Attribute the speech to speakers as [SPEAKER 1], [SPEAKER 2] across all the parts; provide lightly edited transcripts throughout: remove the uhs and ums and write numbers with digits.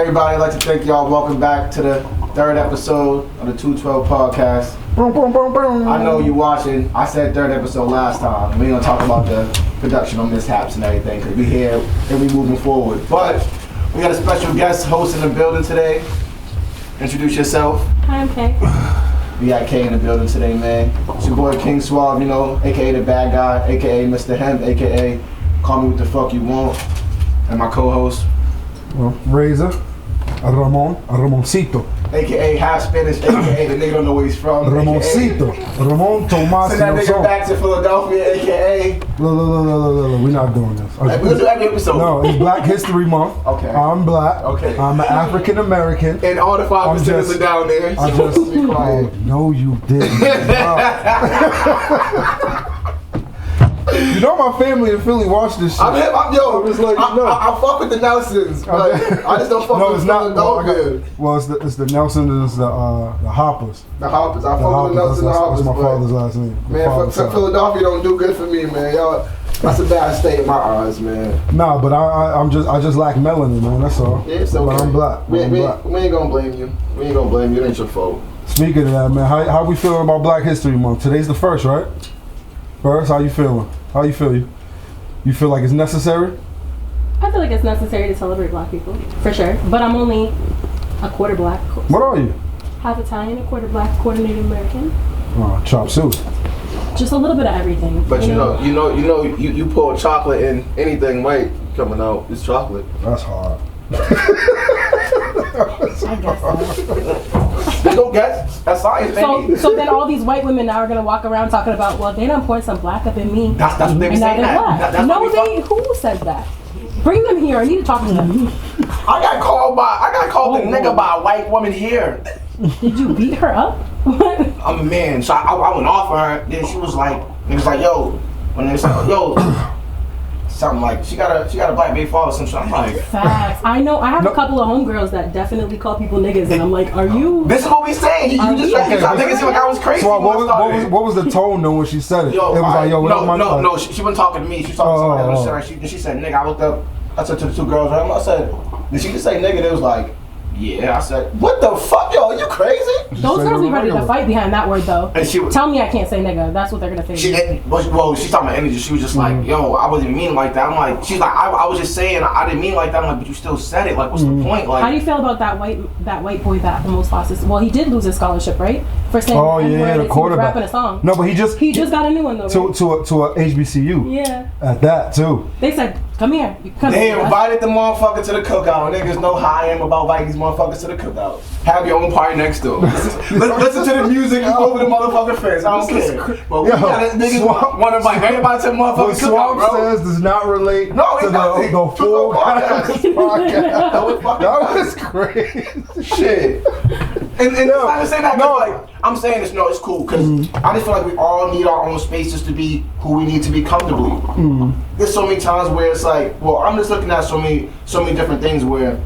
[SPEAKER 1] everybody. I'd like to thank y'all. Welcome back to the third episode of the 212 podcast. I know you watching. I said third episode last time. We ain't gonna talk about the production on mishaps and everything because we here and we moving forward. But we got a special guest host in the building today. Introduce yourself.
[SPEAKER 2] Hi, I'm Kay.
[SPEAKER 1] We got Kay in the building today, man. It's your boy King Suave, you know, aka the bad guy, aka Mr. Hemp, aka call me what the fuck you want. And my co-host,
[SPEAKER 3] Razor, Ramoncito.
[SPEAKER 1] AKA half Spanish, AKA the nigga don't know where he's from.
[SPEAKER 3] Ramoncito. Ramon Tomas.
[SPEAKER 1] Send that nigga back to Philadelphia, AKA.
[SPEAKER 3] Look, we're not doing this.
[SPEAKER 1] Like, we'll do every episode.
[SPEAKER 3] No, it's Black History Month.
[SPEAKER 1] Okay.
[SPEAKER 3] I'm black.
[SPEAKER 1] Okay.
[SPEAKER 3] I'm an African American.
[SPEAKER 1] And all the 5%ers are down there.
[SPEAKER 3] I just
[SPEAKER 1] be quiet.
[SPEAKER 3] No, you didn't. You know my family in Philly watch this shit.
[SPEAKER 1] I'm just like,
[SPEAKER 3] no.
[SPEAKER 1] I fuck with the Nelsons. Like, I just don't fuck
[SPEAKER 3] No,
[SPEAKER 1] with
[SPEAKER 3] it's not.
[SPEAKER 1] Philadelphia.
[SPEAKER 3] Well, it's the Nelsons and it's the Hoppers.
[SPEAKER 1] The Hoppers. I
[SPEAKER 3] The
[SPEAKER 1] fuck with the Nelsons and the Hoppers.
[SPEAKER 3] That's my father's last name.
[SPEAKER 1] Man, Philadelphia don't do good for me, man. Y'all, that's a bad state in my eyes, man.
[SPEAKER 3] Nah, but I just lack melanin, man. That's all.
[SPEAKER 1] Yeah, it's okay.
[SPEAKER 3] But I'm black.
[SPEAKER 1] We ain't gonna blame you. We ain't gonna blame you. It ain't your fault.
[SPEAKER 3] Speaking of that, man, how we feeling about Black History Month? Today's the first, right? First, how you feeling? How you feel? You feel like it's necessary?
[SPEAKER 2] I feel like it's necessary to celebrate black people, for sure. But I'm only a quarter black.
[SPEAKER 3] What are you?
[SPEAKER 2] Half Italian, a quarter black, quarter Native American.
[SPEAKER 3] Oh, chop suey.
[SPEAKER 2] Just a little bit of everything.
[SPEAKER 1] But you pour chocolate in anything white coming out, it's chocolate.
[SPEAKER 3] That's hard.
[SPEAKER 2] I guess so.
[SPEAKER 1] They don't guess. That's science, baby.
[SPEAKER 2] So then all these white women now are gonna walk around talking about, well, they done poured some black up in me.
[SPEAKER 1] That's what they be
[SPEAKER 2] and now
[SPEAKER 1] saying.
[SPEAKER 2] they're black.
[SPEAKER 1] That's
[SPEAKER 2] Who said that? Bring them here. I need to talk to them.
[SPEAKER 1] I got called the nigga by a white woman here.
[SPEAKER 2] Did you beat her up?
[SPEAKER 1] I'm a man, so I went off on her. Then she was like, yo, when they said, yo, something like she got a black baby father or some shit. I'm like,
[SPEAKER 2] facts. I know. I have a couple of homegirls that definitely call people niggas, and I'm like, are you?
[SPEAKER 1] this is what we saying. You just niggas seem like I was crazy.
[SPEAKER 3] So what was the tone though when she said it?
[SPEAKER 1] Yo,
[SPEAKER 3] it was like, yo,
[SPEAKER 1] no. She wasn't talking to me. She was talking to somebody else. She said, nigga. I looked up. I said to the two girls. Right? I said, did she just say nigga? They was like, yeah. I said, what the fuck, yo? Are you crazy?
[SPEAKER 2] Those girls be ready to fight behind that word though.
[SPEAKER 1] And she was,
[SPEAKER 2] tell me I can't say nigga. That's what they're gonna say.
[SPEAKER 1] She's talking about energy. She was just like, yo, I wasn't mean like that. I'm like, she's like, I was just saying I didn't mean like that. I'm like, but you still said it. Like, what's the point? Like,
[SPEAKER 2] how do you feel about that white boy that the most losses? Well, he did lose his scholarship, right? For saying
[SPEAKER 3] the quarterback
[SPEAKER 2] rapping a song.
[SPEAKER 3] No, but he just
[SPEAKER 2] got a new one though. Right?
[SPEAKER 3] to a HBCU.
[SPEAKER 2] Yeah.
[SPEAKER 3] At that too.
[SPEAKER 2] They said, come here.
[SPEAKER 1] They invited the motherfucker to the cookout. Niggas know how I am about Vikings motherfuckers to the cookout. Have your own party next door. Listen to the music over the motherfucking fence. I don't care. But we got niggas want to invite everybody to the motherfucking cookout, bro.
[SPEAKER 3] Says does not relate to the full podcast. That was crazy.
[SPEAKER 1] Shit. And I'm not saying that like I'm saying this. No, it's cool because I just feel like we all need our own spaces to be who we need to be comfortably. There's so many times where it's like, well, I'm just looking at so many different things where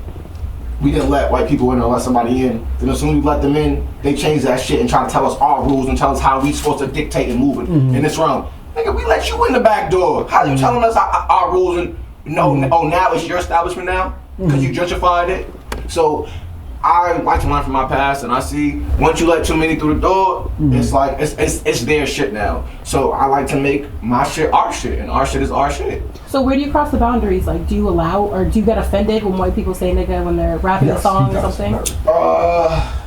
[SPEAKER 1] we didn't let white people in or let somebody in. Then as soon as we let them in, they change that shit and try to tell us our rules and tell us how we supposed to dictate and move it in this realm. Nigga, we let you in the back door. How you telling us our rules and now it's your establishment now because you gentrified it. So I like to learn from my past, and I see once you let too many through the door, it's like it's their shit now. So I like to make my shit our shit, and our shit is our shit.
[SPEAKER 2] So where do you cross the boundaries? Like, do you allow or do you get offended when white people say nigga when they're rapping a song or something?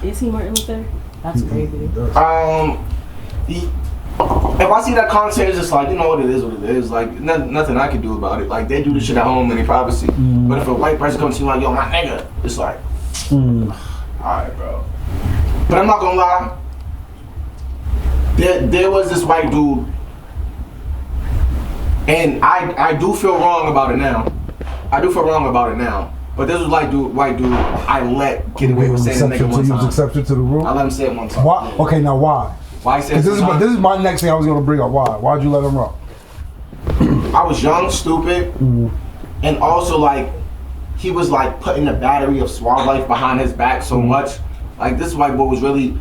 [SPEAKER 2] Is he Martin Luther? That's crazy.
[SPEAKER 1] If I see that content, it's just like, you know what it is. Like, nothing I can do about it. Like, they do this shit at home in their privacy. But if a white person comes to you like, yo, my nigga, it's like, alright, bro. But I'm not gonna lie. There was this white dude, and I do feel wrong about it now. But this was like white dude I let get away with saying the nigga one time.
[SPEAKER 3] He was exception to the rule?
[SPEAKER 1] I let him say it one time.
[SPEAKER 3] Why?
[SPEAKER 1] Yeah.
[SPEAKER 3] Okay, now why?
[SPEAKER 1] Why he said
[SPEAKER 3] this is my next thing I was gonna bring up. Why'd you let him rock?
[SPEAKER 1] I was young, stupid, and also like he was like putting the battery of Suave Life behind his back so much. Like this white boy was really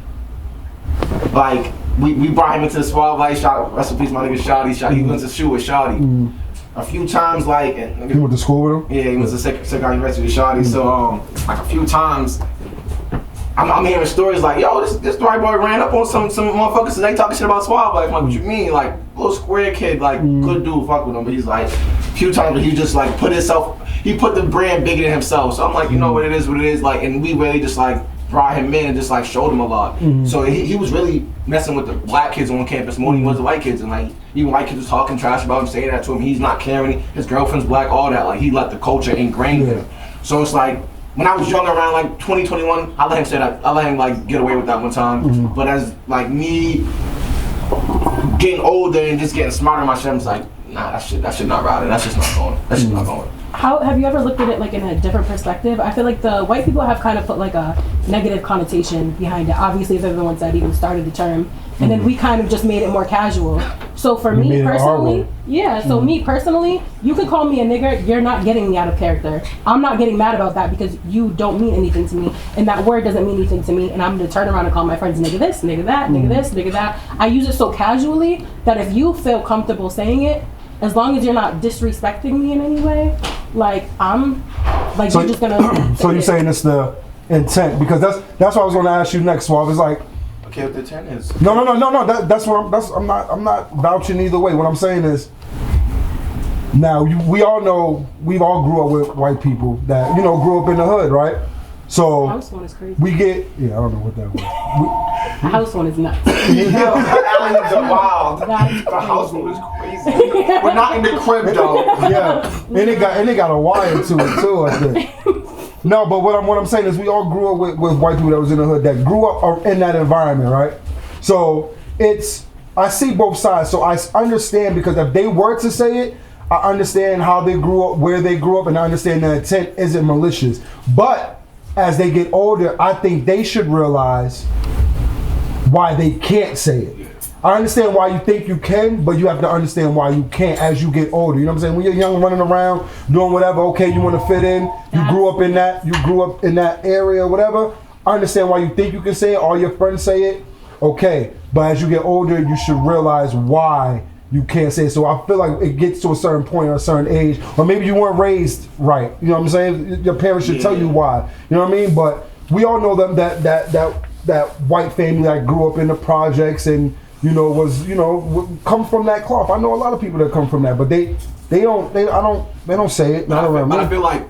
[SPEAKER 1] like we brought him into the Suave Life shot. Rest in peace, my nigga Shotty. He went to shoot with Shotty. a few times, like, and,
[SPEAKER 3] You went to school with him?
[SPEAKER 1] yeah, he was a second university with Shawty. So, like a few times, I'm hearing stories like, yo, this white boy ran up on some motherfuckers and they talking shit about Suave. Like, what you mean? Like, little square kid, like, good dude, fuck with him. But he's like, a few times where he just like put the brand bigger than himself. So I'm like, you know what it is, like, and we really just like brought him in and just like showed him a lot. So he was really messing with the black kids on campus more than he was the white kids. And like, even white kids was talking trash about him, saying that to him. He's not caring. His girlfriend's black, all that. Like, he let the culture ingrain him. So it's like, when I was younger, around like 20, 21, I let him say that. I let him like get away with that one time. But as like me getting older and just getting smarter, my shit, I'm just like, nah, that shit not routed. That's just not going. That shit not going.
[SPEAKER 2] How have you ever looked at it like in a different perspective? I feel like the white people have kind of put like a negative connotation behind it. Obviously, they're the ones that even started the term, and then we kind of just made it more casual. So for me personally, me personally, you could call me a nigger. You're not getting me out of character. I'm not getting mad about that because you don't mean anything to me, and that word doesn't mean anything to me. And I'm gonna turn around and call my friends nigga this, nigga that, nigga this, nigga that. I use it so casually that if you feel comfortable saying it, as long as you're not disrespecting me in any way, like I'm, like you're just gonna.
[SPEAKER 3] So you're saying it's the intent, because that's what I was gonna ask you next. So I was like,
[SPEAKER 1] okay, what the intent is?
[SPEAKER 3] no. That's what I'm not vouching either way. What I'm saying is, now we all know, we've all grew up with white people that grew up in the hood, right? So
[SPEAKER 2] house one is crazy.
[SPEAKER 3] we get I don't know what that was.
[SPEAKER 2] The house one is nuts.
[SPEAKER 1] Aliens are wild.
[SPEAKER 2] That's
[SPEAKER 1] The house
[SPEAKER 2] crazy.
[SPEAKER 1] was crazy. We're not in the crib though.
[SPEAKER 3] Yeah, and it got a wire to it too, I think. No, but what I'm saying is, we all grew up with white people that was in the hood, that grew up in that environment, right? So I see both sides. So I understand, because if they were to say it, I understand how they grew up, where they grew up, and I understand the intent isn't malicious. But as they get older, I think they should realize why they can't say it. I understand why you think you can, but you have to understand why you can't as you get older. You know what I'm saying? When you're young, running around, doing whatever, okay, you want to fit in, you grew up in that area, whatever. I understand why you think you can say it, all your friends say it, okay. But as you get older, you should realize why you can't say it. So I feel like it gets to a certain point or a certain age, or maybe you weren't raised right. You know what I'm saying? Your parents should tell you why. You know what I mean? But we all know them, that white family that grew up in the projects and come from that cloth. I know a lot of people that come from that, but they don't say it. Not around me.
[SPEAKER 1] But I feel like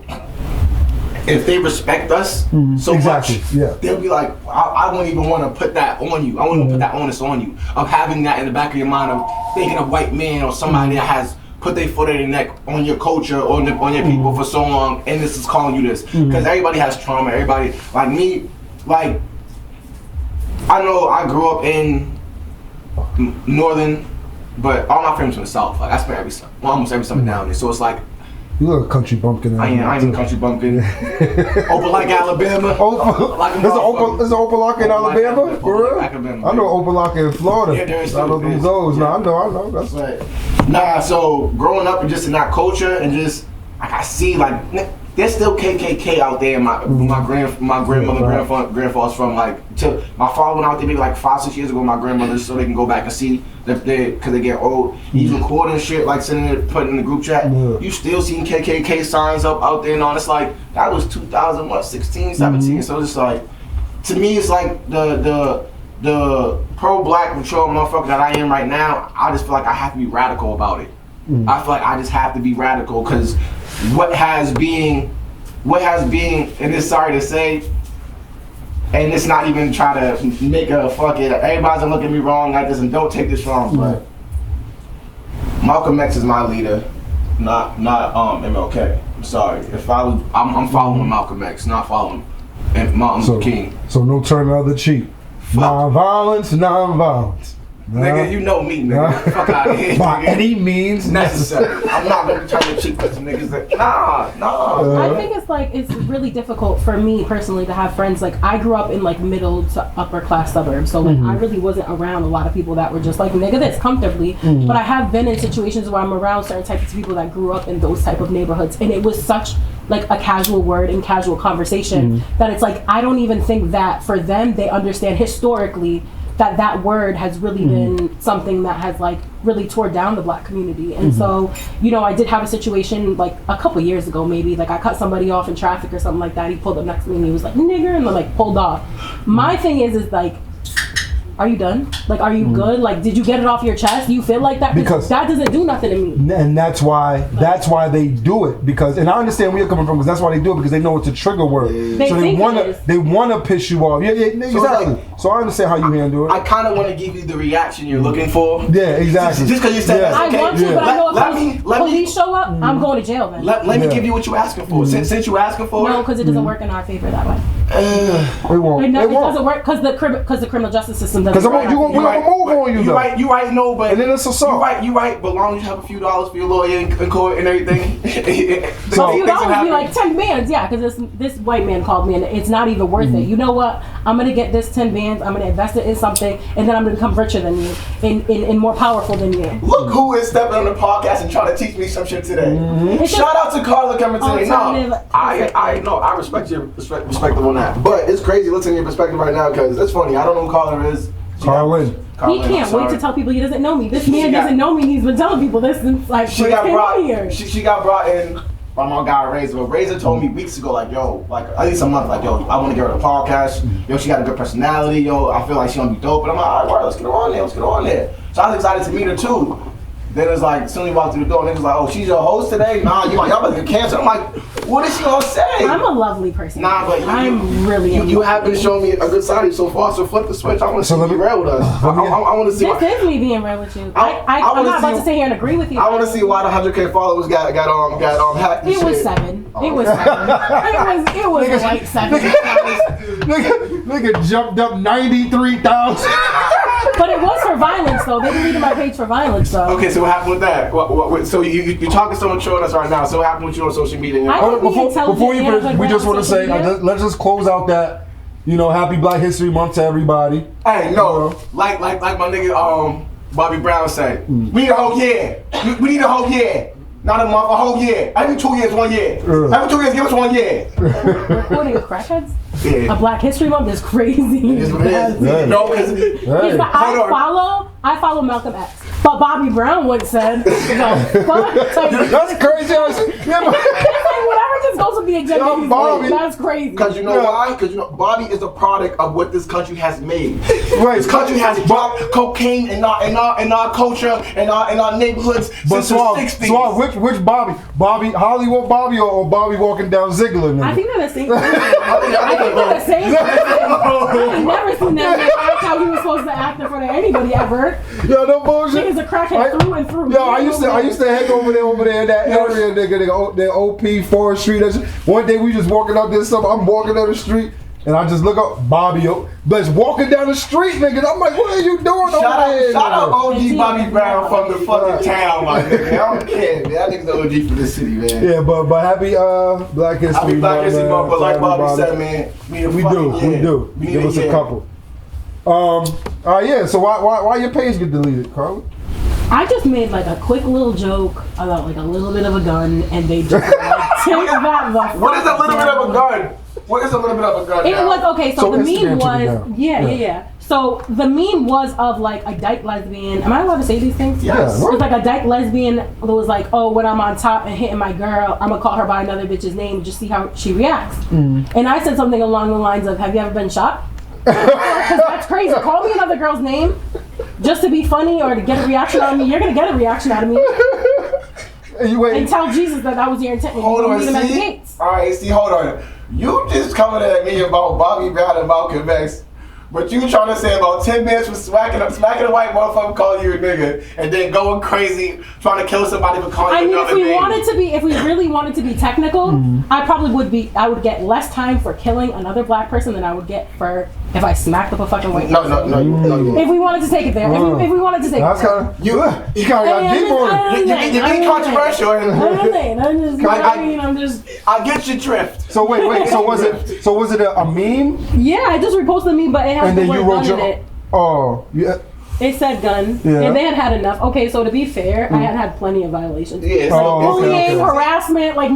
[SPEAKER 1] if they respect us so much, they'll be like, I won't even want to put that on you. I won't even put that onus on you of having that in the back of your mind of thinking a white man or somebody that has put their foot in their neck on your culture or on your people for so long, and this is calling you this. Because everybody has trauma. Everybody, like me, like I know I grew up in northern, but all my friends from the south. Like I spent almost every summer down there, so it's like
[SPEAKER 3] you look a country bumpkin.
[SPEAKER 1] I am a country bumpkin. Opelika, Alabama.
[SPEAKER 3] Is it Opelika in Alabama? For real? I know Opelika in Florida.
[SPEAKER 1] Yeah, there is.
[SPEAKER 3] I know them goes. No, I know. That's
[SPEAKER 1] right. Nah, so growing up and just in that culture and just like I see like there's still KKK out there. My grandmother, grandfather's from like to my father went out there maybe like 5-6 years ago. My grandmother, so they can go back and see that because they get old. He's recording shit like sending it, putting in the group chat. You still seeing KKK signs up out there and all. It's like that was 2016, 17. So it's like to me, it's like the pro-black mature motherfucker that I am right now. I just feel like I have to be radical about it. I feel like I just have to be radical because what has being, and it's sorry to say, and it's not even try to make a fuck it. Everybody's gonna look at me wrong like this, and don't take this wrong, but Malcolm X is my leader, not MLK. I'm sorry. If I'm following Malcolm X, not following Martin Luther King.
[SPEAKER 3] So no turn the other cheek. Non-violence.
[SPEAKER 1] Nigga, you know me, nigga. Fuck out of here.
[SPEAKER 3] By any means necessary.
[SPEAKER 1] I'm not gonna turn the cheek with some niggas that, nah.
[SPEAKER 2] I think it's really difficult for me personally to have friends. Like I grew up in like middle to upper class suburbs, so like I really wasn't around a lot of people that were just like nigga this comfortably. But I have been in situations where I'm around certain types of people that grew up in those type of neighborhoods, and it was such like a casual word and casual conversation that it's like I don't even think that for them they understand historically that word has really been something that has like really tore down the black community. And so, you know, I did have a situation like a couple years ago, maybe, like I cut somebody off in traffic or something like that. He pulled up next to me and he was like, nigger, and then like pulled off. My thing is like, are you done? Like, are you good? Like, did you get it off your chest? Do you feel like that? Because that doesn't do nothing to me.
[SPEAKER 3] And that's why they do it, because, and I understand where you're coming from, because that's why they do it, because they know it's a trigger word.
[SPEAKER 2] They
[SPEAKER 3] so they wanna piss you off. Yeah, exactly. So I understand how you handle it.
[SPEAKER 1] I kind of want to give you the reaction you're looking for.
[SPEAKER 3] Yeah, exactly.
[SPEAKER 1] Just because you said that's okay.
[SPEAKER 2] I want to, but I know if police show up,
[SPEAKER 3] Mm-hmm.
[SPEAKER 2] I'm going to jail then.
[SPEAKER 1] Let me give you what you're asking for. Since you're asking for
[SPEAKER 2] No, because it doesn't work in our favor that way.
[SPEAKER 3] It won't.
[SPEAKER 2] It doesn't work because the criminal justice system doesn't work.
[SPEAKER 3] Because we gonna move on you, though.
[SPEAKER 1] You right, no, but
[SPEAKER 3] and then it's assault.
[SPEAKER 1] You right, but long as you have a few dollars for your lawyer in court and everything.
[SPEAKER 2] So a few dollars would be like 10 bands, yeah, because this white man called me and it's not even worth it. You know what? I'm gonna get this 10 bands, I'm gonna invest it in something, and then I'm gonna become richer than you, and more powerful than you.
[SPEAKER 1] Look who is stepping on the podcast and trying to teach me some shit today. Shout out to Carla coming today. No, I respect your perspective on that. But it's crazy listening to your perspective right now, because it's funny. I don't know who Carla is.
[SPEAKER 3] Carlin.
[SPEAKER 2] He can't wait to tell people he doesn't know me. This man doesn't know me. He's been telling people this since like
[SPEAKER 1] she got brought in by my guy Razor. But Razor told me weeks ago, like, yo, like at least a month, like, yo, I want to get her a podcast. Yo, she got a good personality. Yo, I feel like she gonna be dope. And I'm like, all right, let's get her on there. So I was excited to meet her too. Then it's like, as soon as we walked through the door, niggas like, oh, she's your host today? Nah, y'all about to get canceled. I'm like, what is she gonna say?
[SPEAKER 2] I'm a lovely person.
[SPEAKER 1] Nah, but you have been showing me a good side of you so far, so flip the switch. I want to see you be real with us. I want to see.
[SPEAKER 2] This is me being real with you. I'm not about to sit here and agree with you.
[SPEAKER 1] I want to see why the 100K followers got hacked.
[SPEAKER 2] It was 7. It was 7. It was like 7.
[SPEAKER 3] Nigga jumped up 93,000.
[SPEAKER 2] But it was for violence, though. They deleted my page for violence, though.
[SPEAKER 1] Okay, so what happened with that? So you're talking so much on us right now. So what happened with you on social media?
[SPEAKER 3] Before you finish, we just want to say, let's just close out that, Happy Black History Month to everybody.
[SPEAKER 1] Hey, no, like my nigga Bobby Brown said, we need a whole year. We need a whole year. Not a month, a whole year. Every 2 years, 1 year. Every 2 years, give us 1 year.
[SPEAKER 2] Recording of crackheads?
[SPEAKER 1] Yeah.
[SPEAKER 2] A Black History Month is crazy.
[SPEAKER 1] It is what it is.
[SPEAKER 3] Yeah.
[SPEAKER 1] No, because
[SPEAKER 2] I follow Malcolm X. But Bobby Brown once said,
[SPEAKER 3] that's crazy.
[SPEAKER 2] Whatever just goes with the agenda.
[SPEAKER 3] Bobby.
[SPEAKER 2] That's crazy.
[SPEAKER 1] Because you know why? Because Bobby is a product of what this country has made.
[SPEAKER 3] Right.
[SPEAKER 1] This country has dropped cocaine in our culture, in our neighborhoods since the 60s.
[SPEAKER 3] Suave, which Bobby? Hollywood Bobby or Bobby walking down Ziegler? Nigga?
[SPEAKER 2] I think they're the same person. I think they're the same person. I ain't never seen that nigga act how he was supposed to act in front of anybody ever.
[SPEAKER 3] Yo, no bullshit.
[SPEAKER 2] Nigga's a crackhead through and through.
[SPEAKER 3] Yo, I used to hang over there in that area, nigga, that OP 4th Street. One day we just walking out there, I'm walking down the street, and I just look up, Bobby, that's walking down the street, nigga. I'm like, what are you doing over there?
[SPEAKER 1] Shout out OG Bobby Brown from the fucking town, my nigga. I don't care, man. That nigga's the OG for this city, man.
[SPEAKER 3] Yeah, but happy Black History Month.
[SPEAKER 1] Happy Black History Month, but like Bobby said, man, we do.
[SPEAKER 3] Give us a couple. Yeah. So why your page get deleted, Carla?
[SPEAKER 2] I just made like a quick little joke about like a little bit of a gun, and they just like, take that the
[SPEAKER 1] What is a little bit of a gun? What is a little bit of a gun?
[SPEAKER 2] It was okay. So the
[SPEAKER 3] Instagram
[SPEAKER 2] meme
[SPEAKER 3] took it
[SPEAKER 2] was
[SPEAKER 3] down.
[SPEAKER 2] yeah. So the meme was of like a dyke lesbian. Am I allowed to say these things?
[SPEAKER 1] Yes.
[SPEAKER 2] It was like a dyke lesbian that was like, oh, when I'm on top and hitting my girl, I'm gonna call her by another bitch's name, just see how she reacts. And I said something along the lines of, have you ever been shot? Because that's crazy. Call me another girl's name just to be funny or to get a reaction out of me. You're gonna get a reaction out of me. And tell Jesus that was your intent.
[SPEAKER 1] Hold on,
[SPEAKER 2] meet him at the gates.
[SPEAKER 1] All right, hold on. You just coming at me about Bobby Brown and Malcolm X, but you trying to say about 10 minutes for smacking a white motherfucker calling you a nigga, and then going crazy trying to kill somebody for calling you another name.
[SPEAKER 2] If we really wanted to be technical, I would get less time for killing another black person than I would get for if I smacked up a fucking white person.
[SPEAKER 1] No.
[SPEAKER 2] If we wanted to take it there, if we wanted to take it there.
[SPEAKER 1] You kind of got deep on it. You're being controversial. I get your drift.
[SPEAKER 3] So wait. So was it a meme?
[SPEAKER 2] Yeah, I just reposted a meme, but it has
[SPEAKER 3] And
[SPEAKER 2] the
[SPEAKER 3] then
[SPEAKER 2] word
[SPEAKER 3] you wrote
[SPEAKER 2] gun in it.
[SPEAKER 3] Oh, yeah.
[SPEAKER 2] It said gun,
[SPEAKER 3] Yeah.
[SPEAKER 2] and they had enough. Okay, so to be fair, I had plenty of violations.
[SPEAKER 1] Yeah, it's
[SPEAKER 2] Bullying,
[SPEAKER 3] okay.
[SPEAKER 2] harassment, like they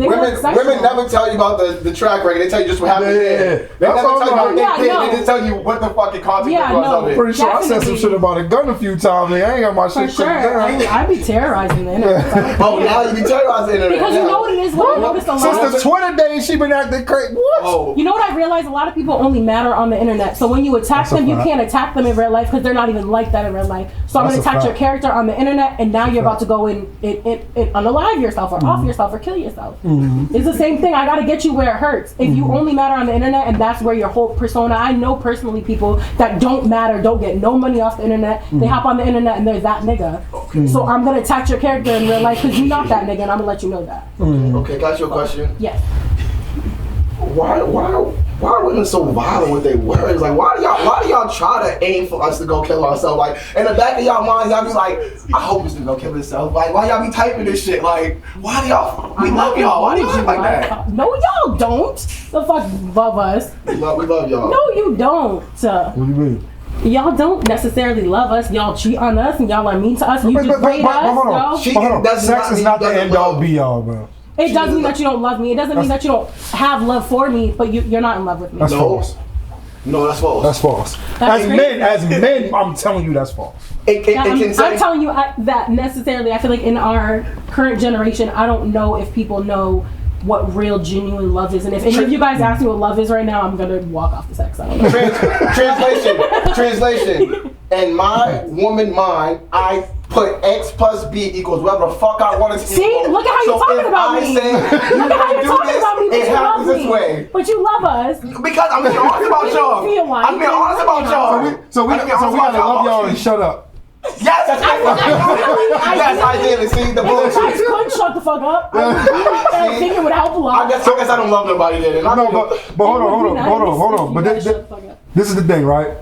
[SPEAKER 1] Women,
[SPEAKER 2] weren't sexual.
[SPEAKER 1] women never tell you about the track record. They tell you just what happened.
[SPEAKER 3] Yeah.
[SPEAKER 1] There. They
[SPEAKER 3] That's
[SPEAKER 1] never
[SPEAKER 3] all
[SPEAKER 1] tell you
[SPEAKER 3] right.
[SPEAKER 1] what they
[SPEAKER 2] Yeah,
[SPEAKER 1] did.
[SPEAKER 2] no.
[SPEAKER 1] They just tell you what the fucking consequence
[SPEAKER 2] Yeah,
[SPEAKER 1] was
[SPEAKER 2] no.
[SPEAKER 1] of it.
[SPEAKER 3] Pretty sure I said some
[SPEAKER 2] Definitely.
[SPEAKER 3] shit about a gun a few times. Man. I ain't got my
[SPEAKER 2] For
[SPEAKER 3] shit
[SPEAKER 2] sure,
[SPEAKER 3] shut down.
[SPEAKER 2] I'd be terrorizing the internet.
[SPEAKER 1] Oh, now you be terrorizing the internet.
[SPEAKER 2] Because you
[SPEAKER 1] now.
[SPEAKER 2] know what it is. What I noticed a lot.
[SPEAKER 3] Since the Twitter days, she been acting crazy. What?
[SPEAKER 1] Oh,
[SPEAKER 2] You know what I realized? A lot of people only matter on the internet. So when you attack
[SPEAKER 3] That's a
[SPEAKER 2] them, you
[SPEAKER 3] fact.
[SPEAKER 2] can't attack them in real life because they're not even like that in real life. So I'm
[SPEAKER 3] That's
[SPEAKER 2] going
[SPEAKER 3] a
[SPEAKER 2] to attack your
[SPEAKER 3] fact.
[SPEAKER 2] character on the internet, and now you're about to go and unalive yourself or off yourself or kill yourself. It's the same thing. I got to get you where it hurts. If you only matter on the internet and that's where your whole persona, I know personally people that don't matter, don't get no money off the internet. They hop on the internet and they're that nigga. So I'm going to attack your character in real life because you're not that nigga, and I'm going to let you know that.
[SPEAKER 1] okay. Got your question.
[SPEAKER 2] Yes.
[SPEAKER 1] Why are women so violent with their words? Like, why do y'all try to aim for us to go kill ourselves? Like, in the back of y'all mind, y'all be like, I hope this nigga go kill himself. Like, why y'all be typing this shit? Like, why do y'all? We love y'all. Why do y'all act like that?
[SPEAKER 2] No, y'all don't. The fuck love us.
[SPEAKER 1] We love y'all.
[SPEAKER 2] No, you don't.
[SPEAKER 3] What do you mean?
[SPEAKER 2] Y'all don't necessarily love us. Y'all cheat on us and y'all are mean to us. You
[SPEAKER 3] But
[SPEAKER 2] degrade us.
[SPEAKER 3] hold on.
[SPEAKER 2] No.
[SPEAKER 1] She-
[SPEAKER 3] But hold on.
[SPEAKER 1] does
[SPEAKER 3] Sex
[SPEAKER 1] not
[SPEAKER 3] is
[SPEAKER 1] mean
[SPEAKER 3] not the
[SPEAKER 1] doesn't
[SPEAKER 3] end all
[SPEAKER 1] love.
[SPEAKER 3] be all, bro.
[SPEAKER 2] It doesn't mean that you don't love me. It doesn't mean that you don't have love for me, but you're not in love with me.
[SPEAKER 3] That's
[SPEAKER 1] No.
[SPEAKER 3] false.
[SPEAKER 1] No, that's false.
[SPEAKER 3] That's false.
[SPEAKER 2] That's crazy.
[SPEAKER 3] As men, I'm telling you that's false.
[SPEAKER 2] Yeah, I'm telling you that necessarily. I feel like in our current generation, I don't know if people know what real, genuine love is. And if any of you guys ask me what love is right now, I'm gonna walk off the sex. I don't know.
[SPEAKER 1] Translation. In my woman mind, I put X plus B equals whatever the fuck I want it to
[SPEAKER 2] See,
[SPEAKER 1] equal.
[SPEAKER 2] look at how you're talking about me.
[SPEAKER 1] Say, you
[SPEAKER 2] Look at how
[SPEAKER 1] gotta
[SPEAKER 2] you're
[SPEAKER 1] do
[SPEAKER 2] talking about me,
[SPEAKER 1] this,
[SPEAKER 2] but
[SPEAKER 1] it
[SPEAKER 2] you love
[SPEAKER 1] happens this
[SPEAKER 2] me.
[SPEAKER 1] way.
[SPEAKER 2] But you love us.
[SPEAKER 1] Because I'm being honest about y'all. I'm being honest about y'all.
[SPEAKER 3] So we
[SPEAKER 1] I'm being honest
[SPEAKER 3] gotta
[SPEAKER 1] about
[SPEAKER 3] love y'all and shut up.
[SPEAKER 1] Yes, that's right. Yes, I did. And see the
[SPEAKER 2] If I
[SPEAKER 1] bullshit.
[SPEAKER 2] couldn't shut the fuck up, I think it would help a lot.
[SPEAKER 1] I guess I don't love nobody then.
[SPEAKER 3] No, but hold on. But this is the thing, right?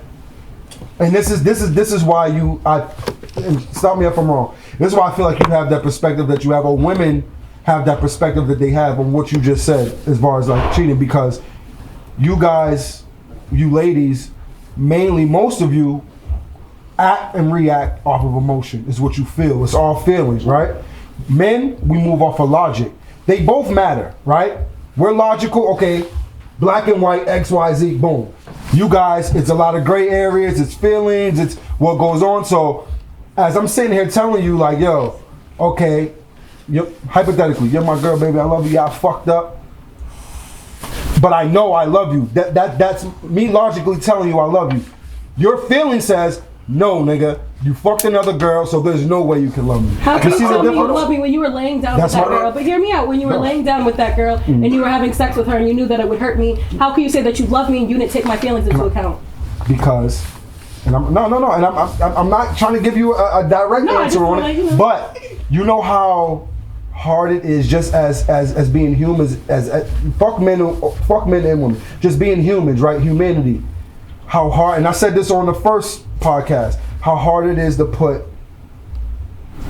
[SPEAKER 3] And this is why and stop me if I'm wrong. This is why I feel like you have that perspective that you have, or women have that perspective that they have on what you just said as far as like cheating, because you guys, you ladies, mainly most of you act and react off of emotion. Is what you feel. It's all feelings, right? Men, we move off of logic. They both matter, right? We're logical, okay, black and white, X, Y, Z, boom. You guys, it's a lot of gray areas, it's feelings, it's what goes on. So as I'm sitting here telling you, like, yo, okay, hypothetically, you're my girl, baby, I love you, y'all fucked up, but I know I love you. That's me logically telling you I love you. Your feeling says, no, nigga, you fucked another girl, so there's no way you can love me.
[SPEAKER 2] How can you
[SPEAKER 3] see the
[SPEAKER 2] tell me you
[SPEAKER 3] difference?
[SPEAKER 2] love me when you were laying down
[SPEAKER 3] That's
[SPEAKER 2] with that
[SPEAKER 3] my-
[SPEAKER 2] girl? But hear me out. When you were
[SPEAKER 3] No.
[SPEAKER 2] laying down with that girl and you were having sex with her and you knew that it would hurt me, how can you say that you love me and you didn't take my feelings into account?
[SPEAKER 3] Because, and I'm not trying to give you a direct
[SPEAKER 2] No, I
[SPEAKER 3] answer
[SPEAKER 2] just
[SPEAKER 3] on
[SPEAKER 2] wanna,
[SPEAKER 3] it, but you know how hard it is just as being humans, as fuck men and women, just being humans, right? Humanity. How hard, and I said this on the first podcast, how hard it is to put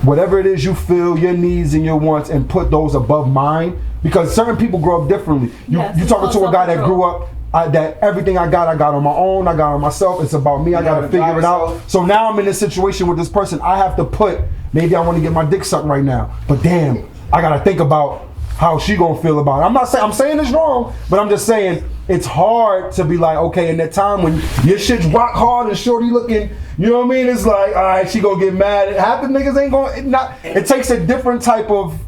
[SPEAKER 3] whatever it is you feel, your needs and your wants, and put those above mine, because certain people grow up differently. You
[SPEAKER 2] Yes,
[SPEAKER 3] talking
[SPEAKER 2] it's
[SPEAKER 3] to a
[SPEAKER 2] all
[SPEAKER 3] guy that
[SPEAKER 2] self-control.
[SPEAKER 3] grew up, that everything I got on my own, I got on myself, it's about me, I gotta
[SPEAKER 1] gotta
[SPEAKER 3] figure
[SPEAKER 1] drive
[SPEAKER 3] it out.
[SPEAKER 1] yourself.
[SPEAKER 3] So now I'm in this situation with this person, I have to put, maybe I wanna get my dick sucked right now, but damn, I gotta think about how she gonna feel about it. I'm saying it's wrong, but I'm just saying it's hard to be like, okay, in that time when your shit's rock hard and shorty looking, you know what I mean? It's like, all right, she gonna get mad. Half the niggas ain't gonna, it takes a different type of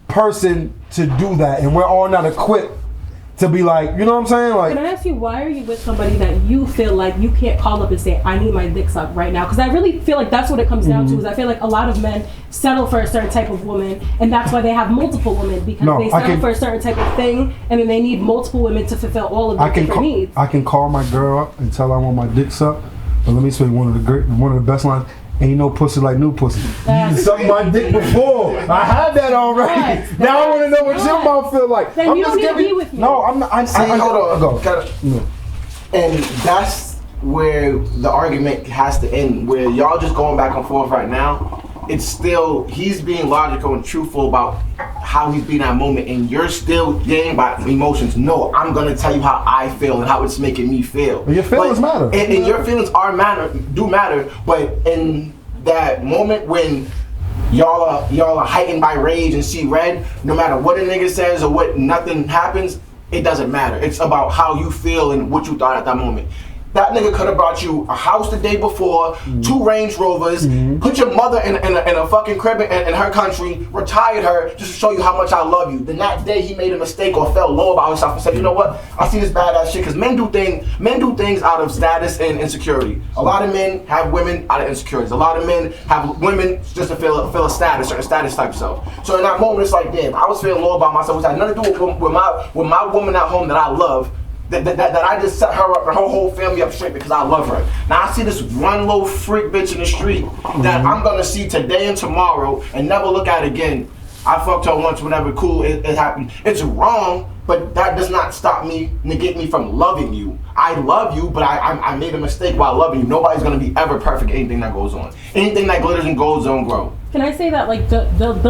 [SPEAKER 3] person to do that, and we're all not equipped to be like, you know what I'm saying? Like,
[SPEAKER 2] Can I ask you, why are you with somebody that you feel like you can't call up and say, I need my dick sucked right now? Because I really feel like that's what it comes down to, is I feel like a lot of men settle for a certain type of woman, and that's why they have multiple women, because
[SPEAKER 3] No,
[SPEAKER 2] they
[SPEAKER 3] I
[SPEAKER 2] settle
[SPEAKER 3] can-
[SPEAKER 2] for a certain type of thing, and then they need multiple women to fulfill all of their different needs.
[SPEAKER 3] I can call my girl up and tell her I want my dick sucked, but let me say one of the best lines. Ain't no pussy like new pussy. You sucked my dick before. I had that already.
[SPEAKER 2] Yes,
[SPEAKER 3] Now I want to know what your mouth feel like.
[SPEAKER 2] Then you don't need to be with me.
[SPEAKER 3] No, I'm not.
[SPEAKER 1] Hold on.
[SPEAKER 3] Go.
[SPEAKER 1] Gotta- And that's where the argument has to end. Where y'all just going back and forth right now. it's still, he's being logical and truthful about how he's being at that moment, and you're still getting by emotions. No, I'm gonna tell you how I feel and how it's making me feel.
[SPEAKER 3] But your feelings matter.
[SPEAKER 1] And your feelings do matter, but in that moment when y'all are heightened by rage and see red, no matter what a nigga says or what nothing happens, it doesn't matter. It's about how you feel and what you thought at that moment. That nigga could have brought you a house the day before, 2 Range Rovers, put your mother in a fucking crib in her country, retired her just to show you how much I love you. Then that day he made a mistake or felt low about himself and said, you know what, I see this badass shit, because men do things out of status and insecurity. A lot of men have women out of insecurities. A lot of men have women just to feel a status, certain status type stuff. So in that moment it's like, damn, I was feeling low about myself. It had nothing to do with my woman at home that I love. That I just set her whole family up straight because I love her. Now I see this one little freak bitch in the street that I'm gonna see today and tomorrow and never look at again. I fucked her once, whenever, cool, it happened. It's wrong, but that does not negate me from loving you. I love you, but I made a mistake while loving you. Nobody's gonna be ever perfect at anything that goes on. Anything that glitters and gold don't grow.
[SPEAKER 2] Can I say that, like, the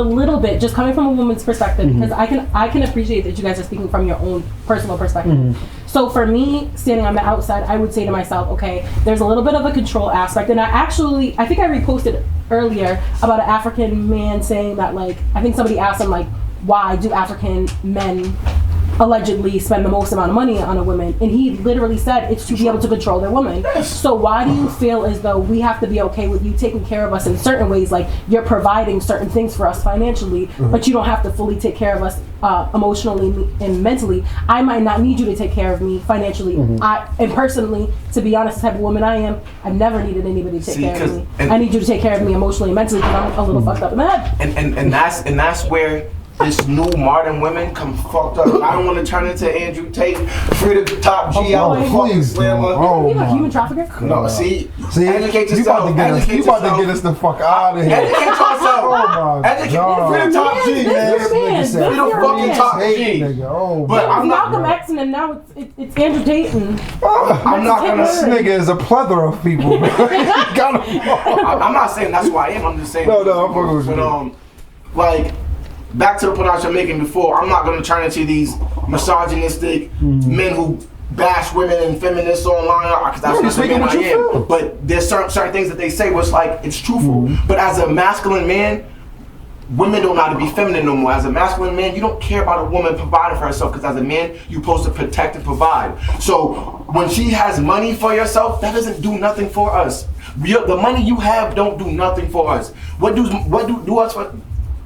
[SPEAKER 2] little bit, just coming from a woman's perspective, because I can appreciate that you guys are speaking from your own personal perspective. So for me, standing on the outside, I would say to myself, okay, there's a little bit of a control aspect, and I think I reposted earlier about an African man saying that, like, I think somebody asked him, like, why do African men allegedly spend the most amount of money on a woman, and he literally said it's to be able to control their woman. So why do you feel as though we have to be okay with you taking care of us in certain ways, like you're providing certain things for us financially, but you don't have to fully take care of us emotionally and mentally? I might not need you to take care of me financially. And personally, to be honest, the type of woman I am, I've never needed anybody to take care of me. I need you to take care of me emotionally and mentally because I'm a little fucked up in the head.
[SPEAKER 1] And that's where this new modern women come fucked up. I don't want to turn into Andrew Tate, free the top G out the fucking slammer.
[SPEAKER 2] You like human trafficker?
[SPEAKER 1] No, see, educate yourself.
[SPEAKER 3] You about to get us the fuck out of here.
[SPEAKER 1] Educate yourself.
[SPEAKER 3] Oh my God.
[SPEAKER 1] Free the top G, man. Free the fucking top G. But I'm not
[SPEAKER 2] Malcolm X, and then now it's Andrew Tate. And
[SPEAKER 3] I'm not gonna. This nigga is a plethora of people. Man.
[SPEAKER 1] I'm not saying that's who I am. I'm just saying.
[SPEAKER 3] No, I'm fucking with you.
[SPEAKER 1] Like, back to the point I was making before, I'm not going to turn into these misogynistic men who bash women and feminists online, because that's not the man I am. But there's certain things that they say was like, it's truthful. But as a masculine man, women don't know how to be feminine no more. As a masculine man, you don't care about a woman providing for herself, because as a man, you're supposed to protect and provide. So when she has money for yourself, that doesn't do nothing for us. The money you have don't do nothing for us. What do us for?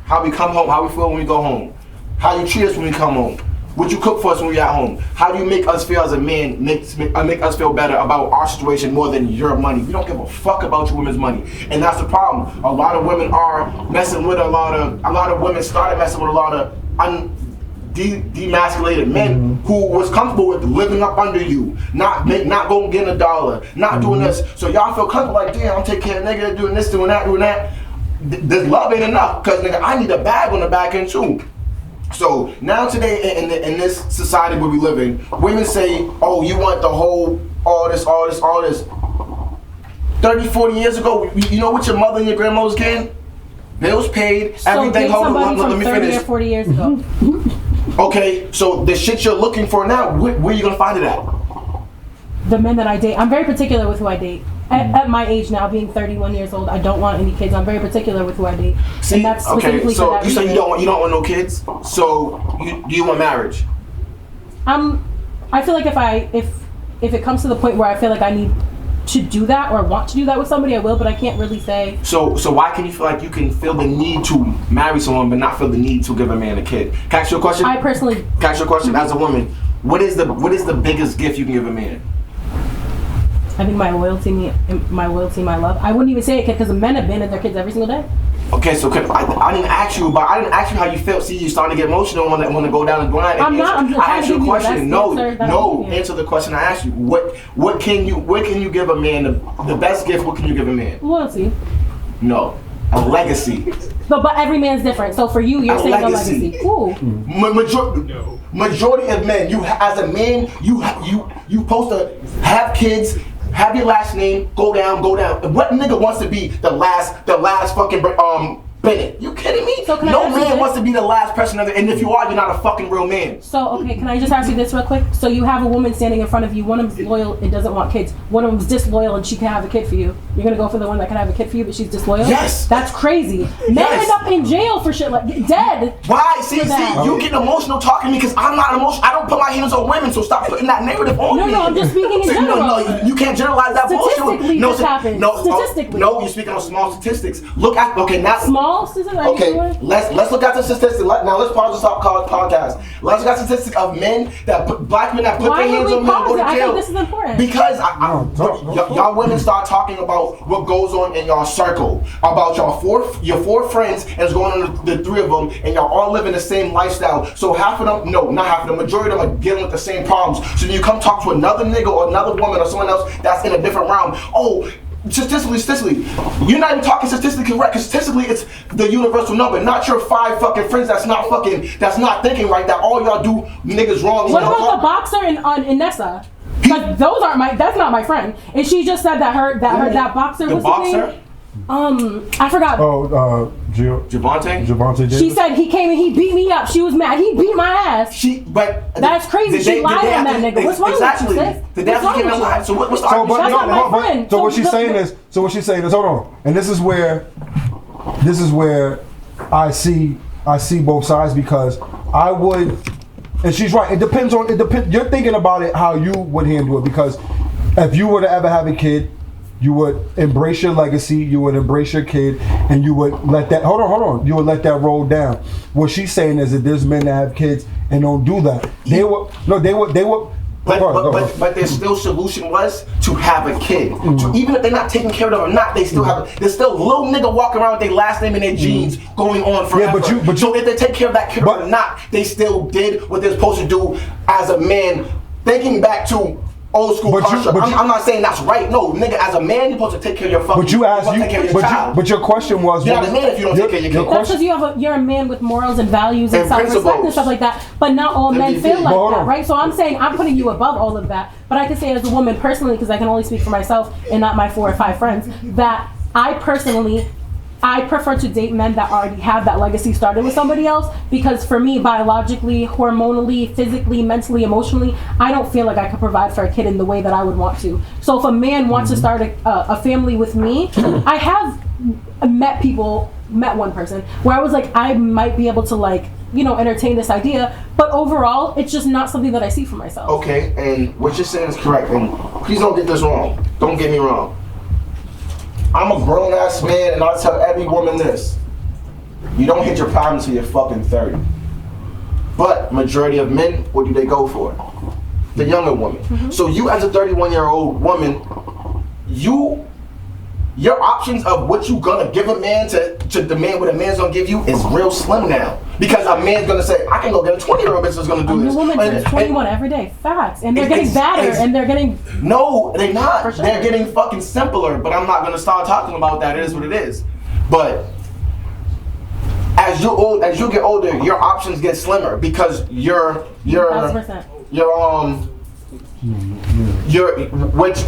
[SPEAKER 1] How we come home, how we feel when we go home, how you treat us when we come home, what you cook for us when we at home, how do you make us feel as a man, make us feel better about our situation more than your money. We don't give a fuck about your women's money, and that's the problem. A lot of women are messing with a lot of women started messing with a lot of demasculated men who was comfortable with living up under you, not going getting $1, not doing this. So y'all feel comfortable like, damn, I'm taking care of nigga, doing this, doing that. This love ain't enough, because nigga, I need a bag on the back end too. So now today in this society where we live in, women say, oh, you want the whole, all this. 30, 40 years ago, you know what your mother and your grandma was getting? Bills paid, everything.
[SPEAKER 2] Hold on, let me finish. 30 or 40 years ago.
[SPEAKER 1] Okay, so the shit you're looking for now, where are you gonna find it at?
[SPEAKER 2] The men that I date, I'm very particular with who I date. At my age now, being 31 years old, I don't want any kids. I'm very particular with who I date.
[SPEAKER 1] See,
[SPEAKER 2] and that's specifically
[SPEAKER 1] so
[SPEAKER 2] for that
[SPEAKER 1] you say
[SPEAKER 2] reason.
[SPEAKER 1] you don't want no kids. So do you want marriage?
[SPEAKER 2] I feel like if it comes to the point where I feel like I need to do that or want to do that with somebody, I will. But I can't really say. So
[SPEAKER 1] why can you feel like you can feel the need to marry someone but not feel the need to give a man a kid? Can I ask you a question?
[SPEAKER 2] I personally.
[SPEAKER 1] Can I ask you a question? As a woman, what is the biggest gift you can give a man?
[SPEAKER 2] I think my loyalty, my love. I wouldn't even say it because men abandon their kids every single day.
[SPEAKER 1] Okay, so I didn't ask you how you felt. See, you starting to get emotional when to go down the line.
[SPEAKER 2] I'm just
[SPEAKER 1] I asked you a
[SPEAKER 2] the
[SPEAKER 1] question.
[SPEAKER 2] No,
[SPEAKER 1] answer the question I asked you. What can you give a man? The best gift. What can you give a man?
[SPEAKER 2] Loyalty.
[SPEAKER 1] No, a legacy.
[SPEAKER 2] But every man's different. So for you, you're saying
[SPEAKER 1] legacy.
[SPEAKER 2] a legacy.
[SPEAKER 1] Majority of men, as a man, you supposed to have kids, have your last name, go down. What nigga wants to be the last fucking Bennett? You kidding me?
[SPEAKER 2] So can I
[SPEAKER 1] no
[SPEAKER 2] ask you
[SPEAKER 1] man
[SPEAKER 2] this?
[SPEAKER 1] wants to be the last person, and if you are, you're not a fucking real man.
[SPEAKER 2] So, okay, can I just ask you this real quick? So you have a woman standing in front of you, one of them's loyal and doesn't want kids, one of them's disloyal and she can have a kid for you. You're gonna go for the one that can have a kid for you but she's disloyal?
[SPEAKER 1] Yes.
[SPEAKER 2] That's crazy. Men
[SPEAKER 1] Yes.
[SPEAKER 2] end up in jail for shit like dead.
[SPEAKER 1] Why? See,
[SPEAKER 2] For that.
[SPEAKER 1] you get emotional talking to me because I'm not emotional. I don't put my hands on women, so stop putting that narrative on me.
[SPEAKER 2] No, I'm just speaking in
[SPEAKER 1] So,
[SPEAKER 2] general.
[SPEAKER 1] No, you can't generalize that bullshit.
[SPEAKER 2] Statistically,
[SPEAKER 1] no,
[SPEAKER 2] this happens. Statistically.
[SPEAKER 1] No, you're speaking on small statistics. Look at, now.
[SPEAKER 2] Small statistics? Are you
[SPEAKER 1] Okay,
[SPEAKER 2] sure?
[SPEAKER 1] let's look at the statistics. Now let's pause this podcast. Let's look at statistics of men black men that put
[SPEAKER 2] Why
[SPEAKER 1] their hands
[SPEAKER 2] would
[SPEAKER 1] on
[SPEAKER 2] we
[SPEAKER 1] men and go
[SPEAKER 2] pause
[SPEAKER 1] to
[SPEAKER 2] it? I
[SPEAKER 1] jail.
[SPEAKER 2] think this is important.
[SPEAKER 1] Because
[SPEAKER 3] go
[SPEAKER 1] y'all women start talking about what goes on in y'all circle, about your four friends, and it's going on the three of them, and y'all all living the same lifestyle. So half of them, no, not half of them, majority of them are dealing with the same problems. So then you come talk to another nigga or another woman or someone else that's in a different realm. Oh, statistically, you're not even talking statistically correct, because statistically it's the universal number, not your 5 fucking friends that's not thinking right, that all y'all do niggas wrong.
[SPEAKER 2] What about the boxer in Nessa? Because that's not my friend. And she just said that boxer
[SPEAKER 1] The
[SPEAKER 2] was
[SPEAKER 1] boxer?
[SPEAKER 2] I forgot.
[SPEAKER 3] Oh,
[SPEAKER 1] Javante?
[SPEAKER 3] Javante Davis.
[SPEAKER 2] She said he came and he beat me up. She was mad. He beat my ass. That's crazy. She lied on that nigga. What's wrong with you, sis?
[SPEAKER 1] Did they have to give him a lie? So what's the
[SPEAKER 3] So,
[SPEAKER 1] argument?
[SPEAKER 3] but,
[SPEAKER 2] That's
[SPEAKER 3] no,
[SPEAKER 2] not my
[SPEAKER 3] no, but-
[SPEAKER 2] friend.
[SPEAKER 3] so
[SPEAKER 2] So
[SPEAKER 3] what she's saying is, hold on, and this is where I see both sides, because I would, and she's right. It depends. You're thinking about it how you would handle it, because if you were to ever have a kid, you would embrace your legacy, you would embrace your kid, and you would let that, hold on, you would let that roll down. What she's saying is that there's men that have kids and don't do that. They would.
[SPEAKER 1] But their still solution was to have a kid. So even if they're not taking care of them or not, they still have. There's still a little nigga walking around with their last name and their genes going on forever.
[SPEAKER 3] but
[SPEAKER 1] so if they take care of that kid or not, they still did what they're supposed to do as a man. Thinking back to old school construct. I'm not saying that's right. No, nigga, as a man, you're supposed to take care of your fucking.
[SPEAKER 3] But you asked
[SPEAKER 1] but
[SPEAKER 3] your question was.
[SPEAKER 1] You're not a man if you don't take care of your kid.
[SPEAKER 2] That's because you're a man with morals and values and
[SPEAKER 1] And
[SPEAKER 2] self-respect
[SPEAKER 1] principles.
[SPEAKER 2] and stuff like that. But not all men
[SPEAKER 1] MVP.
[SPEAKER 2] feel like
[SPEAKER 3] Hold
[SPEAKER 2] that,
[SPEAKER 3] on.
[SPEAKER 2] right? So I'm saying I'm putting you above all of that. But I can say as a woman personally, because I can only speak for myself and not my 4 or 5 friends, that I prefer to date men that already have that legacy started with somebody else, because for me, biologically, hormonally, physically, mentally, emotionally, I don't feel like I could provide for a kid in the way that I would want to. So if a man wants to start a family with me, I have met one person where I was like, I might be able to entertain this idea, but overall, it's just not something that I see for myself.
[SPEAKER 1] Okay, and what you're saying is correct, and please don't get this wrong. Don't get me wrong. I'm a grown ass man, and I tell every woman this: you don't hit your prime until you're fucking 30. But majority of men, what do they go for? The younger woman.
[SPEAKER 2] Mm-hmm.
[SPEAKER 1] So you, as a 31-year-old woman, your options of what you gonna give a man to demand what a man's gonna give you is real slim now. Because a man's gonna say, I can go get a 20-year-old bitch that's gonna do
[SPEAKER 2] A
[SPEAKER 1] this.
[SPEAKER 2] new woman turns 21 every day. Facts. And they're getting badder and they're getting...
[SPEAKER 1] No, they're not.
[SPEAKER 2] For sure.
[SPEAKER 1] They're getting fucking simpler, but I'm not gonna start talking about that. It is what it is. But as you get older, your options get slimmer, because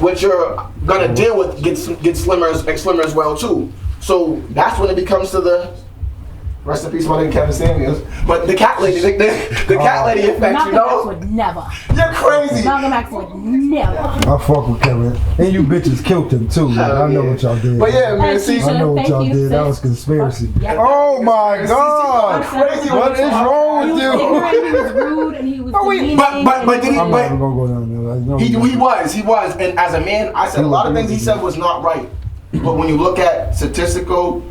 [SPEAKER 1] what you're gonna deal with gets slimmer as well too. So that's when it becomes to the rest in peace, my nigga Kevin Samuels. But the cat lady, the cat lady effect,
[SPEAKER 2] Malcolm
[SPEAKER 1] you know?
[SPEAKER 2] X would never.
[SPEAKER 1] You're crazy.
[SPEAKER 2] Malcolm X would never.
[SPEAKER 3] I fuck with Kevin, and you bitches killed him too. Man. I know what y'all did.
[SPEAKER 1] But yeah, man,
[SPEAKER 2] Hey,
[SPEAKER 1] see,
[SPEAKER 2] Keisha.
[SPEAKER 3] I know what
[SPEAKER 2] Thank
[SPEAKER 3] y'all
[SPEAKER 2] you,
[SPEAKER 3] did. That
[SPEAKER 2] sis.
[SPEAKER 3] was conspiracy.
[SPEAKER 2] Yeah.
[SPEAKER 3] Oh my God!
[SPEAKER 1] crazy.
[SPEAKER 3] What is wrong
[SPEAKER 2] He
[SPEAKER 3] with
[SPEAKER 2] was
[SPEAKER 3] you?
[SPEAKER 2] ignorant, he was rude, and he was demeaning.
[SPEAKER 1] but did he?
[SPEAKER 3] I'm not
[SPEAKER 1] But
[SPEAKER 3] even gonna go down there. I know
[SPEAKER 1] he was, and as a man, I said a lot of things he said was not right. But when you look at statistical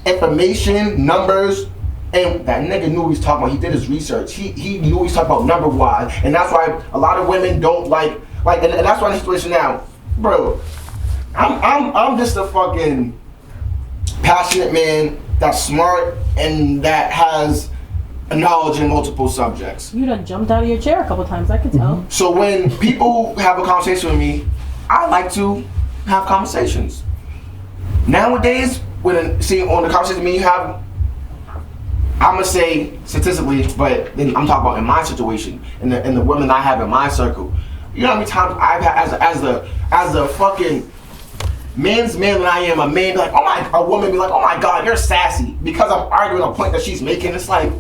[SPEAKER 1] information, numbers, and that nigga knew what he was talking about. He did his research. He knew what he was talking about number wise, and that's why a lot of women don't like, and that's why in the situation now, bro. I'm just a fucking passionate man that's smart and that has a knowledge in multiple subjects.
[SPEAKER 2] You done jumped out of your chair a couple times, I could tell.
[SPEAKER 1] So when people have a conversation with me, I like to have conversations. Nowadays, on the conversation me you have, I'm gonna say statistically, but then I'm talking about in my situation, and the women I have in my circle, You know how many times I've had as a fucking man's man that I am, a man be like, a woman be like, oh my God, you're sassy because I'm arguing a point that she's making. It's like,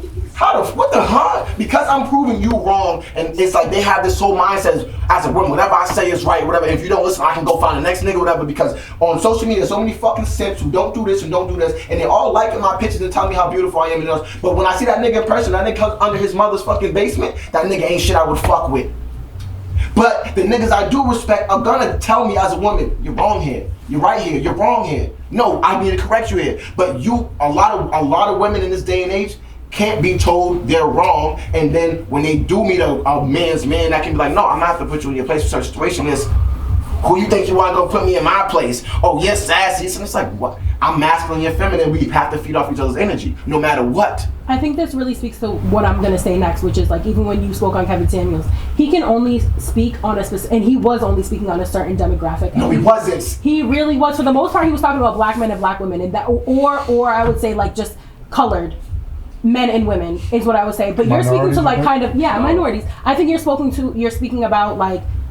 [SPEAKER 1] what the huh? Because I'm proving you wrong, and it's like they have this whole mindset as a woman, whatever I say is right, whatever. If you don't listen, I can go find the next nigga, whatever. Because on social media, so many fucking simps who don't do this and don't do this, and they all liking my pictures and telling me how beautiful I am and else. But when I see that nigga in person, that nigga comes under his mother's fucking basement, that nigga ain't shit I would fuck with. But the niggas I do respect are gonna tell me as a woman, you're wrong here, you're right here, you're wrong here. No, I need to correct you here. But a lot of women in this day and age can't be told they're wrong, and then when they do meet a man's man, that can be like, no, I'm gonna have to put you in your place for such situation. Is who you think you want to go put me in my place? Oh, you're sassy. So it's like, what? I'm masculine, you're feminine. We have to feed off each other's energy, no matter what.
[SPEAKER 2] I think this really speaks to what I'm gonna say next, which is like, even when you spoke on Kevin Samuels, he can only speak on a specific, and he was only speaking on a certain demographic.
[SPEAKER 1] No, he wasn't.
[SPEAKER 2] He really was. For the most part, he was talking about black men and black women, and that, or I would say like just colored men and women is what I would say. But you're speaking to like kind of minorities. I think you're speaking about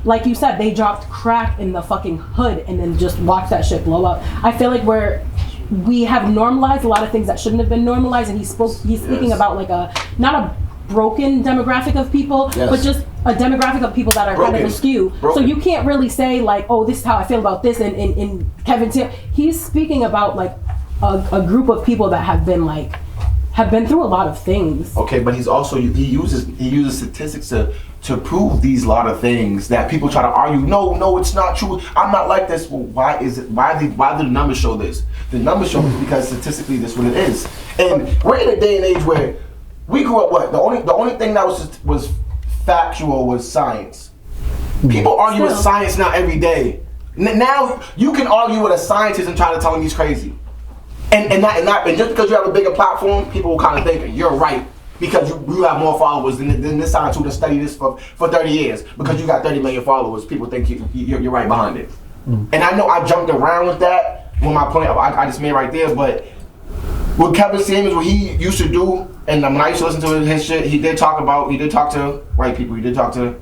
[SPEAKER 2] like you said, they dropped crack in the fucking hood and then just watched that shit blow up. I feel like we have normalized a lot of things that shouldn't have been normalized, and he's speaking about like not a broken demographic of people, but just a demographic of people that are kind of askew. So you can't really say like, oh, this is how I feel about this. And in Kevin Samuels, he's speaking about like a group of people that have been through a lot of things.
[SPEAKER 1] Okay, but he's also he uses statistics to prove these lot of things that people try to argue. No, it's not true. I'm not like this. Well, why is it? Why do the numbers show this? The numbers show this because statistically this is what it is. And we're in a day and age where we grew up. What the only thing that was factual was science. People argue with science now every day. Now you can argue with a scientist and try to tell him he's crazy. And just because you have a bigger platform, people will kind of think you're right because you have more followers than this scientist who studied this for 30 years. Because you got 30 million followers, people think you're right behind it. And I know I jumped around with that when my point I just made right there, but with Kevin Samuels, what he used to do, and when I used to listen to his shit, he did talk to white people, he did talk to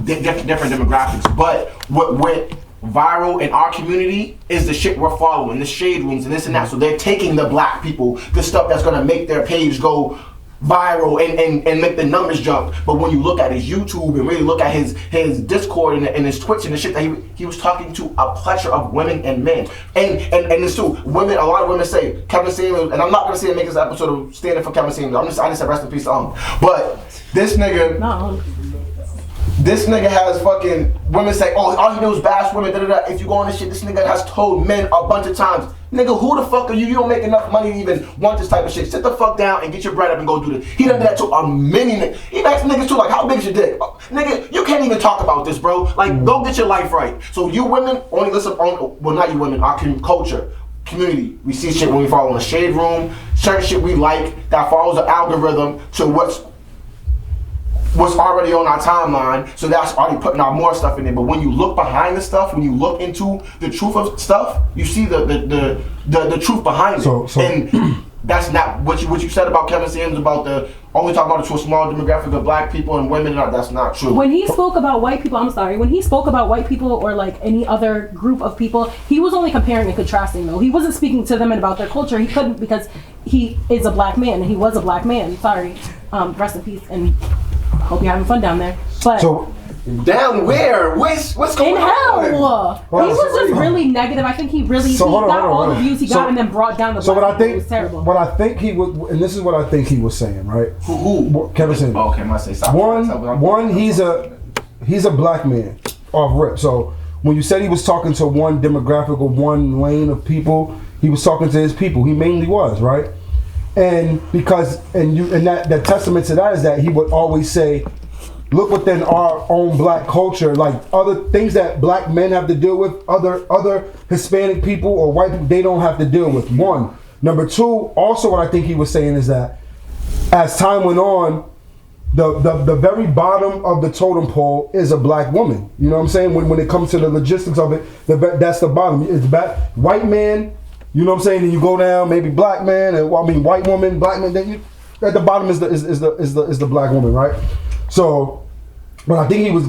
[SPEAKER 1] different demographics, but what went viral in our community is the shit we're following, the shade rooms and this and that. So they're taking the black people, the stuff that's gonna make their page go viral and make the numbers jump. But when you look at his YouTube and really look at his Discord and his Twitch and the shit that he was talking to a plethora of women and men. And it's true, women, a lot of women say Kevin Samuels, and I'm not gonna say it make this episode of standing for Kevin Samuels. I just said rest in peace to him. But this nigga This nigga has fucking women say, oh, all he do is bash women, da da da. If you go on this shit, this nigga has told men a bunch of times, nigga, who the fuck are you? You don't make enough money to even want this type of shit. Sit the fuck down and get your bread up and go do this. He done that to a many niggas. He asked niggas too, like, how big is your dick? Nigga, you can't even talk about this, bro. Like, go get your life right. So you women only listen on, well, not you women, our culture, community. We see shit when we follow in the shade room, certain shit we like that follows the algorithm to what's already on our timeline, so that's already putting out more stuff in there. But when you look behind the stuff, when you look into the truth of stuff, you see the truth behind it. And that's not what you said about Kevin Samuels about the only talking about it to a small demographic of black people and women. That's not true.
[SPEAKER 2] When he spoke about white people, when he spoke about white people or like any other group of people, he was only comparing and contrasting though. He wasn't speaking to them and about their culture. He couldn't because he is a black man and he was a black man. Sorry. Rest in peace and hope you're having fun down there. But
[SPEAKER 1] so, down where? What's going on?
[SPEAKER 2] In hell. He was just really negative. I think he really got all the views he got and then brought down the black people. It was terrible.
[SPEAKER 3] What I think he was, and this is what I think he was saying, right?
[SPEAKER 1] Who?
[SPEAKER 3] Kevin Samuels.
[SPEAKER 1] Oh, okay, I say stop.
[SPEAKER 3] One, he's a black man off rip. So when you said he was talking to one demographic or one lane of people, he was talking to his people. He mainly was, right? And because that testament to that is that he would always say, look within our own black culture, like other things that black men have to deal with, other Hispanic people or white people, they don't have to deal with. One. Number two, also what I think he was saying is that as time went on, the very bottom of the totem pole is a black woman. You know what I'm saying? When it comes to the logistics of it, that's the bottom. It's white man. You know what I'm saying? Then you go down, maybe black man, and white woman, black man. Then at the bottom is the black woman, right? So But I think he was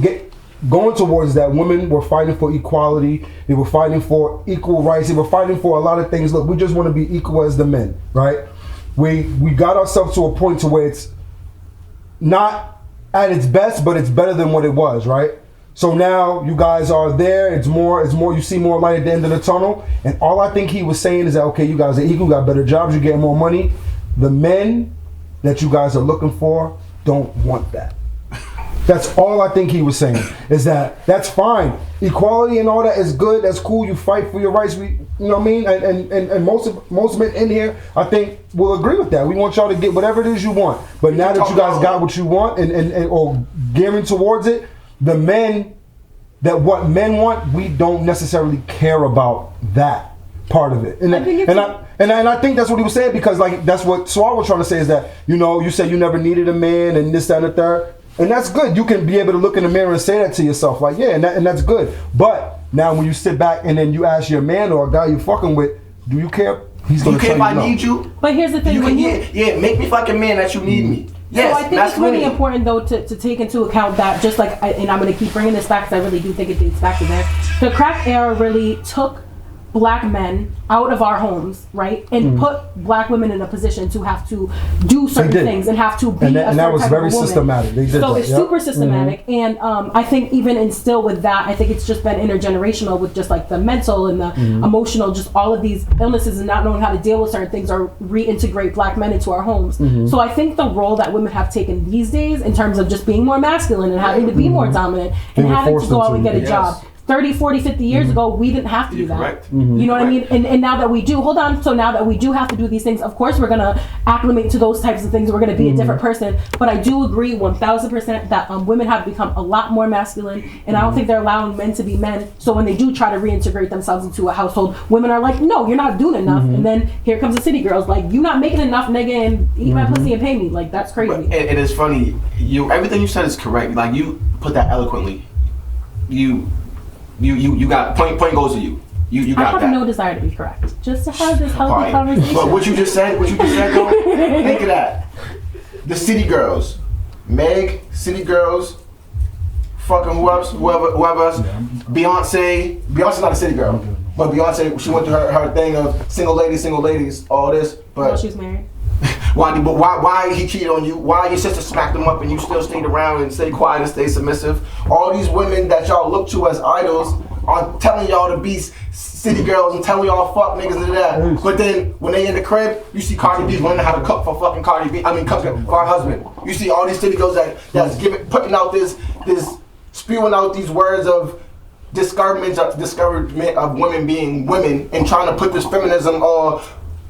[SPEAKER 3] going towards that women were fighting for equality. They were fighting for equal rights. They were fighting for a lot of things. Look, we just want to be equal as the men, right? We got ourselves to a point to where it's not at its best, but it's better than what it was, right? So now you guys are there. It's more. You see more light at the end of the tunnel. And all I think he was saying is that, okay, you guys are equal, got better jobs, you get more money. The men that you guys are looking for don't want that. That's all I think he was saying, is that that's fine. Equality and all that is good. That's cool. You fight for your rights. You know what I mean? And most men in here, I think, will agree with that. We want y'all to get whatever it is you want. But now that you guys got what you want and or gearing towards it, the men, that what men want, we don't necessarily care about that part of it. And I think that's what he was saying, because like that's what Swar was trying to say, is that, you know, you said you never needed a man and this, that, and the third. And that's good. You can be able to look in the mirror and say that to yourself, like, yeah, and that's good. But now when you sit back and then you ask your man or a guy you fucking with, do you care? He's gonna tell you no.
[SPEAKER 1] You care if I need you?
[SPEAKER 2] But here's the thing.
[SPEAKER 1] Make me fucking man that you need me. Yes,
[SPEAKER 2] so I think it's really important, though, to take into account that, just like, and I'm going to keep bringing this back because I really do think it dates back to there. The crack era really took black men out of our homes, right, and put black women in a position to have to do certain things and have to be and that was very systematic. They did so it's super systematic, and I think even instill with that, I think it's just been intergenerational with just like the mental and the emotional, just all of these illnesses and not knowing how to deal with certain things, or reintegrate black men into our homes. So I think the role that women have taken these days in terms of just being more masculine and having to be more dominant and having to go out and get a job. 30, 40, 50 years ago, we didn't have to do that. You know what I mean? And now that we do, so now that we do have to do these things, of course we're going to acclimate to those types of things. We're going to be a different person. But I do agree 1000% that women have become a lot more masculine, and I don't think they're allowing men to be men. So when they do try to reintegrate themselves into a household, women are like, no, you're not doing enough. And then here comes the city girls, like, you not making enough, nigga, and eat my pussy and pay me. Like, that's crazy.
[SPEAKER 1] But it is funny. Everything you said is correct. Like, you put that eloquently. You got point goes to you. You got that.
[SPEAKER 2] I have no desire to be correct. Just to have this healthy conversation.
[SPEAKER 1] But what you just said though, think of that. The city girls. Meg, city girls, fucking whoever else. Beyonce's not a city girl. But Beyonce, she went through her thing of single ladies, all this. But
[SPEAKER 2] well, she's married.
[SPEAKER 1] Why he cheated on you? Why your sister smacked him up and you still stayed around and stay quiet and stay submissive? All these women that y'all look to as idols are telling y'all to be city girls and telling y'all fuck niggas and that. But then when they in the crib, you see Cardi B learning how to cook for fucking cook for her husband. You see all these city girls that's putting out this spewing out these words of discouragement of women being women and trying to put this feminism or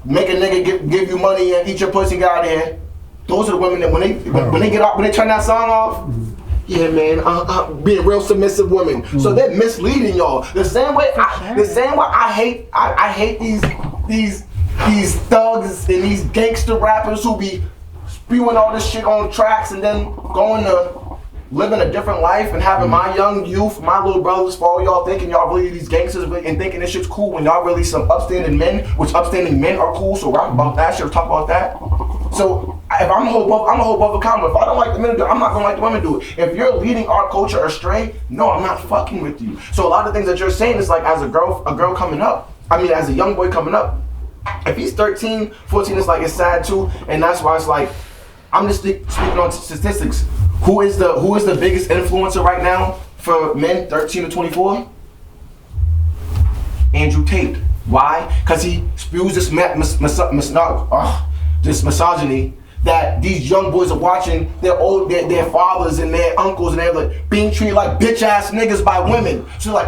[SPEAKER 1] make a nigga give you money and eat your pussy, get out of here. Those are the women that when they get up, when they turn that song off, yeah, man, being real submissive women. So they're misleading y'all. The same way I hate these thugs and these gangster rappers who be spewing all this shit on tracks and then going to living a different life and having my young youth, my little brothers, for all y'all thinking y'all really these gangsters and thinking this shit's cool when y'all really some upstanding men, which upstanding men are cool, so rap about that shit, talk about that. So if I'm gonna hold both accountable. If I don't like the men do it, I'm not gonna like the women do it. If you're leading our culture astray, no, I'm not fucking with you. So a lot of things that you're saying is like, as a girl coming up, as a young boy coming up, if he's 13, 14, it's like, it's sad too, and that's why it's like, I'm just speaking on statistics. Who is the biggest influencer right now for men 13 to 24? Andrew Tate. Why? Because he spews this misogyny that these young boys are watching their fathers and their uncles and they're like being treated like bitch ass niggas by women. So like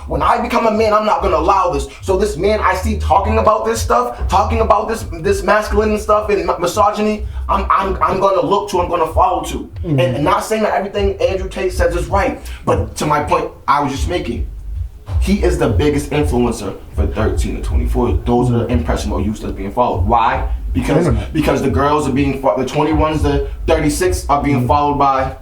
[SPEAKER 1] when I become a man, I'm not gonna allow this. So this man I see talking about this stuff, talking about this masculine stuff and misogyny, I'm gonna look to, I'm gonna follow to. And not saying that everything Andrew Tate says is right, but to my point I was just making, he is the biggest influencer for 13 to 24. Those are the impressionable youth that's being followed. Why? Because the girls are being, the 21s, the 36 are being followed by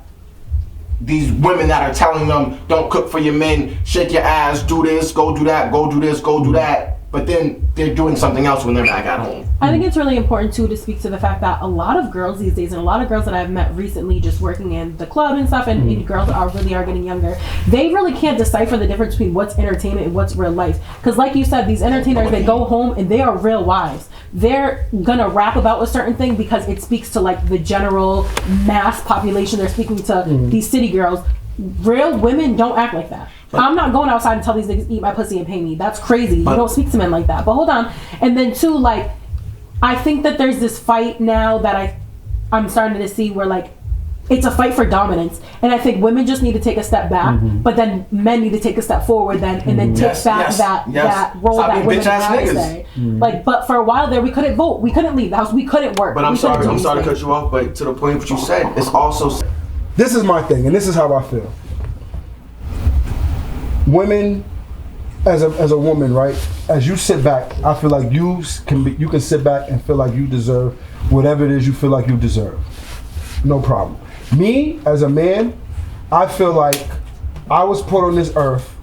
[SPEAKER 1] these women that are telling them, don't cook for your men, shake your ass, do this, go do that, go do this, go do that. but then they're doing something else when they're back at home.
[SPEAKER 2] I think it's really important too to speak to the fact that a lot of girls these days, and a lot of girls that I've met recently just working in the club and stuff, and girls are getting younger, they really can't decipher the difference between what's entertainment and what's real life. Because like you said, these entertainers, they go home and they are real wives. They're gonna rap about a certain thing because it speaks to like the general mass population. They're speaking to these city girls. Real women don't act like that. I'm not going outside and tell these niggas eat my pussy and pay me. That's crazy. You don't speak to men like that. But hold on. And then two, like, I think that there's this fight now that I'm starting to see where like it's a fight for dominance, and I think women just need to take a step back, but then men need to take a step forward then, and then take back that role that women have to say. Like, but for a while there, we couldn't vote, we couldn't leave the house, we couldn't work.
[SPEAKER 1] But I'm sorry to cut you off, but to the point what you said, it's also.
[SPEAKER 3] This is my thing, and this is how I feel. Women, as a woman, right? As you sit back, I feel like you can sit back and feel like you deserve whatever it is you feel like you deserve. No problem. Me, as a man, I feel like I was put on this earth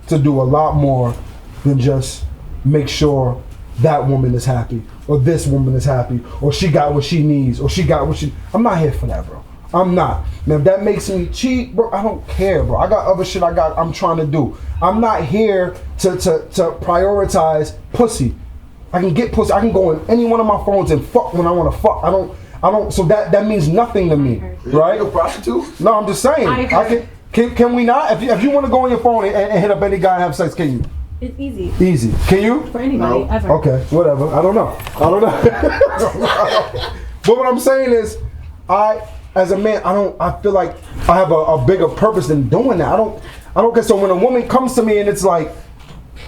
[SPEAKER 3] to do a lot more than just make sure that woman is happy, or this woman is happy, or she got what she needs, or she got what she... I'm not here for that, bro. I'm not. Now, if that makes me cheat, bro, I don't care, bro. I got other shit I'm trying to do. I'm not here to prioritize pussy. I can get pussy. I can go in any one of my phones and fuck when I want to fuck. I don't. So that means nothing to me, right?
[SPEAKER 1] You a prostitute?
[SPEAKER 3] No, I'm just saying. Can we not? If you want to go on your phone and hit up any guy and have sex, can you?
[SPEAKER 2] It's easy.
[SPEAKER 3] Easy. Can you?
[SPEAKER 2] For anybody, ever.
[SPEAKER 3] Okay, whatever. I don't know. But what I'm saying is, as a man, I feel like I have a bigger purpose than doing that. I don't care. So when a woman comes to me and it's like,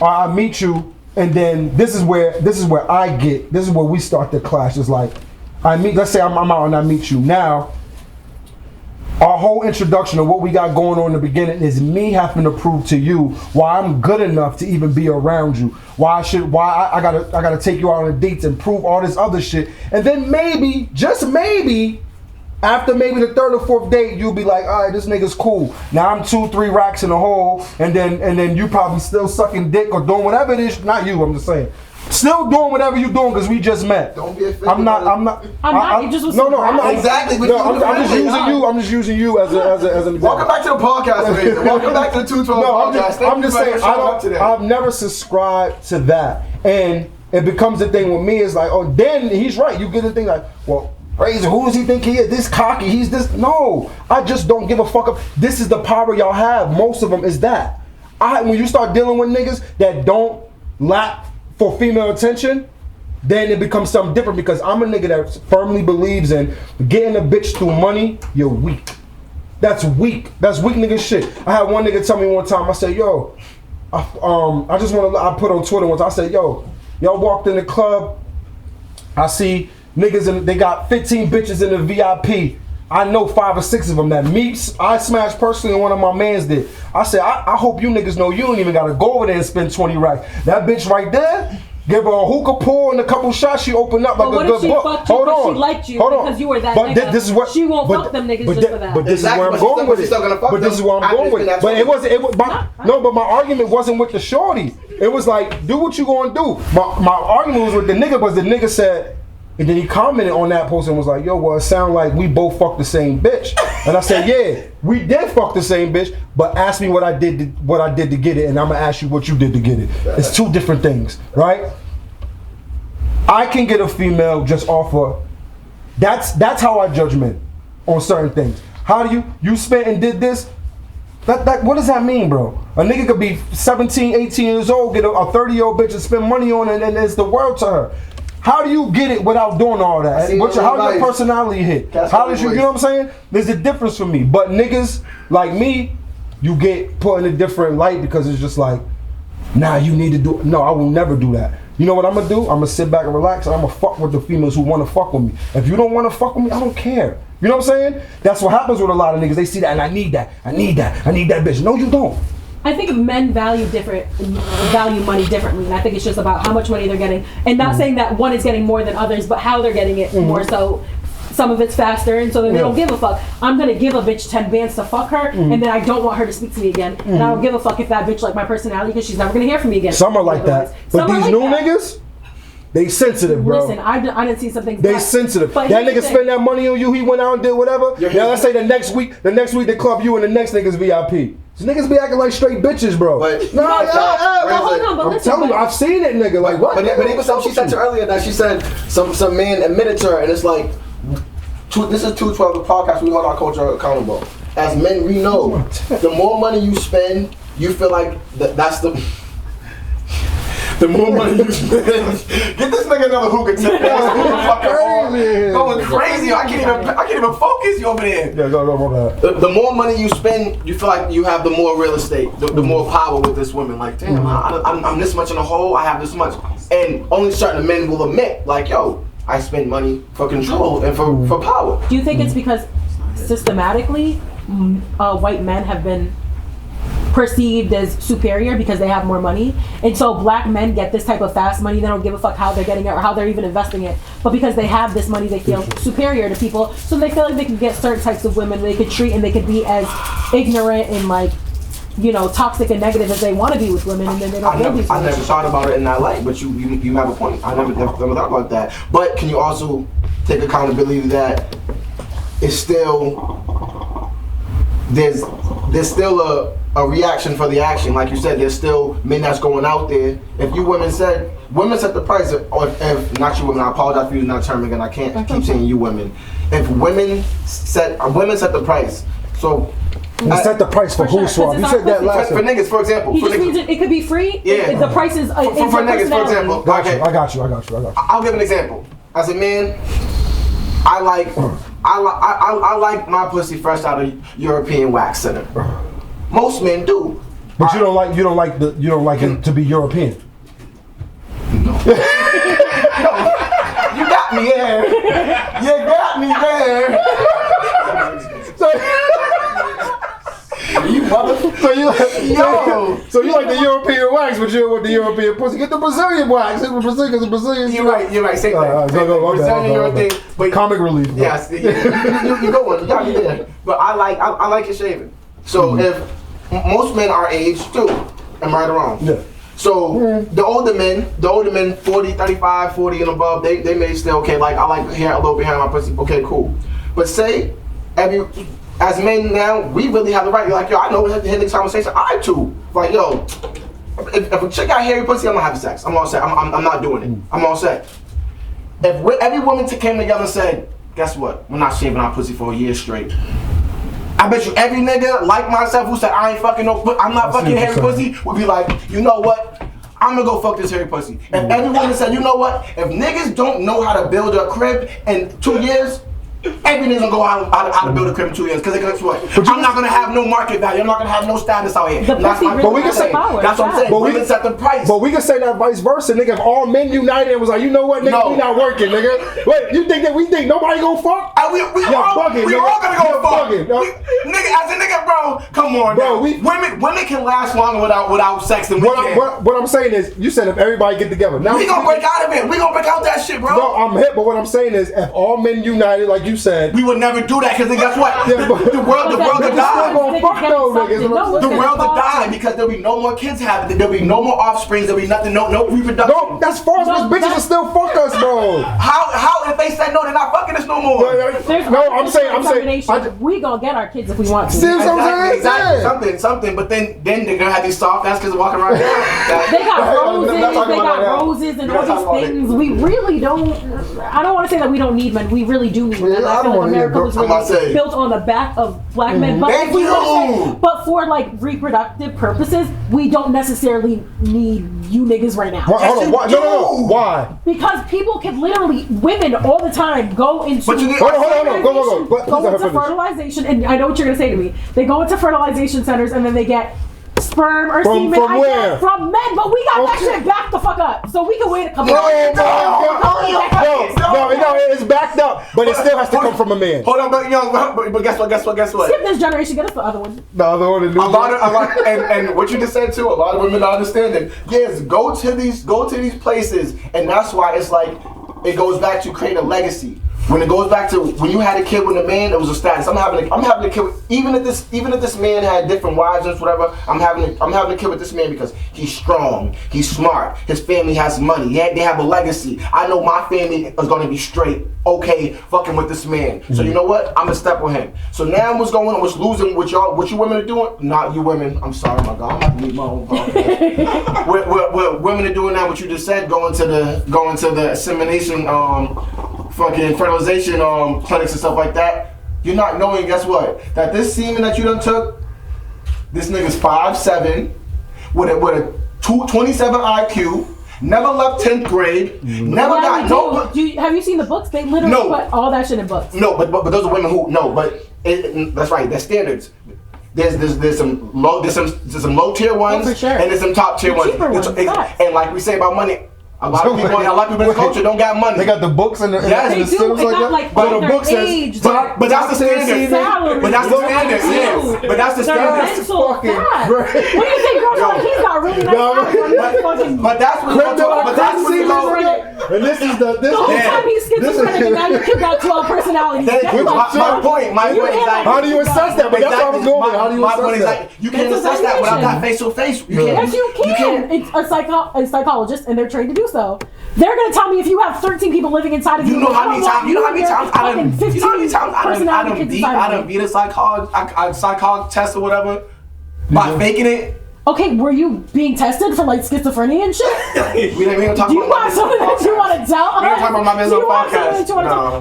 [SPEAKER 3] I meet you, and then this is where we start the clash. It's like, let's say I'm out and I meet you. Now, our whole introduction of what we got going on in the beginning is me having to prove to you why I'm good enough to even be around you. Why I gotta take you out on dates and prove all this other shit. And then maybe, just maybe, after maybe the third or fourth date, you'll be like, all right, this nigga's cool. Now I'm 2-3 racks in the hole, and then you probably still sucking dick or doing whatever it is. Not you, I'm just saying. Still doing whatever you're doing because we just met.
[SPEAKER 1] Don't be offended.
[SPEAKER 3] I'm not.
[SPEAKER 2] I'm not. I'm
[SPEAKER 3] not.
[SPEAKER 1] Exactly.
[SPEAKER 3] No, I'm just using you. I'm just using you as an example.
[SPEAKER 1] Welcome back to the podcast, man. Welcome back to the 212 podcast.
[SPEAKER 3] I'm just saying. I've never subscribed to that, and it becomes a thing with me. It's like, oh, then he's right. You get a thing like, well, crazy. Who does he think he is? This cocky. He's this. No, I just don't give a fuck. This is the power y'all have. Most of them is that. When you start dealing with niggas that don't lack for female attention, then it becomes something different, because I'm a nigga that firmly believes in getting a bitch through money. You're weak. That's weak. That's weak nigga shit. I had one nigga tell me one time, I said, yo, I put on Twitter once, I said, yo, y'all walked in the club, I see niggas and they got 15 bitches in the VIP. I know 5 or 6 of them that I smashed personally, and one of my mans did. I said, I hope you niggas know you don't even gotta go over there and spend 20 racks. That bitch right there, give her a hookah pull and a couple shots, she opened up like a good book.
[SPEAKER 2] Hold on. She liked you because you were that nigga.
[SPEAKER 3] This is what,
[SPEAKER 2] she won't fuck them niggas just for that.
[SPEAKER 3] But this is where I'm going with it. But this is where I'm going with it. But my argument wasn't with the shorty. It was like, do what you gonna do. My argument was with the nigga, but the nigga said, and then he commented on that post and was like, yo, well, it sound like we both fucked the same bitch. And I said, yeah, we did fuck the same bitch, but ask me what I did to get it, and I'm gonna ask you what you did to get it. It's 2 different things, right? I can get a female just off of, that's how I judge men on certain things. How do you spent and did this? What does that mean, bro? A nigga could be 17, 18 years old, get a 30-year-old bitch and spend money on it, and it's the world to her. How do you get it without doing all that? How your personality hit? How did you know what I'm saying? There's a difference for me. But niggas like me, you get put in a different light because it's just like, nah, you need to do it. No, I will never do that. You know what I'm gonna do? I'm gonna sit back and relax, and I'm gonna fuck with the females who wanna fuck with me. If you don't wanna fuck with me, I don't care. You know what I'm saying? That's what happens with a lot of niggas. They see that and I need that bitch. No, you don't.
[SPEAKER 2] I think men value money differently, and I think it's just about how much money they're getting, and not saying that one is getting more than others, but how they're getting it more so. some of it's faster, and so then they don't give a fuck. I'm gonna give a bitch 10 bands to fuck her, and then I don't want her to speak to me again, and I don't give a fuck if that bitch like my personality because she's never gonna hear from me again.
[SPEAKER 3] Some are like that, but these new niggas, they sensitive, bro.
[SPEAKER 2] Listen, I didn't see some things.
[SPEAKER 3] They sensitive.
[SPEAKER 2] But
[SPEAKER 3] That nigga spend that money on you. He went out and did whatever. Now let's say the next week they club you and the next nigga's VIP. These niggas be acting like straight bitches, bro.
[SPEAKER 1] But
[SPEAKER 2] hold on, but
[SPEAKER 3] I'm
[SPEAKER 2] listen,
[SPEAKER 3] telling you, I've seen it, nigga. Like what?
[SPEAKER 1] But even something she said to earlier that she said some man admitted to her, and it's like, this is 212 the podcast. We hold our culture accountable. As men, we know the more money you spend, you feel like that's the. The more money you spend, get this nigga another hookah tip. Going crazy. I can't even focus you over there.
[SPEAKER 3] Yeah, go.
[SPEAKER 1] The more money you spend, you feel like you have the more real estate, the more power with this woman. Like, damn, I'm this much in a hole. I have this much, and only certain men will admit, like, yo, I spend money for control and for power.
[SPEAKER 2] Do you think it's because systematically white men have been perceived as superior because they have more money, and so black men get this type of fast money? They don't give a fuck how they're getting it or how they're even investing it, but because they have this money they feel superior to people, so they feel like they can get certain types of women they could treat, and they could be as ignorant and like, you know, toxic and negative as they want to be with women, and then they don't feel these.
[SPEAKER 1] I never thought about it in that light, but you have a point. I never thought about that. But can you also take accountability that it's still there's still a reaction for the action? Like you said, there's still men that's going out there. If you women set the price, or if not you women, I apologize for using that term again. I can't keep saying you women. If women set the price, so.
[SPEAKER 3] Set the price for who, Swab? You said that last
[SPEAKER 1] for niggas, for example.
[SPEAKER 2] He just means it could be free.
[SPEAKER 1] Yeah.
[SPEAKER 2] The price is
[SPEAKER 1] for niggas, for example.
[SPEAKER 3] I got you.
[SPEAKER 1] I'll give an example. As a man, I like my pussy fresh out of European wax center. Most men do.
[SPEAKER 3] But you don't like it to be European.
[SPEAKER 1] No. You got me there. You got me there. You mother. So you like the European wax, but you with the European pussy. Get the Brazilian wax. It's Brazilian. You're right. Same thing.
[SPEAKER 3] Go.
[SPEAKER 1] Brazilian European. But
[SPEAKER 3] comic relief. Bro.
[SPEAKER 1] Yes. You go one. You got me there. But I like it shaven. So if most men our age too, am I right or wrong?
[SPEAKER 3] Yeah.
[SPEAKER 1] So the older men, 40, 35, 40 and above, they may still okay. Like I like hair a little behind my pussy. Okay, cool. But say as men now, we really have the right. You're like, yo, I know we're having this conversation. I too. Like, yo, if a chick got hairy pussy, I'm not having sex. I'm all set. I'm not doing it. I'm all set. If every woman came together and said, guess what? We're not shaving our pussy for a year straight. I bet you every nigga like myself who said I ain't fucking I'm not fucking hairy pussy would be like, you know what? I'm gonna go fuck this hairy pussy. If every woman said, you know what? If niggas don't know how to build a crib in 2 years, every nigga's gonna go out how to build a crib in 2 years, because guess what? I'm not gonna have no market value. I'm not gonna have no status out here.
[SPEAKER 2] But we can say
[SPEAKER 1] that's what I'm saying. But we can set the price.
[SPEAKER 3] But we can say that vice versa, nigga. If all men united and was like, you know what, nigga, we not working, nigga. Wait, you think that we think nobody gonna fuck?
[SPEAKER 1] We all gonna go fuck. Nigga, as a nigga, bro, come on, bro. Women can last longer without sex than we can.
[SPEAKER 3] What I'm saying is, you said if everybody get together, now
[SPEAKER 1] we gonna break out of it. We gonna break out that shit, bro.
[SPEAKER 3] No, I'm hip. But what I'm saying is, if all men united, like you said,
[SPEAKER 1] we would never do that, because then guess what? The world would die. The world would die, because there'll be no more kids having it. There'll be no more offspring. There'll be nothing. No reproduction.
[SPEAKER 3] No, that's false. Bitches will still fuck us, bro.
[SPEAKER 1] How if they said no, they're not fucking us no more?
[SPEAKER 3] I'm saying.
[SPEAKER 2] We gonna get our kids if we want to.
[SPEAKER 3] Exactly.
[SPEAKER 1] Something. But then they're gonna have these soft ass kids walking around.
[SPEAKER 2] They got roses and all these things. We really don't. I don't want to say that we don't need men. We really do need men. I feel like America was really built on the back of black men. But for like reproductive purposes, we don't necessarily need you niggas right now.
[SPEAKER 3] Hold on. No. Why?
[SPEAKER 2] Because people can literally, women all the time go into fertilization, and I know what you're gonna say to me. They go into fertilization centers and then they get sperm or semen
[SPEAKER 3] from where?
[SPEAKER 2] From men, but we got that shit backed the fuck up. So we can wait a couple
[SPEAKER 3] No, it's backed up, but it still has to come from a man.
[SPEAKER 1] Hold on, but guess what?
[SPEAKER 2] Skip this generation, get us the other one.
[SPEAKER 3] The other one,
[SPEAKER 1] a lot, and what you just said too. A lot of women are understanding. Yes, go to these places, and that's why it's like it goes back to create a legacy. when it goes back to when you had a kid with a man, it was a status. I'm having a kid with, even if this man had different wives and whatever. I'm having a kid with this man because he's strong, he's smart, his family has money, they have a legacy. I know my family is gonna be straight. Okay, fucking with this man. So you know what? I'm gonna step with him. So now what's going on? What's losing? What you women are doing? Not you women. I'm sorry, my God. I'm about to leave my own podcast. what women are doing now? What you just said, going to the insemination, fucking fertilization clinics and stuff like that. You're not knowing. Guess what? That this semen that you done took, this nigga's 5'7", with a 27 IQ. Never left 10th grade. Never got no.
[SPEAKER 2] Have you seen the books? They literally put all that shit in books.
[SPEAKER 1] No, but those are women who no. But that's right. There's standards. There's some low tier ones,
[SPEAKER 2] for sure.
[SPEAKER 1] And there's some top tier ones. And like we say about money. A lot of people in the culture don't got money.
[SPEAKER 3] They got the books and the
[SPEAKER 2] they do. They got like
[SPEAKER 1] but the books
[SPEAKER 2] age,
[SPEAKER 1] but that's the standard. But that's the standard. Yeah. But that's the standard.
[SPEAKER 2] What do you think, bro? He's got really nice.
[SPEAKER 1] But that's what. But that's what he goes.
[SPEAKER 3] And this is the
[SPEAKER 2] whole time he's schizophrenic, and now your kid got 12 personalities.
[SPEAKER 1] My point is like,
[SPEAKER 3] how do you assess that? But that's how I was going. How do you assess that?
[SPEAKER 1] You can't assess that without that face to face.
[SPEAKER 2] Yes, you can. It's a psychologist, and they're trained to do so. They're gonna tell me if you have 13 people living inside of you.
[SPEAKER 1] You know how many times I done beat a psychology test or whatever by faking it.
[SPEAKER 2] Okay, were you being tested for like schizophrenia and shit?
[SPEAKER 1] we don't talk
[SPEAKER 2] Do you want something that you want to tell us?
[SPEAKER 1] We don't talk about my mental podcast.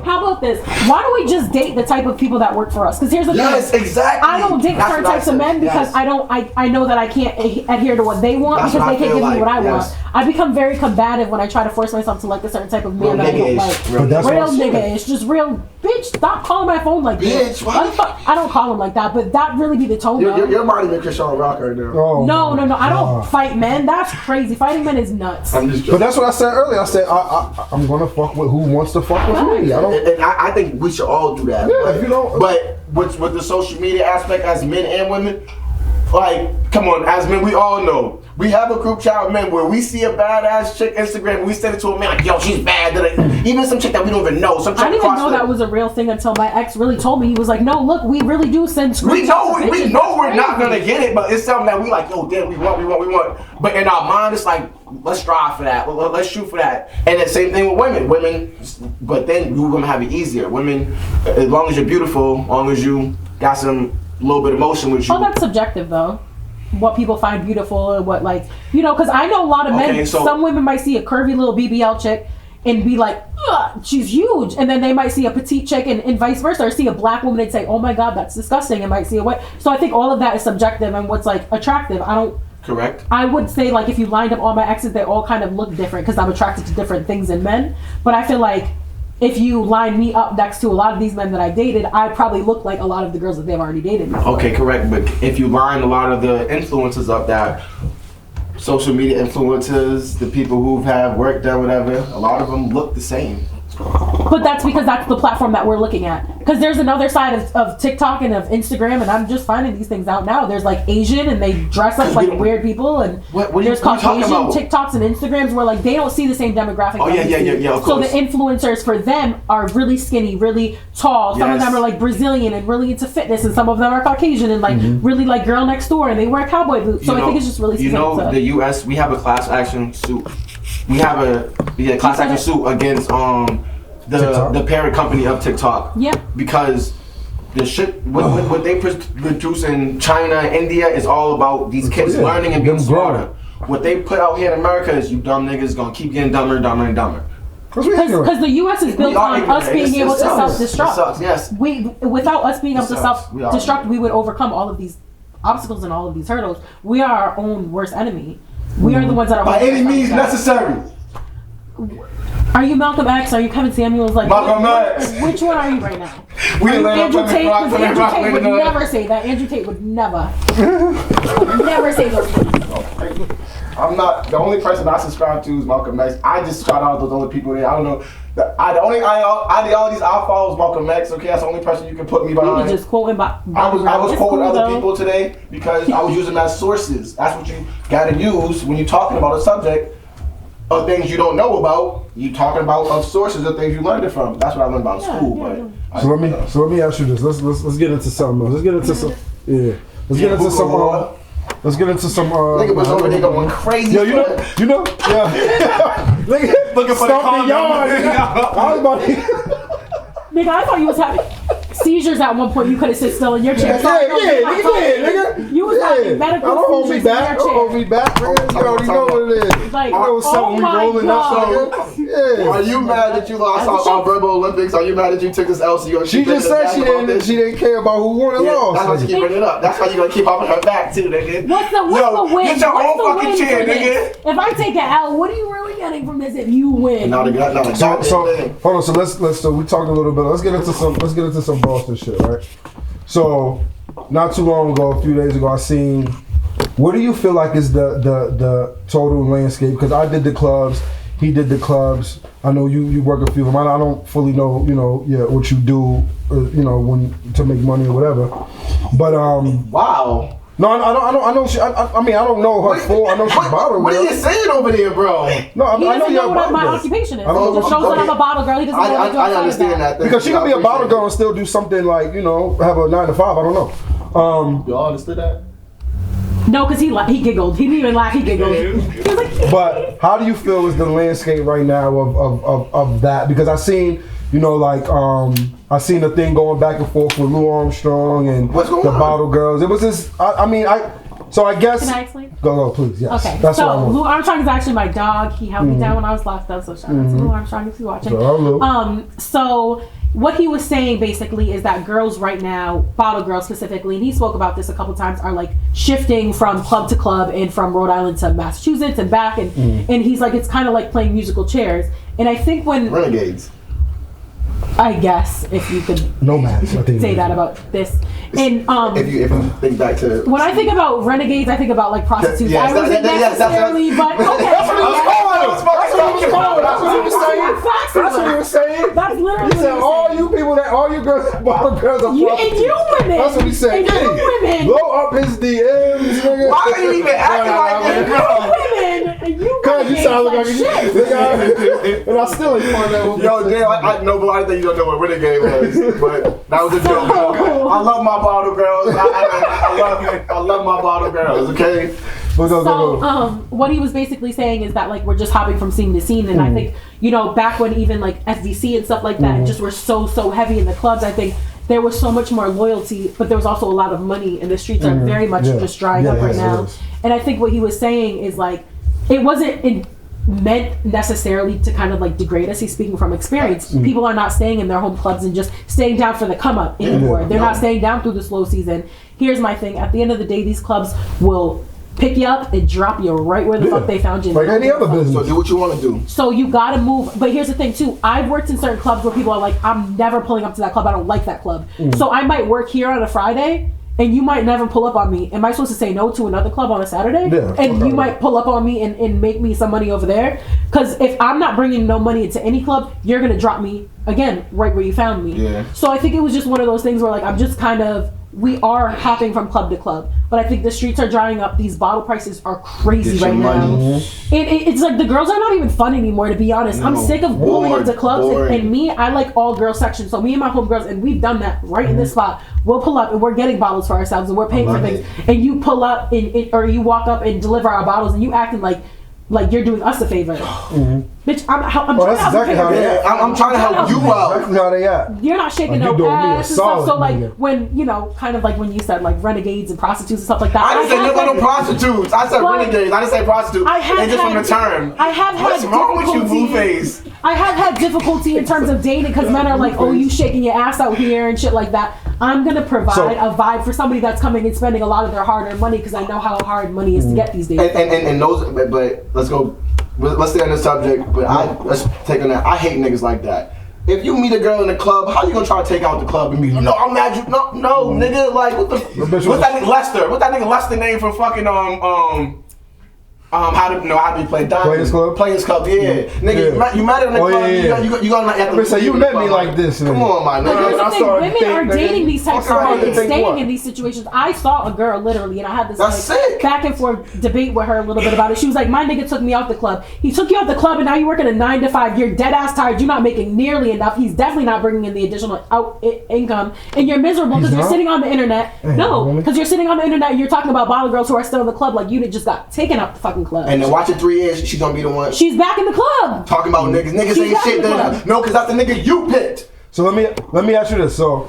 [SPEAKER 2] How about this? Why don't we just date the type of people that work for us? Because here's the thing.
[SPEAKER 1] Yes, exactly.
[SPEAKER 2] I don't date certain types of men because I know that I can't adhere to what they want because they can't give me what I want. I become very combative when I try to force myself to like a certain type of man that I don't like. Real nigga. It's just real. Bitch, stop calling my phone like
[SPEAKER 1] bitch.
[SPEAKER 2] I don't call him like that, but that really be the tone.
[SPEAKER 1] You're minding me Christian Rock right now.
[SPEAKER 2] No. I don't fight men. That's crazy. Fighting men is nuts.
[SPEAKER 3] I'm just joking. But that's what I said earlier. I said I'm gonna fuck with who wants to fuck with me.
[SPEAKER 1] I think we should all do that.
[SPEAKER 3] Yeah, you know.
[SPEAKER 1] But with the social media aspect, as men and women, like, come on, as men, we all know. We have a group chat with men where we see a badass chick Instagram, we send it to a man like, yo, she's bad. Even some chick that we don't even know. Some chick
[SPEAKER 2] I didn't even know that was a real thing until my ex really told me. He was like, no, look, we really do send screenshots.
[SPEAKER 1] We know we're not gonna get it, but it's something that we like, yo, damn, we want. But in our mind, it's like, let's strive for that. Let's shoot for that. And the same thing with women, but then you're gonna have it easier. Women, as long as you're beautiful, as long as you got some little bit of emotion with you.
[SPEAKER 2] Oh, that's subjective though. What people find beautiful and what, like, you know, because I know a lot of men, some women might see a curvy little BBL chick and be like, ugh, she's huge. And then they might see a petite chick and vice versa, or see a black woman and say, oh my God, that's disgusting, and might see a white. So I think all of that is subjective and what's like attractive.
[SPEAKER 1] Correct.
[SPEAKER 2] I would say, like, if you lined up all my exes, they all kind of look different because I'm attracted to different things in men. But I feel like if you line me up next to a lot of these men that I dated, I probably look like a lot of the girls that they've already dated before.
[SPEAKER 1] Okay, correct. But if you line a lot of the influencers up, that social media influencers, the people who have work done, whatever, a lot of them look the same.
[SPEAKER 2] But that's because that's the platform that we're looking at. Because there's another side of TikTok and of Instagram, and I'm just finding these things out now. There's like Asian, and they dress up like weird people, and there's Caucasian TikToks and Instagrams where like they don't see the same demographic.
[SPEAKER 1] Oh yeah, of course.
[SPEAKER 2] So the influencers for them are really skinny, really tall. Some of them are like Brazilian and really into fitness, and some of them are Caucasian and like really like girl next door, and they wear cowboy boots. So I think it's just really
[SPEAKER 1] specific. The U.S. we have a class action suit. We have a class action suit against the parent company of TikTok.
[SPEAKER 2] Yeah.
[SPEAKER 1] Because the shit what they produce in China, India is all about these kids learning and being smarter. What they put out here in America is you dumb niggas gonna keep getting dumber and dumber and dumber.
[SPEAKER 2] Because the U.S. is built on us being able to self-destruct.
[SPEAKER 1] Yes.
[SPEAKER 2] Without us being able to self-destruct, we would overcome all of these obstacles and all of these hurdles. We are our own worst enemy. We are the ones that are
[SPEAKER 1] by any means necessary.
[SPEAKER 2] Are you Malcolm X? Are you Kevin Samuels? Like
[SPEAKER 1] Malcolm X.
[SPEAKER 2] Which one are you right now? Andrew Tate. Andrew Tate would never say that. Andrew Tate would never say those things.
[SPEAKER 1] I'm not the only person I subscribe to is Malcolm X. I just shout out those other people there. I don't know. The only ideologies I follow is Malcolm X. Okay, that's the only person you can put me behind.
[SPEAKER 2] You just quoting
[SPEAKER 1] I was quoting other people today because I was using them as sources. That's what you got to use when you're talking about a subject. of things you don't know about. You talking about of sources of things you learned it from. That's what I learned about in school. But
[SPEAKER 3] So let me ask you this. Let's get into something else. Let's get into some. Yeah. Let's get into some. Let's get into some.
[SPEAKER 1] Nigga was over there going crazy.
[SPEAKER 3] Yo, you know. Yeah.
[SPEAKER 1] Looking for the
[SPEAKER 3] Stomping yard. I was about to.
[SPEAKER 2] Nigga, I thought you was having seizures at one point. You could have sit still in your chair.
[SPEAKER 3] Nigga.
[SPEAKER 2] You was having medical
[SPEAKER 3] don't hold me
[SPEAKER 2] seizures
[SPEAKER 3] back.
[SPEAKER 2] in
[SPEAKER 3] Don't
[SPEAKER 2] your
[SPEAKER 3] hold
[SPEAKER 2] chair.
[SPEAKER 3] me back, nigga. You already know what it is.
[SPEAKER 2] Like,
[SPEAKER 3] I know
[SPEAKER 2] oh
[SPEAKER 3] something we
[SPEAKER 2] my
[SPEAKER 3] rolling
[SPEAKER 2] God.
[SPEAKER 3] up. Yeah.
[SPEAKER 1] Are you mad that you lost on Verbal Olympics? Are you mad that you took this LCO?
[SPEAKER 3] She just said she didn't care about who won or
[SPEAKER 1] That's why
[SPEAKER 3] lost.
[SPEAKER 1] she keep bringing it up. That's why you gonna keep up her back too, nigga.
[SPEAKER 2] What's the win?
[SPEAKER 1] Get your
[SPEAKER 2] What's
[SPEAKER 1] own
[SPEAKER 2] the
[SPEAKER 1] fucking
[SPEAKER 2] win
[SPEAKER 1] chair,
[SPEAKER 2] for this?
[SPEAKER 1] nigga.
[SPEAKER 2] If I take an L, what are you really getting from this if you win?
[SPEAKER 1] Not a
[SPEAKER 3] So hold on. So we talked a little bit. Let's get into some Boston shit, right? So not too long ago, a few days ago, I seen. What do you feel like is the total landscape? Because I did the clubs, he did the clubs. I know you work a few of them. I don't fully know, what you do, when to make money or whatever. But
[SPEAKER 1] wow.
[SPEAKER 3] No, I know. I don't know her full. I know she's bottle girl.
[SPEAKER 1] What are you saying over there, bro?
[SPEAKER 3] No,
[SPEAKER 2] He
[SPEAKER 3] I know
[SPEAKER 2] doesn't
[SPEAKER 3] you're
[SPEAKER 2] know
[SPEAKER 3] a
[SPEAKER 2] what
[SPEAKER 3] bottle
[SPEAKER 2] my
[SPEAKER 3] girl.
[SPEAKER 2] occupation is.
[SPEAKER 3] I don't
[SPEAKER 2] It
[SPEAKER 3] know
[SPEAKER 2] just shows that I'm a bottle girl. He doesn't know what I do
[SPEAKER 1] I
[SPEAKER 2] outside of
[SPEAKER 1] understand that.
[SPEAKER 3] Because she could be a bottle girl and still do something like, have a 9 to 5. I don't know.
[SPEAKER 1] Y'all understood that?
[SPEAKER 2] No, because he giggled. He didn't even laugh. He giggled. He was like,
[SPEAKER 3] But how do you feel is the landscape right now of that? Because I seen, I seen a thing going back and forth with Lou Armstrong and
[SPEAKER 1] What's going
[SPEAKER 3] the
[SPEAKER 1] on?
[SPEAKER 3] bottle girls. It was just, so I guess.
[SPEAKER 2] Can I explain?
[SPEAKER 3] Go, please, yes.
[SPEAKER 2] Okay,
[SPEAKER 3] That's what I
[SPEAKER 2] so
[SPEAKER 3] want.
[SPEAKER 2] Lou Armstrong is actually my dog. He held me down when I was locked up, so shout out to Lou Armstrong if you're watching. So what he was saying basically is that girls right now, bottle girls specifically, and he spoke about this a couple times, are like shifting from club to club and from Rhode Island to Massachusetts and back, and he's like, it's kind of like playing musical chairs. And I think when
[SPEAKER 1] Renegades.
[SPEAKER 2] I guess if you could
[SPEAKER 3] Nomads, I think.
[SPEAKER 2] say that about this. And
[SPEAKER 1] If you think back to
[SPEAKER 2] when I think about renegades, I think about like prostitutes.
[SPEAKER 1] Yes,
[SPEAKER 2] I wasn't necessarily, but okay.
[SPEAKER 3] That's what he was saying.
[SPEAKER 2] That's literally
[SPEAKER 3] He said, all you girls, bottle girls are
[SPEAKER 2] You
[SPEAKER 3] prostitutes.
[SPEAKER 2] and you women.
[SPEAKER 3] That's what he said.
[SPEAKER 2] And you women.
[SPEAKER 3] Blow up his DMs, nigga.
[SPEAKER 1] Why are you even acting like this, bro?
[SPEAKER 2] Women. You
[SPEAKER 3] Cause you sound like
[SPEAKER 2] shit.
[SPEAKER 3] nigga. And I still ain't find that.
[SPEAKER 1] Yo, damn, I know, but I think you don't know what Renegade was. But that was a joke. I love my bottle girls. I love my bottle girls, okay?
[SPEAKER 2] So, what he was basically saying is that like we're just hopping from scene to scene, and I think back when even like SDC and stuff like that just were so heavy in the clubs, I think there was so much more loyalty, but there was also a lot of money, and the streets are very much just drying up right now. And I think what he was saying is like it wasn't meant necessarily to kind of like degrade us. He's speaking from experience. People are not staying in their home clubs and just staying down for the come up anymore. They're not staying down through the slow season. Here's my thing: at the end of the day, these clubs will pick you up and drop you right where the fuck they found you.
[SPEAKER 3] Like any other business.
[SPEAKER 1] So do what you want to do.
[SPEAKER 2] So you gotta move. But here's the thing too. I've worked in certain clubs where people are like, I'm never pulling up to that club. I don't like that club. So I might work here on a Friday and you might never pull up on me. Am I supposed to say no to another club on a Saturday?
[SPEAKER 3] Yeah,
[SPEAKER 2] and you might pull up on me and make me some money over there. Because if I'm not bringing no money into any club, you're gonna drop me again right where you found me.
[SPEAKER 1] Yeah. So
[SPEAKER 2] I think it was just one of those things where like I'm just kind of, we are hopping from club to club, but I think the streets are drying up. These bottle prices are crazy right now. It's like the girls are not even fun anymore, to be honest. I'm sick of going up to clubs, and me, I like all girl sections. So me and my homegirls, and we've done that right in this spot. We'll pull up and we're getting bottles for ourselves and we're paying for things. And you pull up or you walk up and deliver our bottles and you acting like you're doing us a favor. Bitch, I'm trying to help
[SPEAKER 3] exactly how they act.
[SPEAKER 1] I'm trying to help you out.
[SPEAKER 3] Exactly how they act.
[SPEAKER 2] You're not shaking
[SPEAKER 3] Like,
[SPEAKER 2] no
[SPEAKER 3] you doing me a
[SPEAKER 2] ass and stuff. So
[SPEAKER 3] solid,
[SPEAKER 2] like
[SPEAKER 3] nigga.
[SPEAKER 2] when kind of like when you said like renegades and prostitutes and stuff like that.
[SPEAKER 1] I didn't say
[SPEAKER 2] have
[SPEAKER 1] nothing
[SPEAKER 2] had-
[SPEAKER 1] no prostitutes. I said
[SPEAKER 2] But
[SPEAKER 1] renegades. I didn't say prostitutes.
[SPEAKER 2] I have
[SPEAKER 1] and just from
[SPEAKER 2] had-
[SPEAKER 1] the term.
[SPEAKER 2] I have had
[SPEAKER 1] What's wrong with you,
[SPEAKER 2] difficulty-
[SPEAKER 1] Blueface?
[SPEAKER 2] I have had difficulty in terms of dating because men are like, oh, you shaking your ass out here and shit like that. I'm gonna provide a vibe for somebody that's coming and spending a lot of their hard-earned money because I know how hard money is to get these days.
[SPEAKER 1] And those, but let's go. Let's stay on this subject. But let's take on that. I hate niggas like that. If you meet a girl in the club, how you gonna try to take out the club and be no, I'm mad you no, nigga, like what the what's that nigga Lester? What's that nigga Lester name from fucking How do you play diamond?
[SPEAKER 3] Players Club?
[SPEAKER 1] Players Club, yeah. Nigga,
[SPEAKER 3] Yeah.
[SPEAKER 1] you met in the
[SPEAKER 3] Oh,
[SPEAKER 1] club,
[SPEAKER 3] yeah.
[SPEAKER 1] you gonna have to...
[SPEAKER 3] So you met me like this, nigga.
[SPEAKER 1] Come on, my
[SPEAKER 2] But here's
[SPEAKER 1] nigga.
[SPEAKER 2] the
[SPEAKER 3] I
[SPEAKER 2] thing,
[SPEAKER 3] started
[SPEAKER 2] women
[SPEAKER 3] to
[SPEAKER 2] are
[SPEAKER 3] think,
[SPEAKER 2] dating
[SPEAKER 3] nigga,
[SPEAKER 2] these types
[SPEAKER 1] fuck
[SPEAKER 2] of
[SPEAKER 1] around
[SPEAKER 2] men and
[SPEAKER 1] and
[SPEAKER 3] think
[SPEAKER 2] staying
[SPEAKER 3] what?
[SPEAKER 2] in these situations. I saw a girl literally, and I had this
[SPEAKER 1] That's
[SPEAKER 2] like
[SPEAKER 1] sick.
[SPEAKER 2] back and forth debate with her a little bit about it. She was like, "My nigga took me out the club. He took you out the club, and now you working a 9 to 5. You're dead ass tired. You're not making nearly enough. He's definitely not bringing in the additional income, and you're miserable because
[SPEAKER 3] He's
[SPEAKER 2] you're
[SPEAKER 3] not?
[SPEAKER 2] sitting on the internet. No,
[SPEAKER 3] really?
[SPEAKER 2] because you're sitting on the internet and you're talking about bottle girls who are still in the club, like you just got taken out the fucking club.
[SPEAKER 1] And then watch it 3 years, she's gonna be the one
[SPEAKER 2] She's back in the club.
[SPEAKER 1] talking about niggas. Niggas
[SPEAKER 2] She's
[SPEAKER 1] ain't
[SPEAKER 2] back in
[SPEAKER 1] shit.
[SPEAKER 2] the club.
[SPEAKER 1] No, because that's the nigga you picked.
[SPEAKER 3] So let me ask you this. So,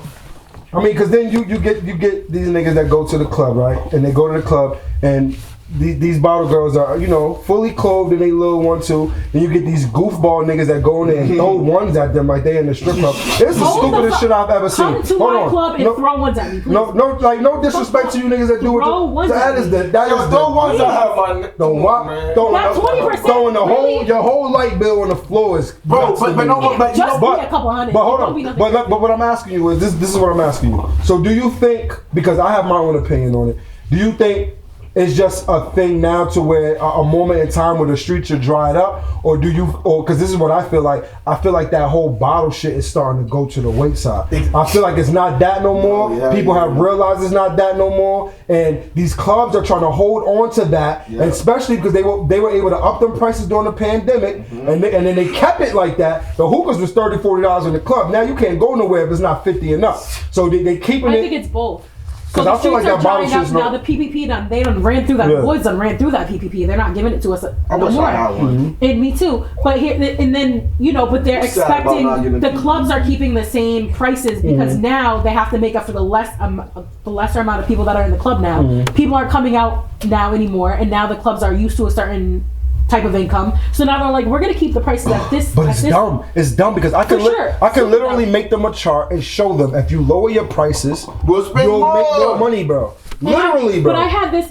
[SPEAKER 3] I mean, because then you get these niggas that go to the club, right? And they go to the club and these bottle girls are, fully clothed in a little 1-2. And you get these goofball niggas that go in there and throw ones at them like they in the strip club. It's the
[SPEAKER 2] Hold the
[SPEAKER 3] stupidest shit I've ever seen.
[SPEAKER 2] Come to my club and throw ones at me, please.
[SPEAKER 3] No disrespect to you niggas that do it.
[SPEAKER 2] Throw ones
[SPEAKER 3] That
[SPEAKER 2] at
[SPEAKER 3] is
[SPEAKER 2] me.
[SPEAKER 3] the that
[SPEAKER 1] Yo,
[SPEAKER 3] is
[SPEAKER 1] throw
[SPEAKER 3] the
[SPEAKER 1] ones I have my
[SPEAKER 3] the
[SPEAKER 1] Come on,
[SPEAKER 3] what?
[SPEAKER 1] man.
[SPEAKER 2] That 20%,
[SPEAKER 3] Throwing
[SPEAKER 2] really?
[SPEAKER 3] your whole light bill on the floor is
[SPEAKER 1] Bro,
[SPEAKER 3] nuts to
[SPEAKER 1] but
[SPEAKER 3] me.
[SPEAKER 1] no, but you
[SPEAKER 2] Just
[SPEAKER 1] know,
[SPEAKER 2] be a couple hundred.
[SPEAKER 3] But hold
[SPEAKER 2] Don't be
[SPEAKER 3] on.
[SPEAKER 2] nothing.
[SPEAKER 3] But what I'm asking you is this is what I'm asking you. So do you think, because I have my own opinion on it, do you think it's just a thing now to where a moment in time where the streets are dried up, or because this is what I feel like that whole bottle shit is starting to go to the wayside. I feel like it's not that no more.
[SPEAKER 1] Yeah,
[SPEAKER 3] People
[SPEAKER 1] yeah.
[SPEAKER 3] have realized it's not that no more, and these clubs are trying to hold on to that,
[SPEAKER 1] Yeah.
[SPEAKER 3] and especially because they were able to up them prices during the pandemic, and then they kept it like that. The hookahs was $30-$40 in the club. Now you can't go nowhere if it's not 50 and up. So they keeping
[SPEAKER 2] I
[SPEAKER 3] it.
[SPEAKER 2] think it's both.
[SPEAKER 3] 'Cause
[SPEAKER 2] So
[SPEAKER 3] I
[SPEAKER 2] the
[SPEAKER 3] feel like
[SPEAKER 2] streets are
[SPEAKER 3] that bottle
[SPEAKER 2] drying up
[SPEAKER 3] shit's
[SPEAKER 2] now.
[SPEAKER 3] not-
[SPEAKER 2] The PPP done. They done ran through that.
[SPEAKER 3] Yeah.
[SPEAKER 2] The boys done ran through that PPP. They're not giving it to us
[SPEAKER 1] I
[SPEAKER 2] no
[SPEAKER 1] wish
[SPEAKER 2] more.
[SPEAKER 1] I had one.
[SPEAKER 2] And me too. But here and then but they're
[SPEAKER 1] I'm sad about
[SPEAKER 2] expecting
[SPEAKER 1] not getting
[SPEAKER 2] the
[SPEAKER 1] PPP.
[SPEAKER 2] clubs are keeping the same prices because now they have to make up for the lesser amount of people that are in the club now. People aren't coming out now anymore, and now the clubs are used to a certain type of income. So now they're like, we're gonna keep the prices at this.
[SPEAKER 3] But
[SPEAKER 2] at
[SPEAKER 3] it's
[SPEAKER 2] this.
[SPEAKER 3] dumb. It's dumb because I can
[SPEAKER 2] For sure.
[SPEAKER 3] I can
[SPEAKER 2] Super
[SPEAKER 3] literally
[SPEAKER 2] dumb.
[SPEAKER 3] make them a chart and show them if you lower your prices,
[SPEAKER 1] We'll spend
[SPEAKER 3] you'll make
[SPEAKER 1] more.
[SPEAKER 3] more money, bro. Literally, bro.
[SPEAKER 2] But I had this,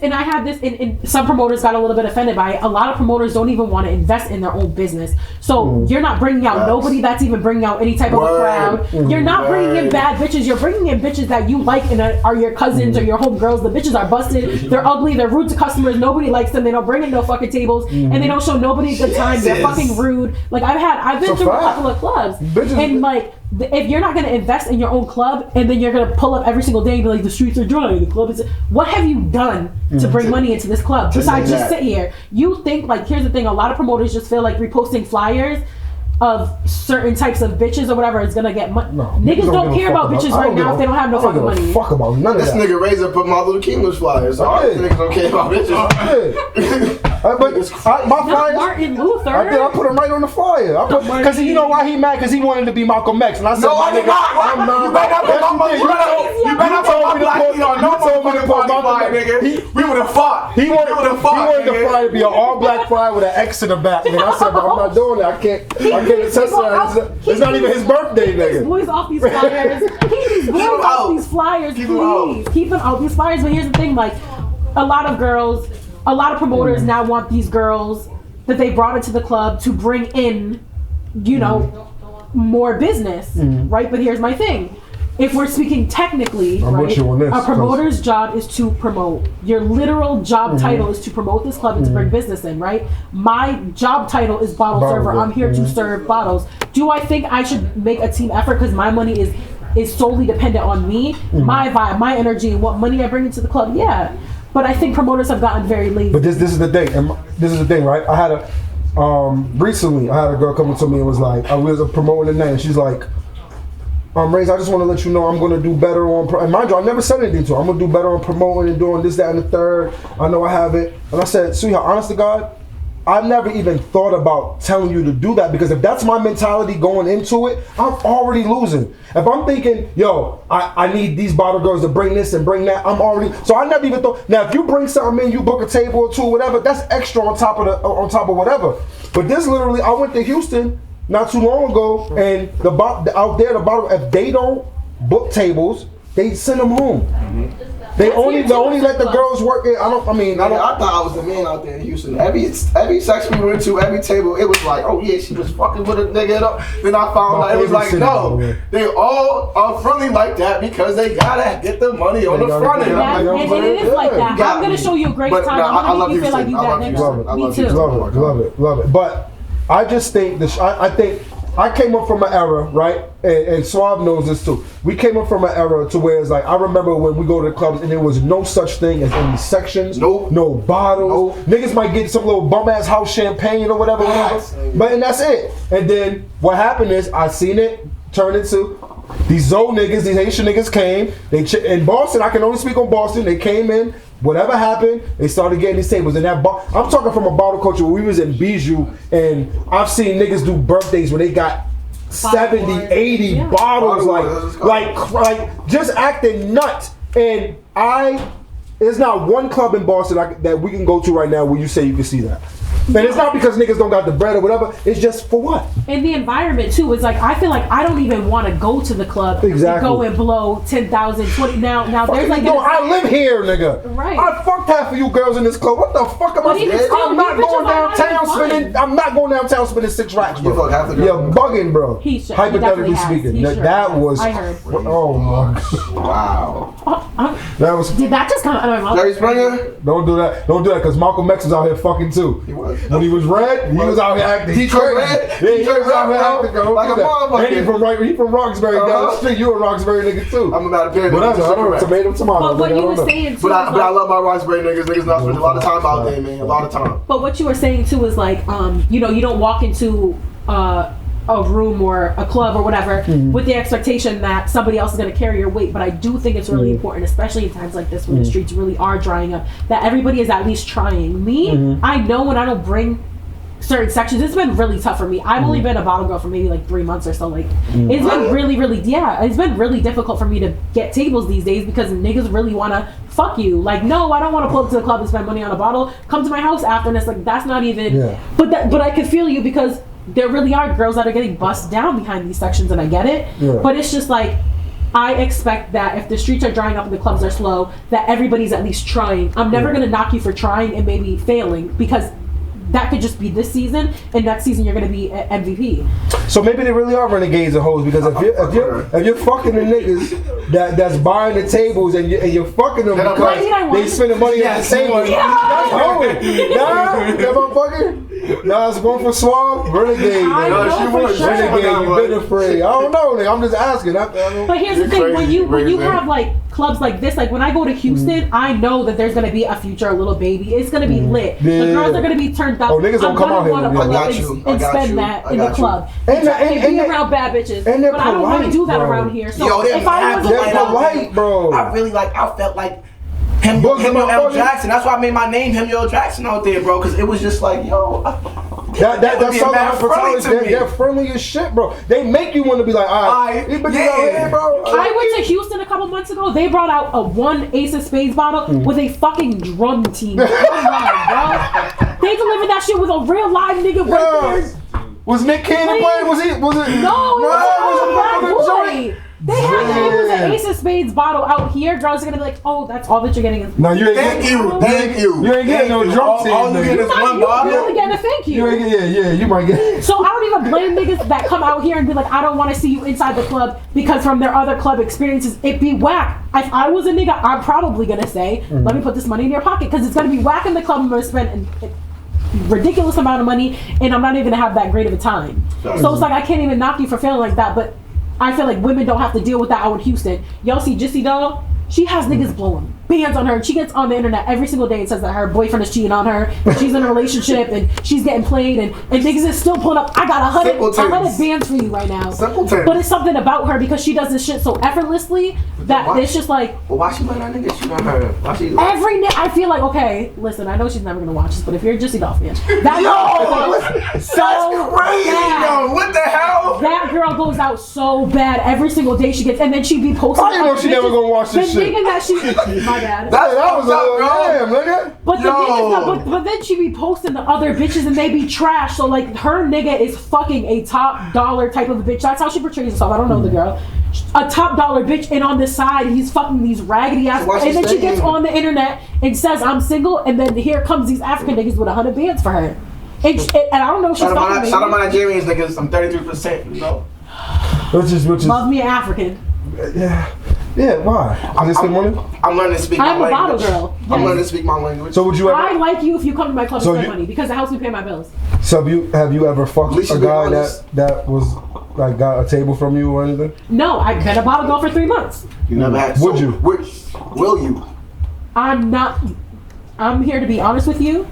[SPEAKER 2] and some promoters got a little bit offended by it. A lot of promoters don't even want to invest in their own business. So you're not bringing out
[SPEAKER 1] Facts.
[SPEAKER 2] nobody that's even bringing out any type of a
[SPEAKER 1] Word.
[SPEAKER 2] crowd. You're not bringing in
[SPEAKER 1] Word.
[SPEAKER 2] bad bitches. You're bringing in bitches that you like and are your cousins or your homegirls. The bitches are busted. They're ugly. They're rude to customers. Nobody likes them. They don't bring in no fucking tables, and they don't show nobody a good time. They're
[SPEAKER 1] Jesus.
[SPEAKER 2] fucking rude. Like I've been
[SPEAKER 3] It's a
[SPEAKER 2] through a
[SPEAKER 3] fact.
[SPEAKER 2] couple of clubs,
[SPEAKER 3] Bitches-
[SPEAKER 2] and like. If you're not going to invest in your own club and then you're going to pull up every single day and be like, the streets are dry, the club is... What have you done to bring money into this club besides just
[SPEAKER 1] that.
[SPEAKER 2] sit here? You think, like, here's the thing, a lot of promoters just feel like reposting flyers of certain types of bitches or whatever is going to get money.
[SPEAKER 3] No,
[SPEAKER 2] Niggas don't
[SPEAKER 3] give a
[SPEAKER 2] care
[SPEAKER 3] fuck
[SPEAKER 2] about bitches
[SPEAKER 3] I
[SPEAKER 2] right
[SPEAKER 3] don't
[SPEAKER 2] now
[SPEAKER 3] give
[SPEAKER 2] if they don't have no
[SPEAKER 3] I don't
[SPEAKER 2] fucking
[SPEAKER 3] give a
[SPEAKER 2] money.
[SPEAKER 3] fuck about none of
[SPEAKER 1] This
[SPEAKER 3] that.
[SPEAKER 1] nigga Razor put Martin Luther King was flyers. So all
[SPEAKER 3] Yeah.
[SPEAKER 1] these niggas don't care about bitches.
[SPEAKER 3] But my
[SPEAKER 2] Not
[SPEAKER 3] flyers,
[SPEAKER 2] Martin Luther.
[SPEAKER 3] I put him right on the flyer. Because you know why he mad? Because he wanted to be Malcolm X. And I said,
[SPEAKER 1] No, I did not.
[SPEAKER 3] I'm not.
[SPEAKER 1] You better not put
[SPEAKER 3] Yes,
[SPEAKER 1] my
[SPEAKER 3] you did.
[SPEAKER 1] you better not put my black feet on no
[SPEAKER 3] You told me to
[SPEAKER 1] motherfucking
[SPEAKER 3] put
[SPEAKER 1] party
[SPEAKER 3] Malcolm
[SPEAKER 1] flyer,
[SPEAKER 3] X.
[SPEAKER 1] nigga. We would have fought.
[SPEAKER 3] He wanted
[SPEAKER 1] the
[SPEAKER 3] flyer to be an all black flyer with an X in the back. And I said, but I'm not doing that. I can't attest to that. It's not even his birthday,
[SPEAKER 2] Keep these
[SPEAKER 3] nigga.
[SPEAKER 2] boys off these flyers. Keep these boys
[SPEAKER 1] them
[SPEAKER 2] off
[SPEAKER 1] out.
[SPEAKER 2] these flyers,
[SPEAKER 1] Keep them out.
[SPEAKER 2] please. Keep them out these flyers. But here's the thing, like, a lot of promoters now want these girls that they brought into the club to bring in, more business, right? But here's my thing. If we're speaking technically,
[SPEAKER 3] I'm
[SPEAKER 2] right,
[SPEAKER 3] with you on this,
[SPEAKER 2] a promoter's job is to promote. Your literal job title is to promote this club and to bring business in, right? My job title is bottle server. I'm here to serve bottles. Do I think I should make a team effort because my money is solely dependent on me, my vibe, my energy, and what money I bring into the club? Yeah. But I think promoters have gotten very lazy.
[SPEAKER 3] But this is the thing. And this is the thing, right? I had recently I had a girl come to me and was like, I was promoting the name. She's like, Raze, I just want to let you know I'm going to do better on, and mind you, I never said anything to her. I'm going to do better on promoting and doing this, that, and the third. I know I have it. And I said, sweetheart, honest to God, I've never even thought about telling you to do that because if that's my mentality going into it, I'm already losing. If I'm thinking, yo, I need these bottle girls to bring this and bring that, I'm already, so I never even thought, now if you bring something in, you book a table or two, whatever, that's extra on top of whatever. But this literally, I went to Houston not too long ago, and out there, the bottle, if they don't book tables, they send them home. They
[SPEAKER 2] That's
[SPEAKER 3] only
[SPEAKER 2] here
[SPEAKER 3] they
[SPEAKER 2] too,
[SPEAKER 3] only let the
[SPEAKER 2] club.
[SPEAKER 3] girls work it. I don't.
[SPEAKER 1] I thought I was the man out there in Houston. Every section we went to, every table, it was like, oh yeah, she was fucking with a nigga. Then I found out it was
[SPEAKER 3] favorite
[SPEAKER 1] like,
[SPEAKER 3] city, by the
[SPEAKER 1] no,
[SPEAKER 3] way.
[SPEAKER 1] they all are friendly like that because they gotta get the money on
[SPEAKER 3] They
[SPEAKER 1] the
[SPEAKER 3] gotta
[SPEAKER 1] front
[SPEAKER 3] get
[SPEAKER 1] end.
[SPEAKER 3] it.
[SPEAKER 2] Yeah,
[SPEAKER 3] You know what
[SPEAKER 2] and
[SPEAKER 3] I'm
[SPEAKER 2] it is
[SPEAKER 3] saying?
[SPEAKER 2] like
[SPEAKER 3] Yeah.
[SPEAKER 2] that.
[SPEAKER 1] Got
[SPEAKER 2] I'm gonna
[SPEAKER 1] me.
[SPEAKER 2] show you a great
[SPEAKER 1] But,
[SPEAKER 2] time.
[SPEAKER 1] nah,
[SPEAKER 2] I'm
[SPEAKER 1] I
[SPEAKER 2] gonna
[SPEAKER 1] love
[SPEAKER 2] make you feel like
[SPEAKER 1] Houston.
[SPEAKER 2] you
[SPEAKER 1] I love
[SPEAKER 2] that
[SPEAKER 1] Houston.
[SPEAKER 2] nigga.
[SPEAKER 1] I
[SPEAKER 2] Me
[SPEAKER 1] love
[SPEAKER 2] too.
[SPEAKER 1] Houston.
[SPEAKER 3] Love it. But I just think I think I came up from an era, right? And Suave knows this too. We came up from an era to where it's like I remember when we go to the clubs and there was no such thing as any sections,
[SPEAKER 1] Nope.
[SPEAKER 3] no bottles.
[SPEAKER 1] Nope.
[SPEAKER 3] Niggas might get some little bum ass house champagne or whatever, and that's it. And then what happened is I seen it turn into these Zoe niggas, these Haitian niggas came. In Boston, I can only speak on Boston. They came in. Whatever happened, they started getting these tables. And that I'm talking from a bottle culture where we was in Bijou, and I've seen niggas do birthdays where they got 70, 80
[SPEAKER 2] Yeah.
[SPEAKER 3] bottles,
[SPEAKER 1] Bottles.
[SPEAKER 3] like just acting nuts. And there's not one club in Boston that we can go to right now where you say you can see that. And it's not because niggas don't got the bread or whatever. It's just for what?
[SPEAKER 2] And the environment too is like I feel like I don't even want to go to the club
[SPEAKER 3] Exactly.
[SPEAKER 2] and go and blow 10,000, 20. Now there's like
[SPEAKER 3] I live here, nigga.
[SPEAKER 2] Right.
[SPEAKER 3] I fucked half of you girls in this club. What the fuck am
[SPEAKER 2] But
[SPEAKER 3] I
[SPEAKER 2] even
[SPEAKER 3] doing?
[SPEAKER 2] still,
[SPEAKER 3] I'm not
[SPEAKER 2] you
[SPEAKER 3] going
[SPEAKER 2] bitches are not
[SPEAKER 3] downtown
[SPEAKER 2] having fun.
[SPEAKER 3] spending. I'm not going downtown spending 6 racks, bro.
[SPEAKER 1] You fuck half the girls.
[SPEAKER 3] You're bugging, bro.
[SPEAKER 2] He should- he
[SPEAKER 3] Hypothetically
[SPEAKER 2] definitely has.
[SPEAKER 3] speaking,
[SPEAKER 2] He
[SPEAKER 3] that,
[SPEAKER 2] sure
[SPEAKER 3] that
[SPEAKER 2] has.
[SPEAKER 3] was.
[SPEAKER 2] I heard.
[SPEAKER 3] Oh my.
[SPEAKER 1] Wow.
[SPEAKER 3] That was.
[SPEAKER 2] Did that just come out of my mouth?
[SPEAKER 1] Jerry Springer?
[SPEAKER 3] Don't do that. Don't do that, because Malcolm X was out here fucking too.
[SPEAKER 1] He was.
[SPEAKER 3] When he was red, he was out here acting.
[SPEAKER 1] Detroit
[SPEAKER 3] crazy.
[SPEAKER 1] Red?
[SPEAKER 3] Yeah, he
[SPEAKER 1] Detroit
[SPEAKER 3] was out here
[SPEAKER 1] Red,
[SPEAKER 3] acting.
[SPEAKER 1] bro.
[SPEAKER 3] Don't
[SPEAKER 1] Like
[SPEAKER 3] do
[SPEAKER 1] a
[SPEAKER 3] that.
[SPEAKER 1] motherfucker.
[SPEAKER 3] And he from Roxbury down the
[SPEAKER 1] Uh-huh.
[SPEAKER 3] street. You a Roxbury nigga too.
[SPEAKER 1] I'm about to pay
[SPEAKER 3] Whatever. I don't know. Tomato, tomato.
[SPEAKER 2] But what
[SPEAKER 3] nigga, I
[SPEAKER 2] you
[SPEAKER 3] don't
[SPEAKER 2] were
[SPEAKER 3] know.
[SPEAKER 2] saying too
[SPEAKER 1] But I
[SPEAKER 2] is like,
[SPEAKER 1] love my Roxbury niggas. Niggas not spending a lot of time out there, man. A lot of time.
[SPEAKER 2] but what you were saying too is like, you know, you don't walk into a room or a club or whatever with the expectation that somebody else is going to carry your weight. But I do think it's really important, especially in times like this when the streets really are drying up, that everybody is at least trying. Me, I know when I don't bring certain sections, it's been really tough for me. I've only been a bottle girl for maybe like 3 months or so. Like it's been really it's been really difficult for me to get tables these days because niggas really want to fuck you. Like, no, I don't want to pull up to the club and spend money on a bottle. Come to my house after, and it's like that's not even.
[SPEAKER 3] Yeah.
[SPEAKER 2] But I can feel you because there really are girls that are getting bust down behind these sections, and I get it.
[SPEAKER 3] Yeah.
[SPEAKER 2] But it's just like, I expect that if the streets are drying up and the clubs are slow, that everybody's at least trying. I'm never gonna knock you for trying and maybe failing because that could just be this season, and next season you're gonna be MVP.
[SPEAKER 3] So maybe they really are renegades and hoes, because if you're fucking the niggas that's buying the tables and you're fucking them because
[SPEAKER 2] Right.
[SPEAKER 3] they spending money on the table, that's hoeing. Nah, that motherfucker. Nah, it's going for Suave. Renegade.
[SPEAKER 2] I
[SPEAKER 3] nigga.
[SPEAKER 2] know
[SPEAKER 1] she
[SPEAKER 2] for
[SPEAKER 1] was.
[SPEAKER 2] sure.
[SPEAKER 3] Renegade, you been afraid. I don't know, nigga. I'm just asking. I don't.
[SPEAKER 2] But here's the
[SPEAKER 1] You're
[SPEAKER 2] thing: when
[SPEAKER 1] crazy,
[SPEAKER 2] you
[SPEAKER 1] crazy.
[SPEAKER 2] have like clubs like this, like when I go to Houston, I know that there's gonna be a future little baby. It's gonna be lit.
[SPEAKER 3] Yeah.
[SPEAKER 2] The girls are gonna be turned up.
[SPEAKER 3] Oh, niggas don't
[SPEAKER 2] I'm
[SPEAKER 3] come
[SPEAKER 2] gonna
[SPEAKER 3] out here
[SPEAKER 2] wanna
[SPEAKER 3] with
[SPEAKER 2] pull
[SPEAKER 3] that.
[SPEAKER 2] up
[SPEAKER 1] I got you.
[SPEAKER 2] and
[SPEAKER 1] I got
[SPEAKER 2] spend
[SPEAKER 1] you.
[SPEAKER 2] that
[SPEAKER 1] I
[SPEAKER 2] in the
[SPEAKER 1] got you.
[SPEAKER 2] club.
[SPEAKER 3] And
[SPEAKER 2] be
[SPEAKER 3] they're-
[SPEAKER 2] around bad bitches.
[SPEAKER 3] and they're
[SPEAKER 2] but I don't want to
[SPEAKER 3] polite,
[SPEAKER 2] do that
[SPEAKER 3] bro.
[SPEAKER 2] around here. So
[SPEAKER 1] Yo, they're
[SPEAKER 2] if I
[SPEAKER 1] mad
[SPEAKER 2] was
[SPEAKER 3] They're
[SPEAKER 1] polite out
[SPEAKER 3] polite, bro.
[SPEAKER 1] I really I felt like him
[SPEAKER 3] Boogie
[SPEAKER 1] L.
[SPEAKER 3] motherfucker.
[SPEAKER 1] Jackson. That's why I made my name him L. Jackson out there, bro. Because it was just like, yo.
[SPEAKER 3] That's
[SPEAKER 1] would be
[SPEAKER 3] Southern
[SPEAKER 1] mad friendly
[SPEAKER 3] hospitality.
[SPEAKER 1] to me.
[SPEAKER 3] They're friendly as shit, bro. They make you want to be like, all right,
[SPEAKER 1] Aight,
[SPEAKER 3] these bitches
[SPEAKER 1] yeah.
[SPEAKER 3] out here, bro.
[SPEAKER 2] I went to Houston a couple months ago. They brought out a 1 Ace of Spades bottle with a fucking drum team. Come on, bro. They delivered that shit with a real live nigga right there.
[SPEAKER 3] Was Nick Cannon playing? Was it?
[SPEAKER 2] No, it was
[SPEAKER 3] it
[SPEAKER 2] a bad boy. They had an Ace of Spades bottle out here. Girls are gonna be like, oh, that's all that you're getting is.
[SPEAKER 3] No, you ain't
[SPEAKER 1] Thank
[SPEAKER 3] getting.
[SPEAKER 1] you. Thank you.
[SPEAKER 3] You ain't getting no
[SPEAKER 1] Thank you.
[SPEAKER 3] drum team,
[SPEAKER 1] All you
[SPEAKER 3] nigga.
[SPEAKER 1] get is one
[SPEAKER 2] You're
[SPEAKER 1] bottle.
[SPEAKER 2] really getting a thank
[SPEAKER 3] You
[SPEAKER 2] you.
[SPEAKER 3] ain't get. Yeah, you might get.
[SPEAKER 2] So I don't even blame niggas that come out here and be like, I don't want to see you inside the club because from their other club experiences, it be whack. If I was a nigga, I'm probably gonna say, let me put this money in your pocket because it's gonna be whack in the club. I'm gonna spend a ridiculous amount of money and I'm not even gonna have that great of a time. So it's like I can't even knock you for feeling like that, but I feel like women don't have to deal with that out in Houston. Y'all see Jissy Doll? She has niggas blowing bands on her, and she gets on the internet every single day and says that her boyfriend is cheating on her, and she's in a relationship, and she's getting played, and niggas is still pulling up. I got 100 bands for you right now.
[SPEAKER 1] Simpletons.
[SPEAKER 2] But it's something about her because she does this shit so effortlessly that
[SPEAKER 1] Why?
[SPEAKER 2] it's just like
[SPEAKER 1] Well, why she letting that nigga shoot on her? Why she?
[SPEAKER 2] I feel like, okay, listen, I know she's never gonna watch this, but if you're a Jissy Doll fan, that
[SPEAKER 1] That's crazy,
[SPEAKER 2] bad.
[SPEAKER 1] yo. What the hell?
[SPEAKER 2] That girl goes out so bad every single day she gets, and then she be posting.
[SPEAKER 3] How you know she never gonna watch this
[SPEAKER 2] the
[SPEAKER 3] shit?
[SPEAKER 2] nigga that she, my bad.
[SPEAKER 1] That's
[SPEAKER 3] That was a
[SPEAKER 1] fucked up, bro.
[SPEAKER 3] damn, nigga.
[SPEAKER 2] But the
[SPEAKER 1] Yo.
[SPEAKER 2] niggas, but then she be posting the other bitches and they be trash. So like her nigga is fucking a top dollar type of a bitch. That's how she portrays herself. I don't know the girl. a top dollar bitch, and on the side he's fucking these raggedy ass,
[SPEAKER 1] So
[SPEAKER 2] and then she gets
[SPEAKER 1] staying?
[SPEAKER 2] on the internet and says I'm single, and then here comes these African niggas with 100 bands for her. And I don't know if she's
[SPEAKER 1] Shout out
[SPEAKER 2] fucking
[SPEAKER 1] my Nigerians niggas. I'm 33%. You know.
[SPEAKER 3] Which is
[SPEAKER 2] love me an African.
[SPEAKER 3] yeah. Why? Cause they spend money.
[SPEAKER 1] I'm learning to speak
[SPEAKER 2] I'm
[SPEAKER 1] my
[SPEAKER 2] a bottle
[SPEAKER 1] language.
[SPEAKER 2] girl.
[SPEAKER 1] I'm
[SPEAKER 2] Yes.
[SPEAKER 1] learning to speak my language.
[SPEAKER 3] So would you ever?
[SPEAKER 2] I like you if you come to my club
[SPEAKER 3] So
[SPEAKER 2] and spend
[SPEAKER 3] you-
[SPEAKER 2] money because it helps me pay my bills.
[SPEAKER 3] So have you ever fucked
[SPEAKER 1] At least
[SPEAKER 3] a
[SPEAKER 1] you be
[SPEAKER 3] guy
[SPEAKER 1] honest.
[SPEAKER 3] that was like got a table from you or anything?
[SPEAKER 2] No, I've been a bottle girl for 3 months.
[SPEAKER 1] You never had.
[SPEAKER 3] Would you?
[SPEAKER 1] Will you?
[SPEAKER 2] I'm here to be honest with you.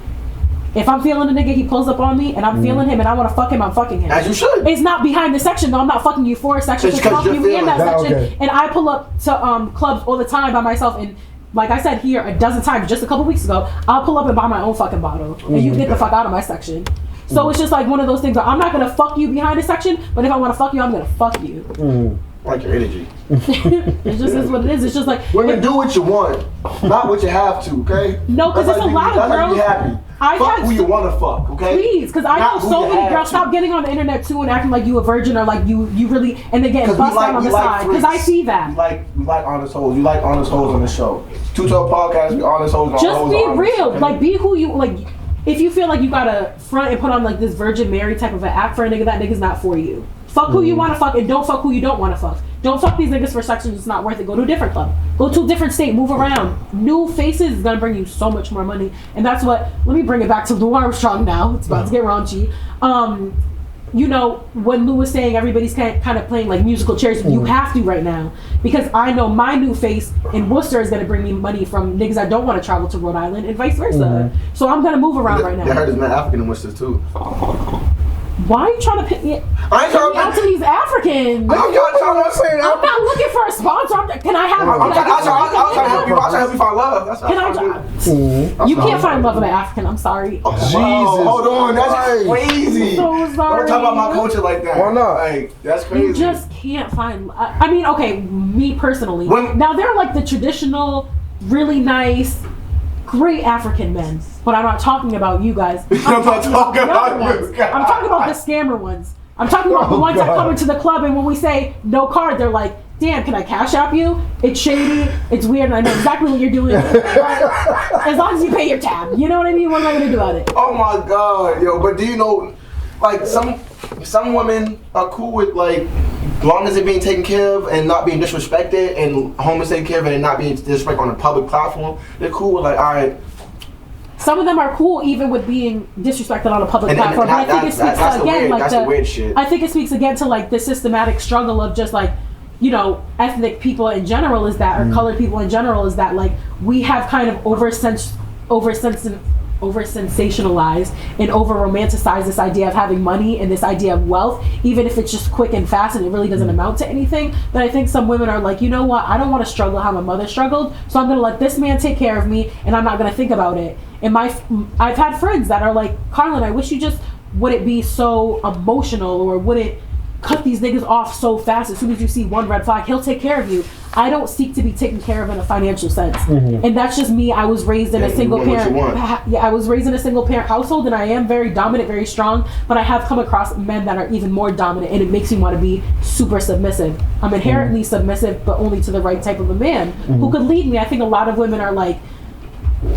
[SPEAKER 2] If I'm feeling a nigga, he pulls up on me, and I'm feeling him, and I want to fuck him, I'm fucking him.
[SPEAKER 1] As you should.
[SPEAKER 2] It's not behind the section, though. I'm not fucking you for a section.
[SPEAKER 1] It's
[SPEAKER 2] Just
[SPEAKER 1] 'cause
[SPEAKER 2] fuck
[SPEAKER 1] you're
[SPEAKER 2] you in that
[SPEAKER 1] feeling
[SPEAKER 3] that,
[SPEAKER 2] section.
[SPEAKER 3] okay.
[SPEAKER 2] And I pull up to clubs all the time by myself. And like I said here a dozen times, just a couple weeks ago, I'll pull up and buy my own fucking bottle, and you get the fuck out of my section. So it's just like one of those things where I'm not gonna fuck you behind a section, but if I want to fuck you, I'm gonna fuck you.
[SPEAKER 1] I like your energy.
[SPEAKER 2] It just is what it is. It's just like
[SPEAKER 1] Women, do what you want, not what you have to. Okay?
[SPEAKER 2] No, 'cause
[SPEAKER 1] That's
[SPEAKER 2] it's
[SPEAKER 1] how
[SPEAKER 2] a
[SPEAKER 1] you-
[SPEAKER 2] lot of
[SPEAKER 1] that's how you
[SPEAKER 2] girls-
[SPEAKER 1] be happy.
[SPEAKER 2] I've
[SPEAKER 1] Fuck
[SPEAKER 2] had
[SPEAKER 1] who you want to fuck. Okay?
[SPEAKER 2] please, because I know
[SPEAKER 1] Not who
[SPEAKER 2] so
[SPEAKER 1] you
[SPEAKER 2] many
[SPEAKER 1] have
[SPEAKER 2] girls
[SPEAKER 1] to.
[SPEAKER 2] stop getting on the internet too and acting like you a virgin or like you really and they get
[SPEAKER 1] Because
[SPEAKER 2] bust out on the side. Because I see that.
[SPEAKER 1] We like honest hoes. You like honest hoes on the show. 212 podcast. We honest hoes.
[SPEAKER 2] Just
[SPEAKER 1] hoes
[SPEAKER 2] be
[SPEAKER 1] are honest,
[SPEAKER 2] real.
[SPEAKER 1] okay?
[SPEAKER 2] Like be who you like. If you feel like you gotta front and put on like this Virgin Mary type of an act for a nigga, that nigga's not for you. Fuck who you want to fuck and don't fuck who you don't want to fuck. Don't fuck these niggas for sections. It's not worth it. Go to a different club. Go to a different state. Move around. New faces is gonna bring you so much more money, and that's what. Let me bring it back to Lou Armstrong now. It's about to get raunchy. You know, when Lou was saying everybody's kind of playing like musical chairs, you have to right now. Because I know my new face in Worcester is going to bring me money from niggas that don't want to travel to Rhode Island and vice versa. So I'm going to move around right
[SPEAKER 1] They
[SPEAKER 2] now.
[SPEAKER 1] heard it's man African in Worcester too.
[SPEAKER 2] Why are you trying to pick me
[SPEAKER 1] I ain't trying
[SPEAKER 2] out to
[SPEAKER 1] to.
[SPEAKER 2] these Africans?
[SPEAKER 1] I'm not saying.
[SPEAKER 2] I'm not looking for a sponsor. Can I have?
[SPEAKER 1] I'm trying to help you. I'm trying to help you find love. That's
[SPEAKER 2] Can I? You can't find love in an African. I'm sorry.
[SPEAKER 3] Jesus.
[SPEAKER 1] Hold on, that's
[SPEAKER 3] Christ.
[SPEAKER 1] crazy.
[SPEAKER 2] So
[SPEAKER 1] Don't
[SPEAKER 2] sorry.
[SPEAKER 1] talk about my culture like that.
[SPEAKER 3] Why not?
[SPEAKER 1] Like that's crazy.
[SPEAKER 2] You just can't find. I mean, okay, me personally.
[SPEAKER 1] When-
[SPEAKER 2] Now they're like the traditional, really nice, great African men, but I'm not talking about you guys.
[SPEAKER 1] I'm not talking
[SPEAKER 2] the
[SPEAKER 1] about
[SPEAKER 2] other
[SPEAKER 1] you
[SPEAKER 2] ones.
[SPEAKER 1] guys.
[SPEAKER 2] I'm talking about the scammer ones. I'm talking about the
[SPEAKER 3] Oh,
[SPEAKER 2] ones that
[SPEAKER 3] God.
[SPEAKER 2] come into the club and when we say no card, they're like, damn, can I cash app you? It's shady, it's weird, and I know exactly what you're doing. But as long as you pay your tab, you know what I mean? What am I gonna do about it?
[SPEAKER 1] Oh my god, yo! But do you know, like some women are cool with like, as long as they're being taken care of and not being disrespected, and home is taken care of and not being disrespected on a public platform. They're cool with like, all right.
[SPEAKER 2] Some of them are cool even with being disrespected on a public
[SPEAKER 1] And
[SPEAKER 2] platform. But I think it speaks
[SPEAKER 1] that's the
[SPEAKER 2] again
[SPEAKER 1] weird,
[SPEAKER 2] like
[SPEAKER 1] that's the weird shit.
[SPEAKER 2] I think it speaks again to like the systematic struggle of just like, you know, ethnic people in general is that, or colored people in general is that like we have kind of over sensationalized and over romanticized this idea of having money and this idea of wealth, even if it's just quick and fast and it really doesn't amount to anything. But I think some women are like, you know what, I don't want to struggle how my mother struggled, so I'm gonna let this man take care of me and I'm not gonna think about it. And I've had friends that are like, Carlin, I wish you just wouldn't be so emotional or wouldn't cut these niggas off so fast. As soon as you see one red flag, he'll take care of you. I don't seek to be taken care of in a financial sense, and that's just me. I was raised in a
[SPEAKER 1] you
[SPEAKER 2] single
[SPEAKER 1] want what
[SPEAKER 2] parent.
[SPEAKER 1] you want.
[SPEAKER 2] Yeah, I was raised in a single parent household, and I am very dominant, very strong. But I have come across men that are even more dominant, and it makes me want to be super submissive. I'm inherently submissive, but only to the right type of a man who could lead me. I think a lot of women are like,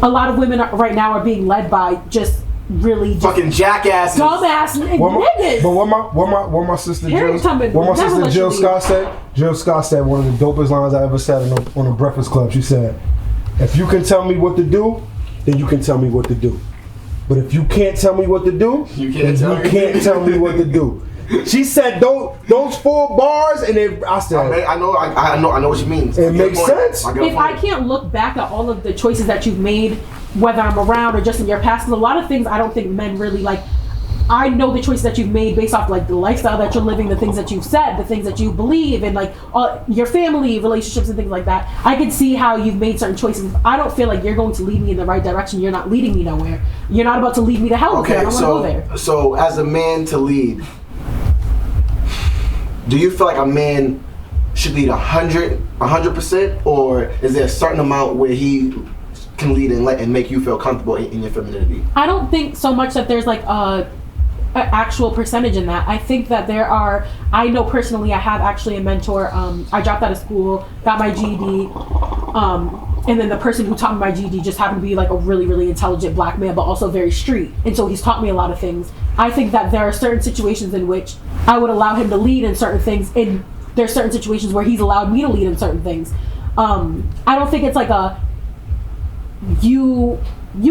[SPEAKER 2] right now are being led by just really just
[SPEAKER 1] Fucking jackasses.
[SPEAKER 2] dumbass niggas.
[SPEAKER 3] But what my sister
[SPEAKER 2] Harriet Tubman
[SPEAKER 3] Jill, what my
[SPEAKER 2] never
[SPEAKER 3] sister
[SPEAKER 2] let
[SPEAKER 3] Jill
[SPEAKER 2] you
[SPEAKER 3] Scott said, Jill Scott said one of the dopest lines I ever said on a Breakfast Club. She said, "If you can tell me what to do, then you can tell me what to do. But if you can't tell me what to do,
[SPEAKER 1] You can't
[SPEAKER 3] then
[SPEAKER 1] tell
[SPEAKER 3] you
[SPEAKER 1] me."
[SPEAKER 3] can't tell me what to do." She said those 4 bars, and then I said,
[SPEAKER 1] I know what she means.
[SPEAKER 3] It
[SPEAKER 1] I get a
[SPEAKER 3] makes
[SPEAKER 1] point.
[SPEAKER 3] sense.
[SPEAKER 1] I get a
[SPEAKER 2] If I
[SPEAKER 1] point.
[SPEAKER 2] can't look back at all of the choices that you've made, whether I'm around or just in your past, 'cause a lot of things I don't think men really like. I know the choices that you've made based off like the lifestyle that you're living, the things that you've said, the things that you believe, and like all, your family relationships and things like that. I can see how you've made certain choices. I don't feel like you're going to lead me in the right direction. You're not leading me nowhere. You're not about to lead me to hell. I
[SPEAKER 1] Okay,
[SPEAKER 2] don't want to go there.
[SPEAKER 1] so as a man to lead, do you feel like a man should lead 100%, or is there a certain amount where he can lead and make you feel comfortable in your femininity?
[SPEAKER 2] I don't think so much that there's like a an actual percentage in that. I think that I know personally, I have actually a mentor. I dropped out of school, got my GED, and then the person who taught me my GED just happened to be like a really, really intelligent black man, but also very street. And so he's taught me a lot of things. I think that there are certain situations in which I would allow him to lead in certain things, and there's certain situations where he's allowed me to lead in certain things. I don't think it's like you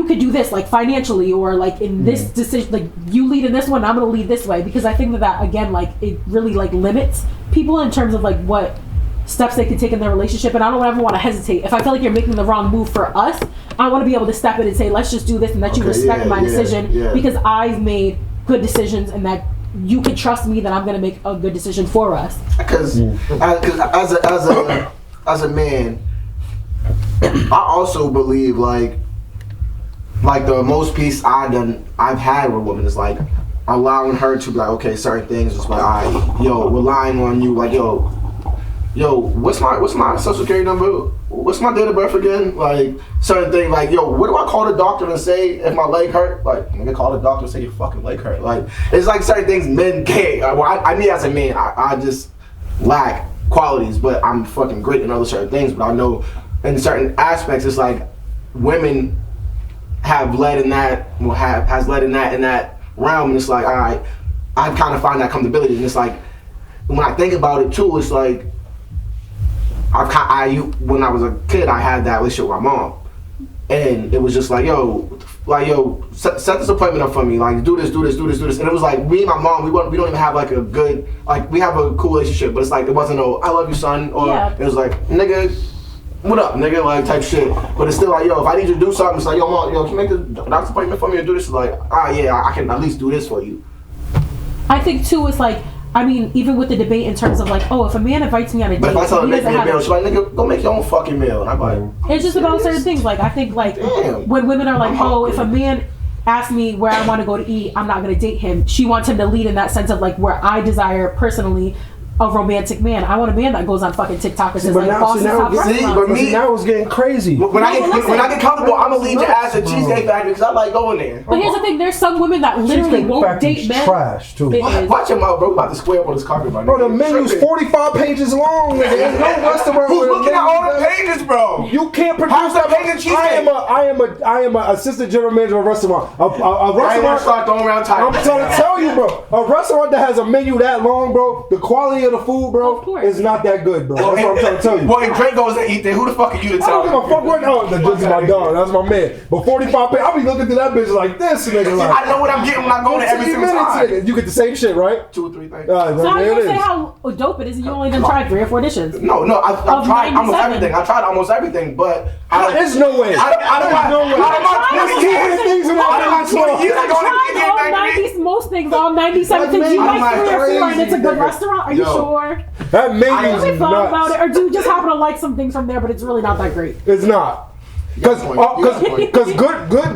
[SPEAKER 2] could do this like financially, or like in this decision, like you lead in this one, I'm gonna lead this way, because I think that again, like it really like limits people in terms of like what steps they could take in their relationship. And I don't ever want to hesitate. If I feel like you're making the wrong move for us, I want to be able to step in and say, let's just do this, and that you respect my decision because I've made good decisions, and that you can trust me that I'm gonna make a good decision for us.
[SPEAKER 1] Because as a man, I also believe like the most peace I've had with women is like allowing her to be like, okay, certain things is like, relying on you, like, yo, what's my social security number? What's my date of birth again? Like certain things, like, yo, what do I call the doctor and say if my leg hurt? Like, I'm gonna call the doctor and say your fucking leg hurt. Like, it's like certain things men can't. Well, I mean, as a man, I just lack qualities, but I'm fucking great in other certain things. But I know in certain aspects, it's like women have led in that, has led in that realm, and it's like, all right, I kind of find that comfortability, and it's like when I think about it too, it's like when I was a kid, I had that relationship with my mom, and it was just like, yo, set this appointment up for me, like do this, and it was like me and my mom, we don't even have like a good, like we have a cool relationship, but it's like it wasn't no I love you son, or it was like nigga, what up, nigga, like type shit. But it's still like, yo, if I need you to do something, it's like, yo, mom, can you make a doctor's appointment for me and do this? It's like, I can at least do this for you.
[SPEAKER 2] I think too, it's like, I mean, even with the debate in terms of like, oh, if a man invites me on a date,
[SPEAKER 1] but if I tell her to make me a meal, she's like, nigga, go make your own fucking meal. And I'm like,
[SPEAKER 2] it's just about certain things. Like, I think like when women are like, oh, if a man asks me where I want to go to eat, I'm not going to date him. She wants him to lead in that sense of like where I desire personally a romantic man. I want a man that goes on fucking TikTok and says like, now
[SPEAKER 3] it's getting crazy.
[SPEAKER 1] When I get comfortable, I'm gonna lead your ass to Cheesecake Factory because I like going there.
[SPEAKER 2] But here's the thing: there's some women that literally won't date men.
[SPEAKER 3] Trash too.
[SPEAKER 1] Watch your mouth, bro. About to square up on this carpet, my nigga.
[SPEAKER 3] Bro, the menu's 45 pages long. There's no restaurant.
[SPEAKER 1] Who's looking at all the pages, bro?
[SPEAKER 3] You can't produce that pages. I am a assistant general manager of a restaurant. A restaurant.
[SPEAKER 1] Start throwing around time.
[SPEAKER 3] I'm trying to tell you, bro. A restaurant that has a menu that long, bro. The quality of the food, bro, is not that good, bro. That's what I'm trying to tell you.
[SPEAKER 1] Boy, if Drake goes to eat there, who the fuck are you to tell?
[SPEAKER 3] I don't give a fuck what. Oh, this is my dog. That's my man. But 45 pages, I'll be looking through that bitch like this, nigga. Like,
[SPEAKER 1] I know what I'm getting when I go to every single time.
[SPEAKER 3] Nigga. You get the same shit, right?
[SPEAKER 1] 2 or 3 things.
[SPEAKER 2] So how you gonna say how dope it is? You only done tried 3 or 4 dishes.
[SPEAKER 1] No, I've tried almost everything. I tried almost everything, but
[SPEAKER 3] there's no way.
[SPEAKER 1] Out of
[SPEAKER 2] most things, all 97 things. You like 3 or 4, and it's a good restaurant. Are you sure?
[SPEAKER 3] That menu's
[SPEAKER 2] nuts. Thought about it, or do you just happen to like some things from there, but it's really not that great?
[SPEAKER 3] It's not. Because good.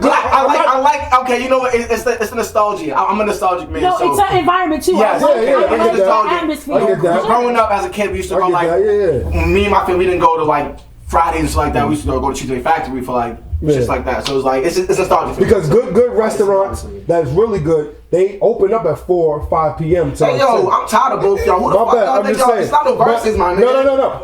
[SPEAKER 1] I like. Okay, you know what? It's the nostalgia. I'm a nostalgic man.
[SPEAKER 2] No,
[SPEAKER 1] so.
[SPEAKER 2] It's an environment too.
[SPEAKER 1] Yes,
[SPEAKER 3] I get that.
[SPEAKER 2] Atmosphere.
[SPEAKER 1] Growing up as a kid, we used to go like. Me and my family didn't go to like Fridays like that. We used to go to Cheesecake Factory for like shit like that. So it's like it's nostalgic.
[SPEAKER 3] Because good restaurants that's really good. They open up at 4 or 5 p.m.
[SPEAKER 1] Hey yo, I'm tired of both y'all. Who the fuck y'all think y'all? It's not no verses, my nigga.
[SPEAKER 3] No.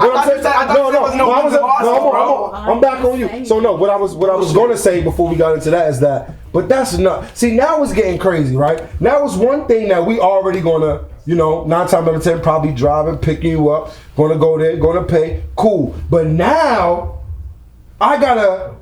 [SPEAKER 3] I'm back on you. So no, what I was gonna say before we got into that is that, but that's not. See, now it's getting crazy, right? Now it's one thing that we already gonna, 9 times out of 10 probably driving, picking you up, gonna go there, gonna pay, cool. But now I gotta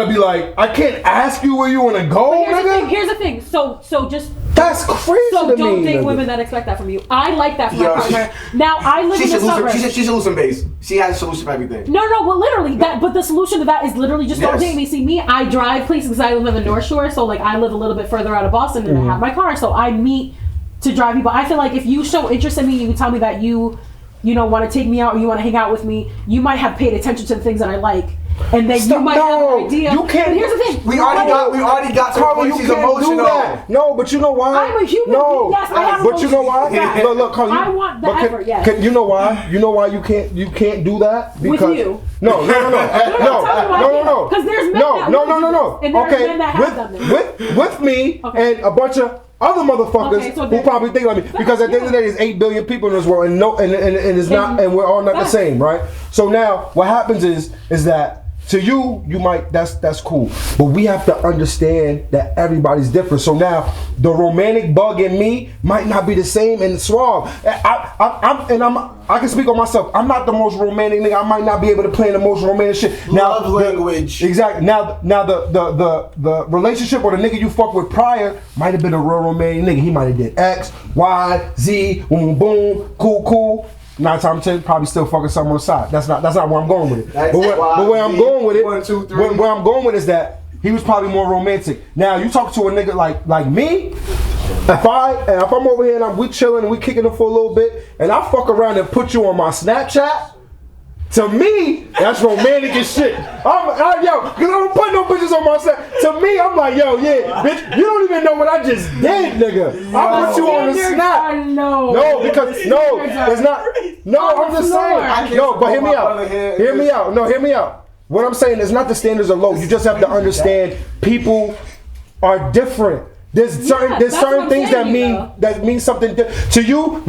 [SPEAKER 3] be like, I can't ask you where you want to go, nigga.
[SPEAKER 2] Here's the thing. So just
[SPEAKER 3] that's crazy.
[SPEAKER 2] So
[SPEAKER 3] to
[SPEAKER 2] don't
[SPEAKER 3] me,
[SPEAKER 2] date
[SPEAKER 3] nigga.
[SPEAKER 2] women that expect that from you. I like that from my partner. Now I live in the suburbs.
[SPEAKER 1] She should lose some base. She has a solution for everything.
[SPEAKER 2] No, well, literally that. But the solution to that is literally just don't date me. See, me, I drive places because I live in the North Shore, so like I live a little bit further out of Boston, and I have my car, so I meet to drive people. I feel like if you show interest in me and you tell me that you want to take me out or you want to hang out with me, you might have paid attention to the things that I like. And then you might have an idea.
[SPEAKER 3] You can't.
[SPEAKER 2] But here's the thing.
[SPEAKER 1] We already got to the point she's emotional.
[SPEAKER 3] Do that. No, but you know why?
[SPEAKER 2] I'm a human.
[SPEAKER 3] No,
[SPEAKER 2] yes, I have
[SPEAKER 3] but you know why? Look,
[SPEAKER 2] I want the effort. Yes.
[SPEAKER 3] You know why? You know why you can't do that?
[SPEAKER 2] Because with you.
[SPEAKER 3] No.
[SPEAKER 2] Because there's men that
[SPEAKER 3] no.
[SPEAKER 2] and there are men that have done this.
[SPEAKER 3] With me and a bunch of other motherfuckers
[SPEAKER 2] Okay, so
[SPEAKER 3] who
[SPEAKER 2] then-
[SPEAKER 3] probably think like me. Because at the end of the day, there's 8 billion people in this world, and it's not, and we're all not the
[SPEAKER 2] Facts.
[SPEAKER 3] same, right? So now, what happens is that to you might that's cool, but we have to understand that everybody's different. So now, the romantic bug in me might not be the same in Suave. I can speak on myself. I'm not the most romantic nigga. I might not be able to play in the most romantic shit.
[SPEAKER 1] Love language.
[SPEAKER 3] Exactly. Now the relationship or the nigga you fucked with prior might have been a real romantic nigga. He might have did X, Y, Z, boom, boom, cool. 9 times out of 10, probably still fucking something on the side. That's not where I'm going with it.
[SPEAKER 1] That's
[SPEAKER 3] But where I'm going with it,
[SPEAKER 1] 1, 2, 3.
[SPEAKER 3] where I'm going with is that he was probably more romantic. Now you talk to a nigga like me. If I'm over here and we chilling and we kicking it for a little bit, and I fuck around and put you on my Snapchat. To me, that's romantic as shit. Cause I don't put no bitches on my Snap. To me, I'm like, yo, yeah, bitch, you don't even know what I just did, nigga. I put you on the Snap. No, because no, it's not. No, I'm just saying. No, but hear me out. Hear me out. No, hear me out. What I'm saying is not the standards are low. You just have to understand people are different. There's certain things that mean something to you.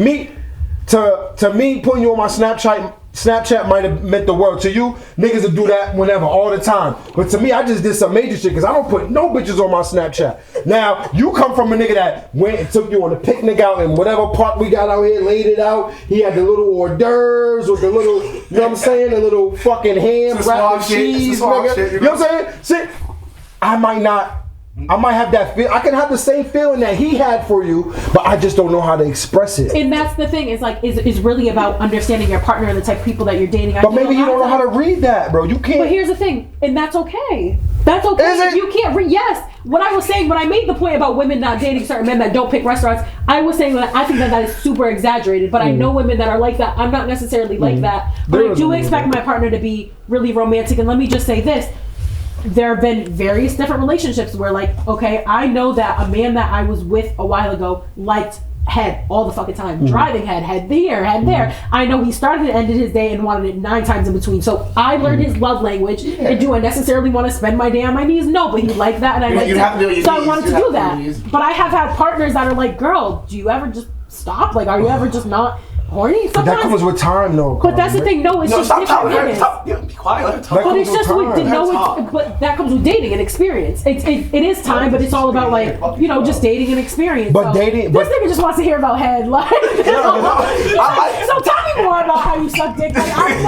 [SPEAKER 3] To me, putting you on my Snapchat might have meant the world. To you, niggas will do that whenever, all the time. But to me, I just did some major shit because I don't put no bitches on my Snapchat. Now, you come from a nigga that went and took you on a picnic out in whatever park we got out here, laid it out. He had the little hors d'oeuvres with the little, you know what I'm saying, the little fucking ham wrapped with cheese, nigga.
[SPEAKER 1] Shit,
[SPEAKER 3] you know what I'm saying? See, I might have that feel. I can have the same feeling that he had for you, but I just don't know how to express it.
[SPEAKER 2] And that's the thing. It's like it's really about understanding your partner and the type of people that you're dating.
[SPEAKER 3] But maybe you don't know how to read that, bro. You can't.
[SPEAKER 2] But here's the thing, and that's okay. That's okay.
[SPEAKER 3] Is it?
[SPEAKER 2] You can't read. Yes. What I was saying when I made the point about women not dating certain men that don't pick restaurants, I was saying that I think that is super exaggerated. But I know women that are like that. I'm not necessarily like that, but I do expect my partner to be really romantic. And let me just say this. There have been various different relationships where, like, okay, I know that a man that I was with a while ago liked head all the fucking time. Driving head here, head there. I know he started and ended his day and wanted it 9 times in between. So I learned his love language. And do I necessarily want to spend my day on my knees? No, but he liked that and I liked it. So I wanted to do that. But I have had partners that are like, girl, do you ever just stop? Like, are you ever just not horny?
[SPEAKER 3] But that comes with time, though.
[SPEAKER 2] But that's the thing. No, it's just different women.
[SPEAKER 1] Be quiet. Let her talk.
[SPEAKER 2] But it's just but that comes with dating and experience. It is time, but it's all about like just dating and experience.
[SPEAKER 3] But dating,
[SPEAKER 2] this nigga just wants to hear about head. Like, so tell me more about how you suck dick. Like,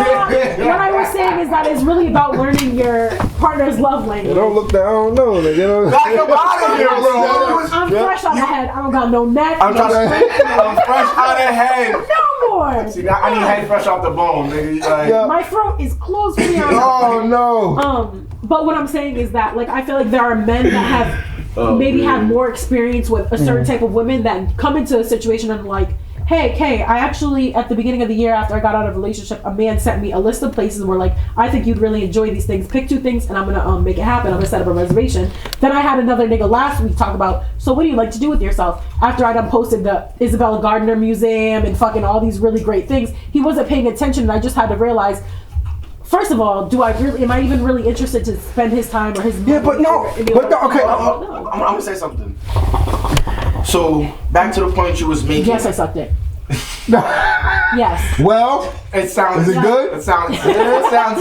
[SPEAKER 2] what I was saying is that it's really about learning your partner's love language.
[SPEAKER 3] Don't look down. I don't know, nigga.
[SPEAKER 1] Back up out of here, bro.
[SPEAKER 2] I'm fresh out of head. I don't got no neck.
[SPEAKER 1] I'm fresh out of head.
[SPEAKER 2] No more.
[SPEAKER 1] See, now I need head fresh off the bone, nigga.
[SPEAKER 2] My throat is closed for me.
[SPEAKER 3] Oh no.
[SPEAKER 2] But what I'm saying is that, like, I feel like there are men that have maybe have more experience with a certain type of women that come into a situation and like, hey, Kay, I actually, at the beginning of the year after I got out of a relationship, a man sent me a list of places where, like, I think you'd really enjoy these things. Pick 2 things and I'm gonna make it happen. I'm gonna set up a reservation. Then I had another nigga last week talk about, so what do you like to do with yourself? After I done posted the Isabella Gardner Museum and fucking all these really great things, he wasn't paying attention and I just had to realize, first of all, am I even really interested to spend his time or his money?
[SPEAKER 3] Yeah, but no. Okay.
[SPEAKER 1] I'm gonna say something. So back to the point you was making.
[SPEAKER 2] Yes, I sucked it. Yes.
[SPEAKER 3] Well,
[SPEAKER 1] it sounds.
[SPEAKER 3] Is it good?
[SPEAKER 1] It sounds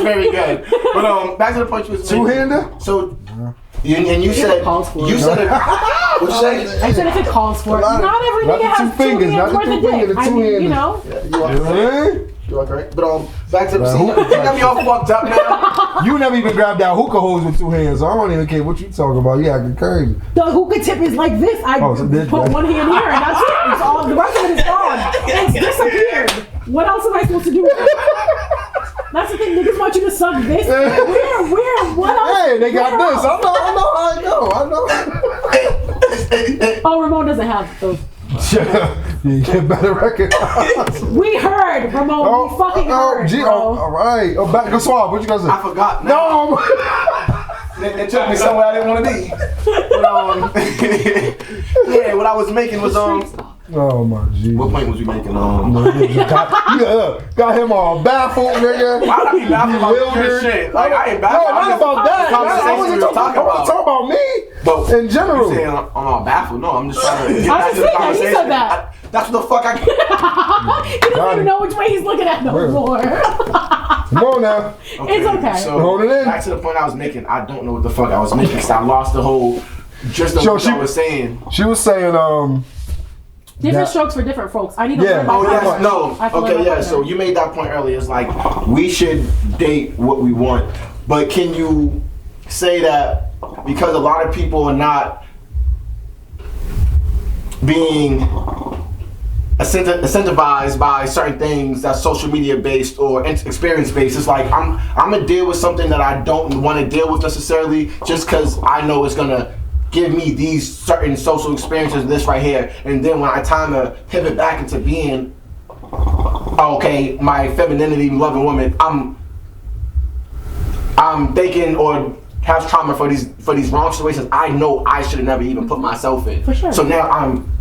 [SPEAKER 1] very good. But back to the point you was making.
[SPEAKER 3] 2-hander?
[SPEAKER 1] So, and you said
[SPEAKER 2] what
[SPEAKER 1] you said.
[SPEAKER 2] I said if it calls for it. Not every nigga has 2 hands worth of dick. I mean, you know.
[SPEAKER 1] You are correct. But back to the think y'all fucked up now.
[SPEAKER 3] You never even grabbed that hookah hose with 2 hands, so I don't even care what you talking about. You acting crazy.
[SPEAKER 2] The hookah tip is like this. I put one hand here and that's it. It's all, the rest of it is gone. It's disappeared. What else am I supposed to do with it? That's the thing. Niggas want you to suck this. Where? What else?
[SPEAKER 3] Hey, they got this. I know how it go. I know.
[SPEAKER 2] Oh, Ramon doesn't have those.
[SPEAKER 3] You get better record.
[SPEAKER 2] We heard, Ramon. We fucking heard.
[SPEAKER 3] All right. Back to Suave. What you gonna say?
[SPEAKER 1] I forgot.
[SPEAKER 3] No.
[SPEAKER 1] They took me somewhere I didn't want to be. But, yeah, what I was making was
[SPEAKER 3] Oh my Jesus.
[SPEAKER 1] What point was we making?
[SPEAKER 3] Got him all baffled, nigga.
[SPEAKER 1] Why would I be baffled about this shit? Like, I ain't baffled.
[SPEAKER 3] No, not about that. I wasn't talking about me.
[SPEAKER 1] But
[SPEAKER 3] in general.
[SPEAKER 1] You saying I'm all baffled? No, I'm just trying to get back to the
[SPEAKER 2] He
[SPEAKER 1] conversation.
[SPEAKER 2] said that.
[SPEAKER 1] That's what the fuck I.
[SPEAKER 2] He doesn't even know which way he's looking at no more.
[SPEAKER 3] Come on now.
[SPEAKER 2] It's okay.
[SPEAKER 1] So
[SPEAKER 3] hold it in.
[SPEAKER 1] Back to the point I was making. I don't know what the fuck I was making because I lost the whole gist of what I was saying.
[SPEAKER 3] She was saying
[SPEAKER 2] different strokes for different folks. I need to learn
[SPEAKER 1] Oh
[SPEAKER 2] my
[SPEAKER 1] yes,
[SPEAKER 2] partner.
[SPEAKER 1] no. Okay, yeah. So you made that point earlier. It's like we should date what we want, but can you say that because a lot of people are not being incentivized by certain things that's social media based or experience based? It's like I'm gonna deal with something that I don't want to deal with necessarily just because I know it's gonna give me these certain social experiences, this right here, and then when I time to pivot back into being okay, my femininity loving woman, I'm thinking or have trauma for these wrong situations I know I should have never even put myself in.
[SPEAKER 2] For sure.
[SPEAKER 1] So now I'm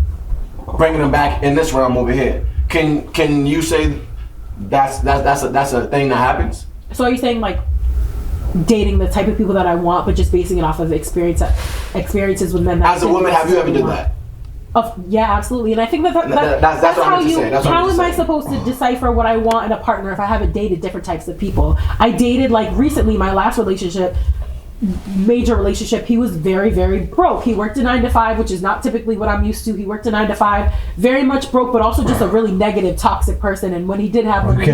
[SPEAKER 1] bringing them back in this realm over here. Can you say that's a thing that happens?
[SPEAKER 2] So are you saying like dating the type of people that I want, but just basing it off of experiences with men? That
[SPEAKER 1] As a woman, have you ever did that?
[SPEAKER 2] Yeah, absolutely. And I think that's
[SPEAKER 1] what I
[SPEAKER 2] how
[SPEAKER 1] meant to say.
[SPEAKER 2] How am I supposed to decipher what I want in a partner if I haven't dated different types of people? I dated like recently my last major relationship, he was very, very broke. He worked a 9 to 5, which is not typically what I'm used to. He worked a 9 to 5, very much broke, but also just a really negative, toxic person. And when he did have money,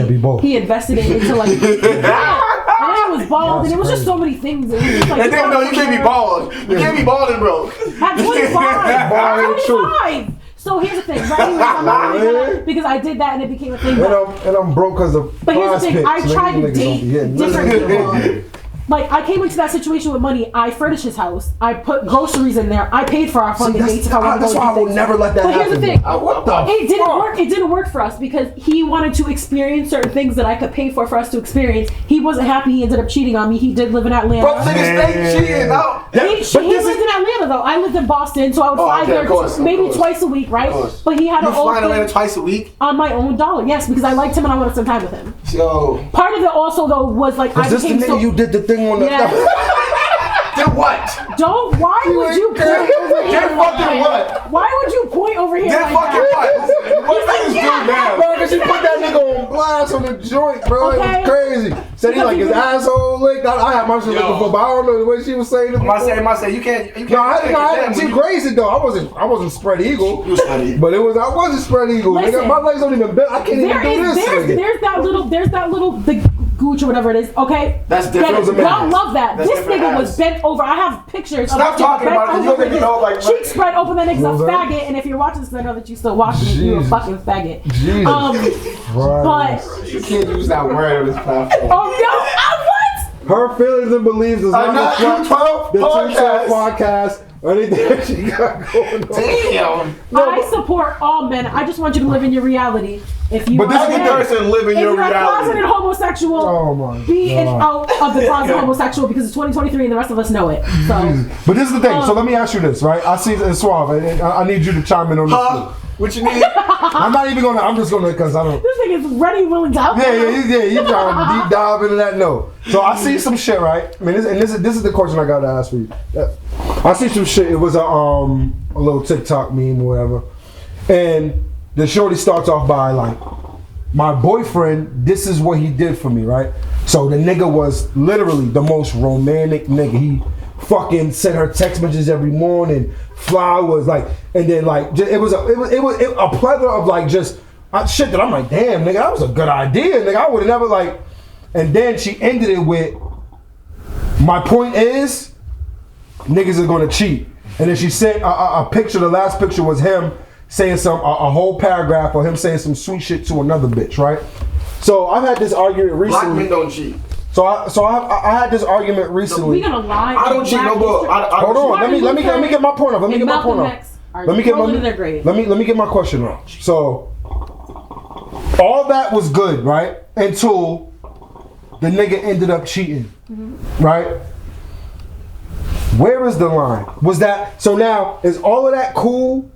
[SPEAKER 2] he invested it into like, and then it was bald, and it was just so many things. It was just, like,
[SPEAKER 1] and then no, you can't be bald. You can't be bald and broke.
[SPEAKER 2] At 25. So here's the thing, right? I'm not gonna, because I did that and it became a thing.
[SPEAKER 3] And I'm broke because of.
[SPEAKER 2] But here's the thing, I tried to date different people. Like, I came into that situation with money. I furnished his house. I put groceries in there. I paid for our fucking dates.
[SPEAKER 3] That's why I will never let that happen.
[SPEAKER 2] But here's the thing.
[SPEAKER 3] What the
[SPEAKER 2] It didn't work. It didn't work for us because he wanted to experience certain things that I could pay for us to experience. He wasn't happy. He ended up cheating on me. He did live in Atlanta.
[SPEAKER 1] But niggas stay cheating out.
[SPEAKER 2] He lived in Atlanta, though. I lived in Boston, so I would fly there maybe twice a week, right? But he had
[SPEAKER 1] an old flying Atlanta twice a week?
[SPEAKER 2] On my own dollar, yes, because I liked him and I wanted to spend time with him.
[SPEAKER 1] So
[SPEAKER 2] part of it also, though, was like
[SPEAKER 3] I became so... you did the thing on the...
[SPEAKER 2] Yeah.
[SPEAKER 1] Did what?
[SPEAKER 2] Why would you point over here?
[SPEAKER 1] Did fucking what?
[SPEAKER 2] Why would you point over here?
[SPEAKER 1] Did
[SPEAKER 2] like
[SPEAKER 1] fucking
[SPEAKER 2] that?
[SPEAKER 1] what? What niggas do now?
[SPEAKER 3] Bro, because she put that nigga on blast on the joint, bro.
[SPEAKER 2] Okay.
[SPEAKER 3] It was crazy. Said he like his asshole licked. I had my shit licked before, but I don't know the way she was saying it.
[SPEAKER 1] I say, you can't.
[SPEAKER 3] No, I had she crazy though. I wasn't spread eagle.
[SPEAKER 1] You was spread eagle.
[SPEAKER 3] But I wasn't spread eagle. Nigga, my legs don't even bend. I can't even do this.
[SPEAKER 2] There's that little gooch or whatever it is, okay?
[SPEAKER 1] That's different.
[SPEAKER 2] Y'all love that. This nigga was bent over. I have pictures.
[SPEAKER 1] Stop talking about it. You don't even know, like,
[SPEAKER 2] cheeks spread open. That nigga's a faggot. And if you're watching this, I know that you still watching it. You're a fucking faggot. But
[SPEAKER 1] you can't use that word on this platform.
[SPEAKER 2] Oh no! What?
[SPEAKER 3] Her feelings and beliefs is not the 212 podcast. Or anything she got going on.
[SPEAKER 1] Damn.
[SPEAKER 2] I support all men. I just want you to live in your reality. If you
[SPEAKER 1] but this person live in your reality.
[SPEAKER 2] If you're a closeted homosexual, be out of the closet homosexual because it's 2023 and the rest of us know it. So,
[SPEAKER 3] but this is the thing. So let me ask you this, right? I see it's Suave. I need you to chime in on this.
[SPEAKER 1] What you need?
[SPEAKER 3] I'm not even gonna. I'm just gonna because I don't.
[SPEAKER 2] This thing is ready, willing to help.
[SPEAKER 3] He's trying to deep dive into that. No. So I see some shit, right? I mean, this is the question I gotta ask for you. I see some shit. It was a little TikTok meme or whatever, and the shorty starts off by like, my boyfriend, this is what he did for me, right? So the nigga was literally the most romantic nigga. He fucking sent her text messages every morning, flowers, like, and then like it was a plethora of like just shit that I'm like, damn, nigga, that was a good idea, nigga. I would have never like. And then she ended it with, my point is, niggas are gonna cheat. And then she sent a picture. The last picture was him saying a whole paragraph of him saying some sweet shit to another bitch, right? So I've had this argument recently.
[SPEAKER 1] Black men don't cheat.
[SPEAKER 3] So I had this argument recently.
[SPEAKER 2] We gonna lie?
[SPEAKER 1] I don't cheat no more.
[SPEAKER 3] Hold on, let me get my point off. Let me get my point off. Let me get my question off. So all that was good, right? Until the nigga ended up cheating, right? Where is the line? Was that so? Now is all of that cool?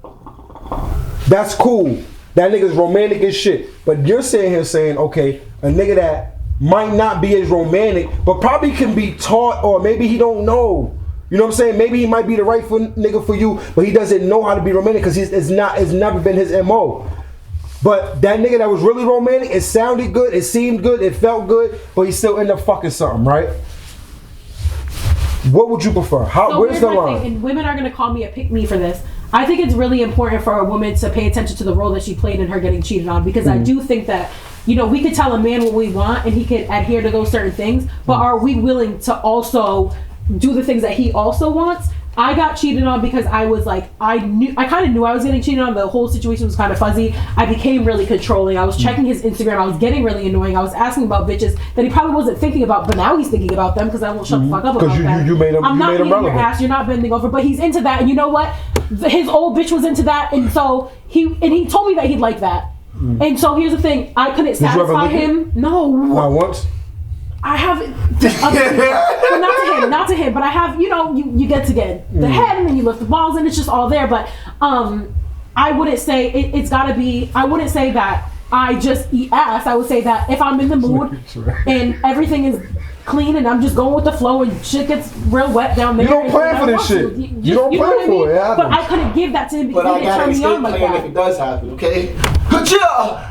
[SPEAKER 3] That's cool. That nigga's romantic as shit. But you're sitting here saying, okay, a nigga that might not be as romantic, but probably can be taught, or maybe he don't know. You know what I'm saying? Maybe he might be the right nigga for you, but he doesn't know how to be romantic because it's never been his MO. But that nigga that was really romantic, it sounded good, it seemed good, it felt good, but he still ended up fucking something, right? What would you prefer? Where's the line?
[SPEAKER 2] And women are gonna call me a pick-me for this. I think it's really important for a woman to pay attention to the role that she played in her getting cheated on, because I do think that, you know, we could tell a man what we want and he could adhere to those certain things, but are we willing to also do the things that he also wants? I got cheated on because I was like, I kind of knew I was getting cheated on. The whole situation was kind of fuzzy. I became really controlling. I was checking his Instagram. I was getting really annoying. I was asking about bitches that he probably wasn't thinking about, but now he's thinking about them because I won't shut the fuck up about that.
[SPEAKER 3] You made him.
[SPEAKER 2] I'm not
[SPEAKER 3] beating
[SPEAKER 2] your ass. You're not bending over, but he's into that. And you know what? His old bitch was into that, and so he told me that he'd like that. And so here's the thing: I couldn't satisfy him. No.
[SPEAKER 3] Not once.
[SPEAKER 2] I haven't, but not to him, but I have, you know, you get to get the head and then you lift the balls and it's just all there. But I wouldn't say it's gotta be, I wouldn't say that I just eat ass. I would say that if I'm in the mood and everything is clean and I'm just going with the flow and shit gets real wet down there.
[SPEAKER 3] You don't plan for this shit. You don't plan for it.
[SPEAKER 2] But I couldn't give that to him because he didn't turn me on like that.
[SPEAKER 1] If it does happen, okay?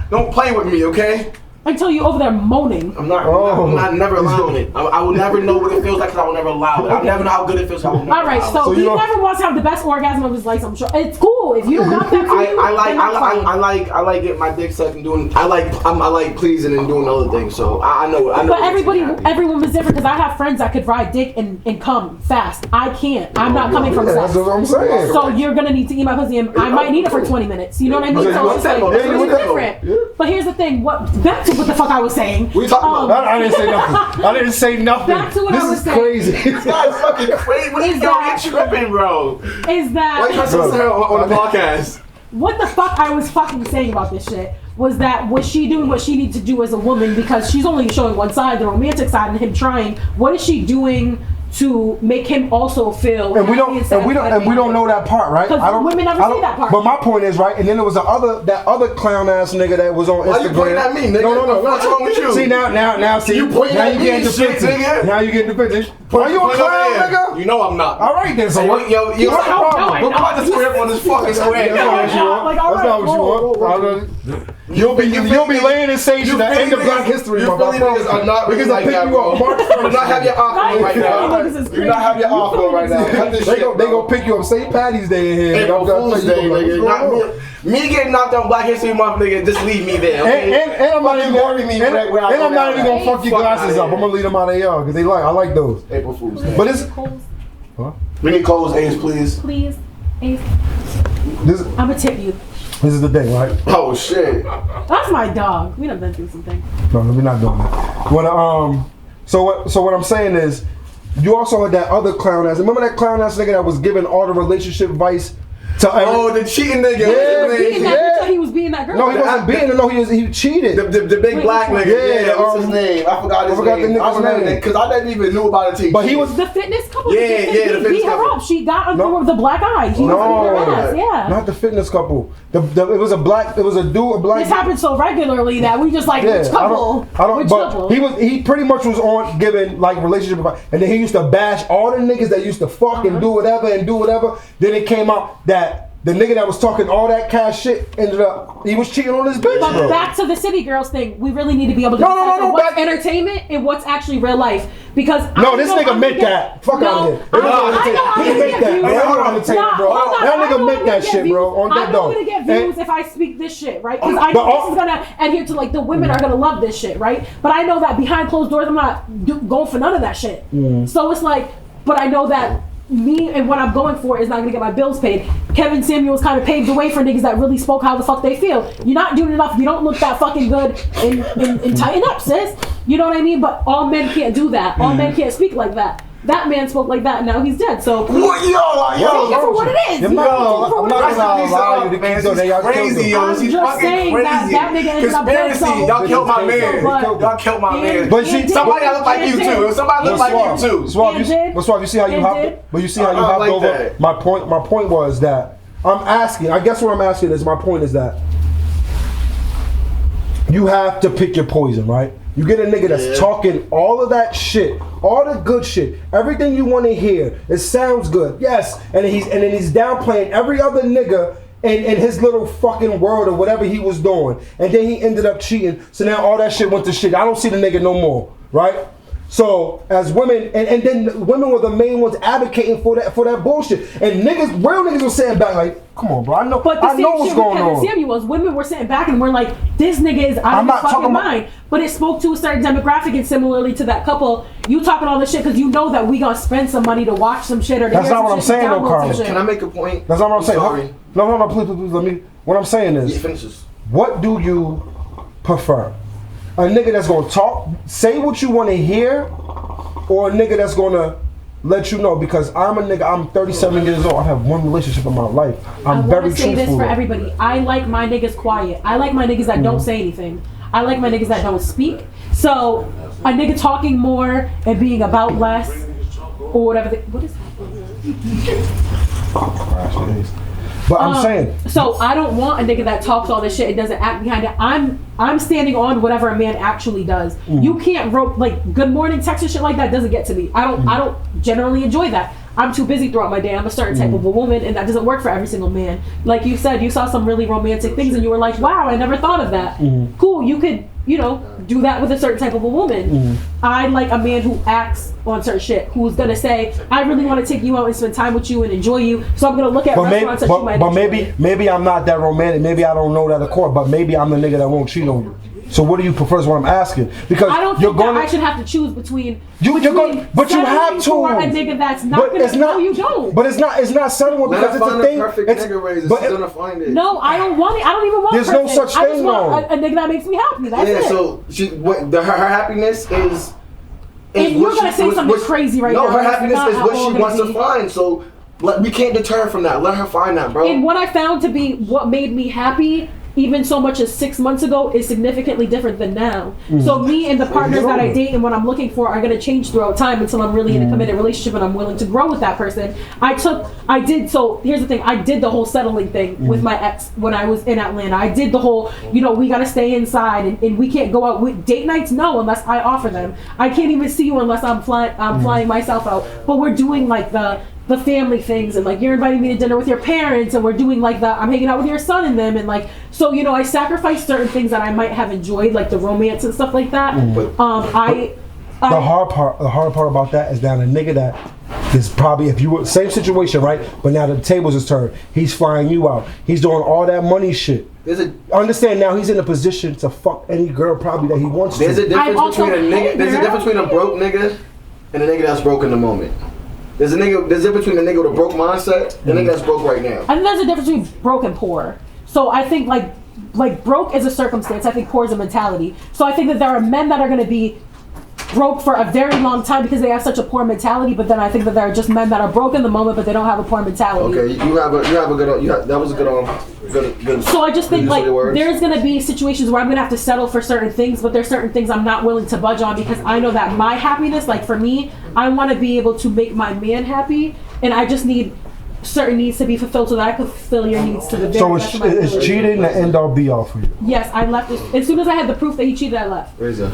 [SPEAKER 1] Don't play with me, okay?
[SPEAKER 2] Until you over there moaning.
[SPEAKER 1] I'm not never allowing it. I will never know what it feels like because I will never allow it. I'll never know how good it feels. All
[SPEAKER 2] right, so he never wants to have the best orgasm of his life. I'm sure it's cool if you don't got that.
[SPEAKER 1] I like getting my dick sucked and doing. I like pleasing and doing other things. So I know.
[SPEAKER 2] But every woman's different because I have friends that could ride dick and come fast. I can't. I'm not coming from sex.
[SPEAKER 3] That's what I'm saying.
[SPEAKER 2] So you're gonna need to eat my pussy and I might need it for 20 minutes. You know what I mean? So it's different. But here's the thing. Back to what the fuck I was saying.
[SPEAKER 1] We talking about?
[SPEAKER 3] I didn't say nothing. I didn't say nothing.
[SPEAKER 2] Back to what I was saying.
[SPEAKER 3] Crazy.
[SPEAKER 1] This guy's fucking crazy. What is that? You tripping, bro?
[SPEAKER 2] Is that?
[SPEAKER 1] Why you trying to say on the podcast?
[SPEAKER 2] What the fuck I was fucking saying about this shit was that was she doing what she needs to do as a woman, because she's only showing one side, the romantic side, and him trying. What is she doing to make him also feel?
[SPEAKER 3] And we don't know that part, right?
[SPEAKER 2] Because women never say that part.
[SPEAKER 3] But my point is, right, and then there was that other clown ass nigga that was on Instagram.
[SPEAKER 1] Why you pointing at me, nigga?
[SPEAKER 3] No.
[SPEAKER 1] What's wrong with you?
[SPEAKER 3] See now, see
[SPEAKER 1] you pointing at me,
[SPEAKER 3] getting defensive.
[SPEAKER 1] Nigga.
[SPEAKER 3] Now you getting defensive. Are you a clown, nigga?
[SPEAKER 1] You know I'm not.
[SPEAKER 3] All right then. So what?
[SPEAKER 1] Yo, what's the problem? Look at the script on this fucking square.
[SPEAKER 3] That's not what you want. You'll be laying in sage at the end of Black History Month. Because I pick you up March 1st.
[SPEAKER 1] Do not have your offer right now. Do not have your offer right now.
[SPEAKER 3] They gonna pick you up St. Patty's Day in here.
[SPEAKER 1] April Fool's Day, nigga. Me getting knocked on Black History Month, nigga, just leave me there, okay?
[SPEAKER 3] And I'm not even gonna fuck your glasses up. I'm gonna leave them out of y'all because I like those.
[SPEAKER 1] April Fool's Day.
[SPEAKER 3] But it's
[SPEAKER 1] we need Cole's Ace, please.
[SPEAKER 2] Please, Ace. I'm gonna tip you.
[SPEAKER 3] This is the day, right?
[SPEAKER 1] Oh shit.
[SPEAKER 2] That's my dog. We done been through some things.
[SPEAKER 3] No, we're not doing that. So what I'm saying is, you also had that other clown ass. Remember that clown ass nigga that was giving all the relationship advice to
[SPEAKER 1] the cheating nigga.
[SPEAKER 2] He was beating that girl.
[SPEAKER 3] No, he wasn't beating her. No, he cheated.
[SPEAKER 1] The big black nigga. Yeah, what's his name? I forgot his name.
[SPEAKER 3] I forgot the nigga's name
[SPEAKER 1] because I never even knew about it.
[SPEAKER 3] But he was
[SPEAKER 2] the fitness couple.
[SPEAKER 1] Yeah, the fitness
[SPEAKER 2] beat her
[SPEAKER 1] couple.
[SPEAKER 2] up. She got under the black eye. He was her ass. Yeah.
[SPEAKER 3] Not the fitness couple. It was a black. It was a dude. A black.
[SPEAKER 2] This happens so regularly that we just like which couple?
[SPEAKER 3] Which couple? He pretty much was on giving like relationship advice, and then he used to bash all the niggas that used to fuck and do whatever. Then it came out that the nigga that was talking all that cash shit ended up he was cheating on his bitch.
[SPEAKER 2] But
[SPEAKER 3] bro.
[SPEAKER 2] Back to the city girls thing, we really need to be able to decide what's entertainment and what's actually real life. Because
[SPEAKER 3] this nigga meant that. Fuck out of here. He meant that. That nigga meant that shit, bro. On that dog.
[SPEAKER 2] I'm gonna get views if I speak this shit, right? Because I know this is gonna adhere to like the women are gonna love this shit, right? But I know that behind closed doors, I'm not going for none of that shit. So it's like, but I know that me and what I'm going for is not gonna get my bills paid. Kevin Samuels kind of paved the way for niggas that really spoke how the fuck they feel. You're not doing enough. You don't look that fucking good and tighten up, sis. You know what I mean? But all men can't do that. All men can't speak like that. That man spoke like that and now he's dead. So please, take it for what it is.
[SPEAKER 3] I'm not gonna allow you to
[SPEAKER 1] man.
[SPEAKER 3] She's
[SPEAKER 1] crazy, yo. She's
[SPEAKER 2] just saying
[SPEAKER 1] crazy.
[SPEAKER 2] that nigga ended up dead.
[SPEAKER 1] Conspiracy. Y'all killed my man. Y'all killed my man.
[SPEAKER 3] But see,
[SPEAKER 1] somebody that look like you too. Somebody look like you too.
[SPEAKER 3] Suave, you see how you hopped? But you see how you hopped over. My point was that I'm asking. I guess what I'm asking is my point is that you have to pick your poison, right? You get a nigga that's talking all of that shit, all the good shit, everything you want to hear. It sounds good, yes, and then he's downplaying every other nigga in his little fucking world or whatever he was doing, and then he ended up cheating. So now all that shit went to shit. I don't see the nigga no more, right? So as women, and then women were the main ones advocating for that bullshit, and niggas, real niggas were sitting back like, come on, bro, I know what's going on.
[SPEAKER 2] Samuels, women were sitting back and we're like, this nigga is out of his fucking mind. But it spoke to a certain demographic, and similarly to that couple, you talking all this shit because you know that we gonna spend some money to watch some shit or to
[SPEAKER 3] That's not what I'm saying, though, Carl.
[SPEAKER 1] Can I make a point?
[SPEAKER 3] That's not what I'm saying.
[SPEAKER 1] Sorry.
[SPEAKER 3] No, please, let me. What I'm saying is,
[SPEAKER 1] finish this.
[SPEAKER 3] What do you prefer? A nigga that's gonna talk, say what you want to hear, or a nigga that's gonna let you know? Because I'm a nigga, I'm 37 years old. I have one relationship in my life. I'm very truthful. I want to say this for everybody.
[SPEAKER 2] I like my niggas quiet. I like my niggas that don't say anything. I like my niggas that don't speak. So a nigga talking more and being about less, or whatever. What is that?
[SPEAKER 3] But I'm saying.
[SPEAKER 2] So I don't want a nigga that talks all this shit and doesn't act behind it. I'm standing on whatever a man actually does. You can't rope like good morning text and shit like that doesn't get to me. I don't generally enjoy that. I'm too busy throughout my day. I'm a certain type of a woman, and that doesn't work for every single man. Like you said, you saw some really romantic things and you were like, wow, I never thought of that. Cool, you could, do that with a certain type of a woman. I like a man who acts on certain shit, who's gonna say, I really want to take you out and spend time with you and enjoy you, so I'm gonna look at restaurants that you might enjoy.
[SPEAKER 3] Maybe I'm not that romantic, maybe I don't know that accord, but maybe I'm the nigga that won't cheat on you. So what do you prefer is what I'm asking. Because
[SPEAKER 2] I don't think that I should have to choose between
[SPEAKER 3] but you have to.
[SPEAKER 2] For a nigga that's not gonna. No, you don't.
[SPEAKER 3] But it's not settling because it's a thing.
[SPEAKER 1] Perfect nigga raise. She's gonna find it.
[SPEAKER 2] No, I don't want it. I don't even want.
[SPEAKER 3] There's
[SPEAKER 2] perfect.
[SPEAKER 3] no such thing.
[SPEAKER 2] I just want a nigga that makes me happy. That's it.
[SPEAKER 1] So her happiness is.
[SPEAKER 2] And you're gonna say something crazy right now.
[SPEAKER 1] No, her happiness is what she wants to find. So we can't deter her from that. Let her find that, bro.
[SPEAKER 2] And what I found to be what made me happy, even so much as 6 months ago, is significantly different than now. So me and the partners that I date and what I'm looking for are going to change throughout time until I'm really in a committed relationship and I'm willing to grow with that person. So here's the thing, I did the whole settling thing with my ex when I was in Atlanta. I did the whole, we got to stay inside and we can't go out with date nights, no, unless I offer them. I can't even see you unless I'm flying myself out. But we're doing like the family things, and like you're inviting me to dinner with your parents, and we're doing like I'm hanging out with your son and them, and like, so I sacrificed certain things that I might have enjoyed, like the romance and stuff like that.
[SPEAKER 3] The hard part about that is that a nigga that is probably, if you were same situation, right? But now the tables is turned. He's flying you out. He's doing all that money shit. Understand now he's in a position to fuck any girl probably that he wants to.
[SPEAKER 1] There's a difference between a broke nigga and a nigga that's broke in the moment. There's a difference between a nigga with a broke mindset and a nigga that's broke right now.
[SPEAKER 2] I think there's a difference between broke and poor. So I think like broke is a circumstance. I think poor is a mentality. So I think that there are men that are going to be broke for a very long time because they have such a poor mentality. But then I think that there are just men that are broke in the moment, but they don't have a poor mentality.
[SPEAKER 1] Okay, you have a good. That was a good.
[SPEAKER 2] So I just think like there's going to be situations where I'm going to have to settle for certain things, but there's certain things I'm not willing to budge on because I know that my happiness, like for me, I want to be able to make my man happy, and I just need certain needs to be fulfilled so that I can fulfill your needs to the very best of my ability.
[SPEAKER 3] So is cheating the end all be all for you?
[SPEAKER 2] Yes, I left as soon as I had the proof that he cheated. I left.
[SPEAKER 1] Reza.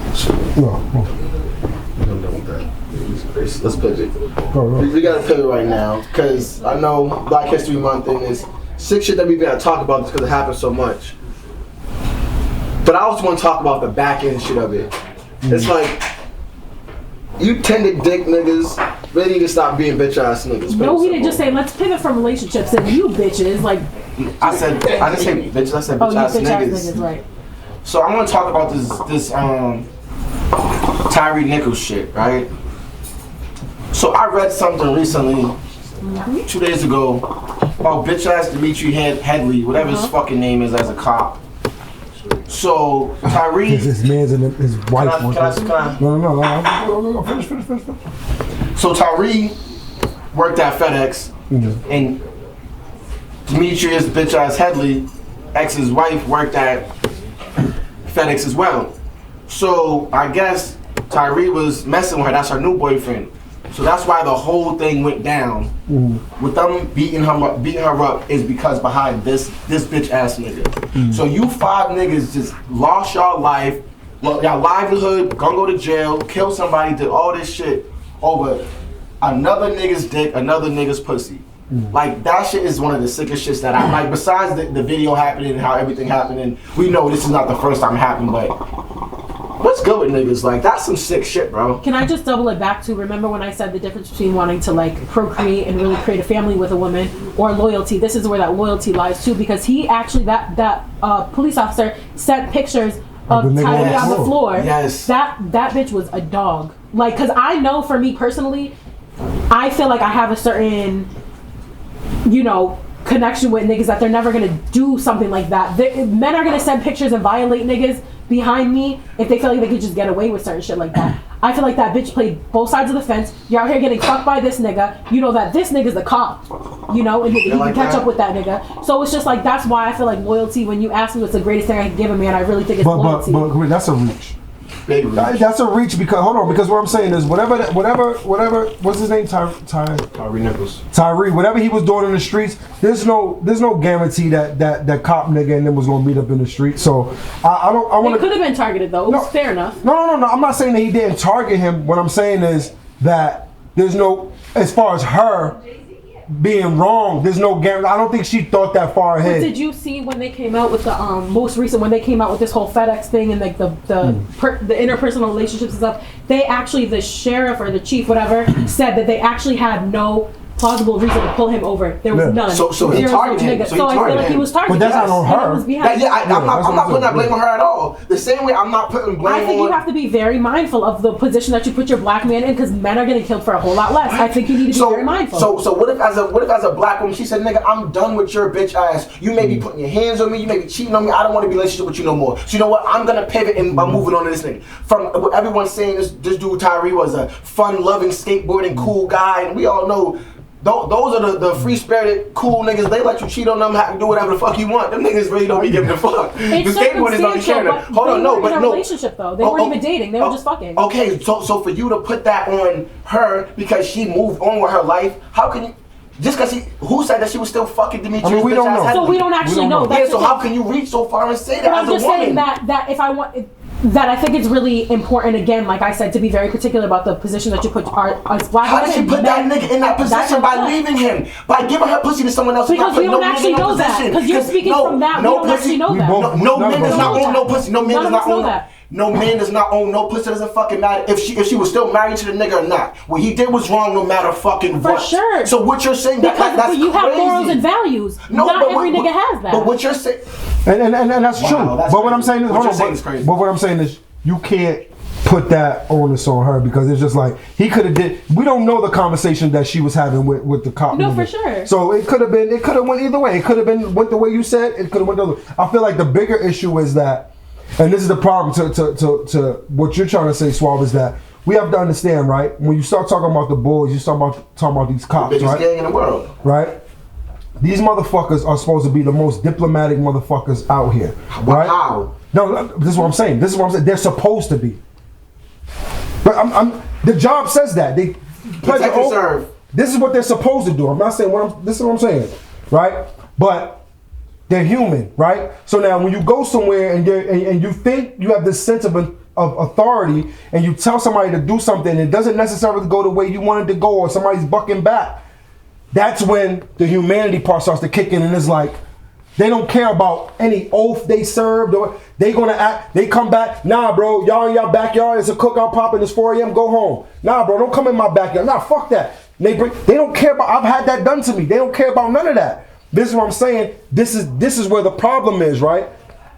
[SPEAKER 1] Let's pivot.
[SPEAKER 3] Go.
[SPEAKER 1] We gotta pivot right now because I know Black History Month and there's sick shit that we gotta talk about just because it happens so much. But I also want to talk about the back end shit of it. It's like you tended dick niggas really need to stop being bitch ass niggas.
[SPEAKER 2] No, he didn't just say let's pivot from relationships and you bitches like.
[SPEAKER 1] I didn't say bitches. I said bitch ass niggas.
[SPEAKER 2] Right.
[SPEAKER 1] So I want to talk about this Tyree Nichols shit, right? So I read something recently, 2 days ago, about bitch ass Dimitri Headley, whatever his fucking name is as a cop. So Tyree,
[SPEAKER 3] his man's and his wife.
[SPEAKER 1] Can I?
[SPEAKER 3] No. Finish.
[SPEAKER 1] So Tyree worked at FedEx, and Demetrius bitch ass Headley, ex's wife, worked at FedEx as well. So I guess Tyree was messing with her. That's her new boyfriend. So that's why the whole thing went down. With them beating her up is because behind this bitch ass nigga. So you 5 niggas just lost y'all life, y'all livelihood, gonna go to jail, kill somebody, did all this shit over another nigga's dick, another nigga's pussy. Like that shit is one of the sickest shits that I like. Besides the video happening and how everything happened, and we know this is not the first time it happened, but what's good with niggas? Like that's some sick shit, bro.
[SPEAKER 2] Can I just double it back to remember when I said the difference between wanting to like procreate and really create a family with a woman or loyalty? This is where that loyalty lies too, because he actually that police officer sent pictures of Tyree on the floor.
[SPEAKER 1] Yes.
[SPEAKER 2] That bitch was a dog. Like, cause I know for me personally, I feel like I have a certain, you know, connection with niggas that they're never gonna do something like that. Men are gonna send pictures and violate niggas behind me if they feel like they could just get away with certain shit like that. I feel like that bitch played both sides of the fence. You're out here getting fucked by this nigga. You know that this nigga's the cop, you know, and he can catch up with that nigga. So it's just like, that's why I feel like loyalty, when you ask me what's the greatest thing I can give a man, I really think it's loyalty.
[SPEAKER 3] But that's a reach.
[SPEAKER 1] Big reach.
[SPEAKER 3] That's a reach because because what I'm saying is whatever, what's his name?
[SPEAKER 1] Tyree Nichols.
[SPEAKER 3] Tyree, whatever he was doing in the streets, there's no guarantee that cop nigga and them was gonna meet up in the street. So I want to.
[SPEAKER 2] It could have been targeted though. It was fair enough.
[SPEAKER 3] No. I'm not saying that he didn't target him. What I'm saying is that there's no, as far as her being wrong, there's no guarantee. I don't think she thought that far ahead.
[SPEAKER 2] But did you see when they came out with the most recent, when they came out with this whole FedEx thing and like the interpersonal relationships and stuff? They actually, the sheriff or the chief, whatever, said that they actually had no plausible reason to pull him over. There was none.
[SPEAKER 1] So he targeted him.
[SPEAKER 2] So I feel like he was targeted.
[SPEAKER 3] But that's not on her.
[SPEAKER 1] I'm not putting that blame on her at all. The same way I'm not putting blame on.
[SPEAKER 2] I think you have to be very mindful of the position that you put your black man in, because men are getting killed for a whole lot less. I think you need to be very mindful.
[SPEAKER 1] So what if as a black woman, she said, nigga, I'm done with your bitch ass. You may be putting your hands on me, you may be cheating on me, I don't want to be in a relationship with you no more. So you know what? I'm gonna pivot and I'm moving on to this nigga. From what everyone's saying, this dude Tyree was a fun-loving, skateboarding, cool guy, and we all know those are the free-spirited, cool niggas. They let you cheat on them, do whatever the fuck you want. Them niggas really don't be giving a fuck. The skateboarders don't be caring. Hold on, no, but no.
[SPEAKER 2] Relationship though, they weren't even dating. They were just fucking.
[SPEAKER 1] Okay, so for you to put that on her because she moved on with her life, how can you? Just because who said that she was still fucking Demetrius?
[SPEAKER 3] I mean, we don't know.
[SPEAKER 2] So we don't actually know.
[SPEAKER 1] Yeah, so how can you reach so far and say that
[SPEAKER 2] but
[SPEAKER 1] as a woman?
[SPEAKER 2] I'm just saying that if I want. That I think it's really important, again, like I said, to be very particular about the position that you put as black.
[SPEAKER 1] How did she put that nigga in that position by leaving him? By giving her pussy to someone else?
[SPEAKER 2] Because we don't actually know that. Because you're speaking from that. We don't actually know that.
[SPEAKER 1] No man does not own no pussy. No man does not own
[SPEAKER 2] that.
[SPEAKER 1] No man does not own no pussy. It doesn't fucking matter if she was still married to the nigga or not. What he did was wrong, no matter fucking what.
[SPEAKER 2] For sure.
[SPEAKER 1] So what you're saying that's
[SPEAKER 2] but you have
[SPEAKER 1] crazy.
[SPEAKER 2] morals and values.
[SPEAKER 1] No,
[SPEAKER 2] not every nigga has that.
[SPEAKER 1] But what you're saying,
[SPEAKER 3] and that's true.
[SPEAKER 1] That's
[SPEAKER 3] but what I'm saying is,
[SPEAKER 1] but
[SPEAKER 3] what I'm saying is, you can't put that onus on her because it's just like he could have did. We don't know the conversation that she was having with the cop.
[SPEAKER 2] No, for sure.
[SPEAKER 3] So it could have went either way. It could have went the way you said. It could have went the other way. I feel like the bigger issue is that, and this is the problem to what you're trying to say, Suave, is that we have to understand, right? When you start talking about the boys, you start talking about these cops,
[SPEAKER 1] the biggest
[SPEAKER 3] right?
[SPEAKER 1] gang in the world,
[SPEAKER 3] right? These motherfuckers are supposed to be the most diplomatic motherfuckers out here, right?
[SPEAKER 1] How?
[SPEAKER 3] No, this is what I'm saying. They're supposed to be. But the job says that. They pledge an oath.
[SPEAKER 1] Serve.
[SPEAKER 3] This is what they're supposed to do. I'm not saying this is what I'm saying, right? But they're human, right? So now when you go somewhere and you think you have this sense of authority and you tell somebody to do something and it doesn't necessarily go the way you want it to go or somebody's bucking back, that's when the humanity part starts to kick in and it's like, they don't care about any oath they served or they gonna act. They come back. Nah, bro, y'all in y'all backyard. It's a cookout popping. It's 4 a.m. Go home. Nah, bro, don't come in my backyard. Nah, fuck that. They don't care about. I've had that done to me. They don't care about none of that. This is what I'm saying. This is where the problem is, right?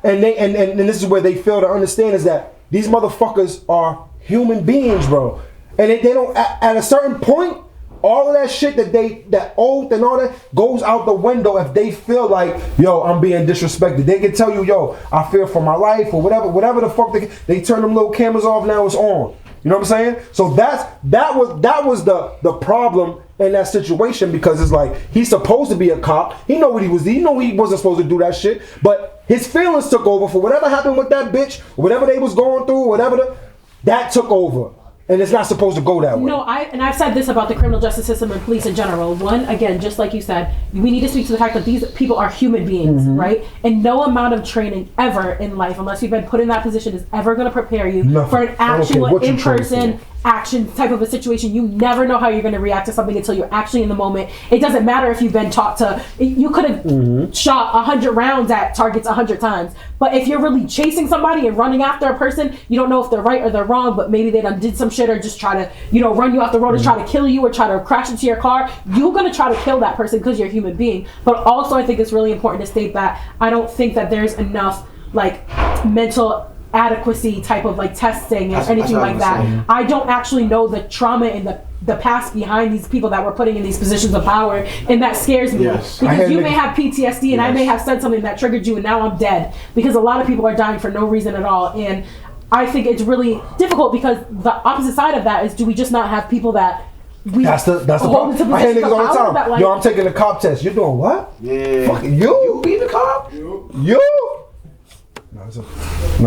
[SPEAKER 3] And this is where they fail to understand is that these motherfuckers are human beings, bro. And they don't at a certain point. All of that shit that oath and all that goes out the window if they feel like, yo, I'm being disrespected. They can tell you, yo, I fear for my life or whatever the fuck they turn them little cameras off, now it's on. You know what I'm saying? So that was the problem in that situation because it's like he's supposed to be a cop. He know what he was. He know he wasn't supposed to do that shit. But his feelings took over for whatever happened with that bitch, whatever they was going through, that took over. and it's not supposed to go that way.
[SPEAKER 2] No, I've said this about the criminal justice system and police in general. One, again, just like you said, we need to speak to the fact that these people are human beings, right? And no amount of training ever in life, unless you've been put in that position, is ever going to prepare you for an actual in-person action type of a situation. You never know how you're going to react to something until you're actually in the moment. It doesn't matter if you've been taught to, you could have shot 100 rounds at targets 100 times, but if you're really chasing somebody and running after a person, you don't know if they're right or they're wrong, but maybe they done did some shit or just try to, run you off the road or try to kill you or try to crash into your car. You're going to try to kill that person because you're a human being. But also I think it's really important to state that I don't think that there's enough like mental adequacy type of like testing or anything like that. I don't actually know the trauma and the past behind these people that we're putting in these positions of power, and that scares me because you may have PTSD and I may have said something that triggered you and now I'm dead, because a lot of people are dying for no reason at all. And I think it's really difficult because the opposite side of that is, do we just not have people that
[SPEAKER 3] that's the problem. I hear niggas all the time.
[SPEAKER 2] That, like,
[SPEAKER 3] yo, I'm taking the cop test. You're doing what?
[SPEAKER 1] Yeah.
[SPEAKER 3] Fucking you?
[SPEAKER 1] You be the cop?
[SPEAKER 3] You? No,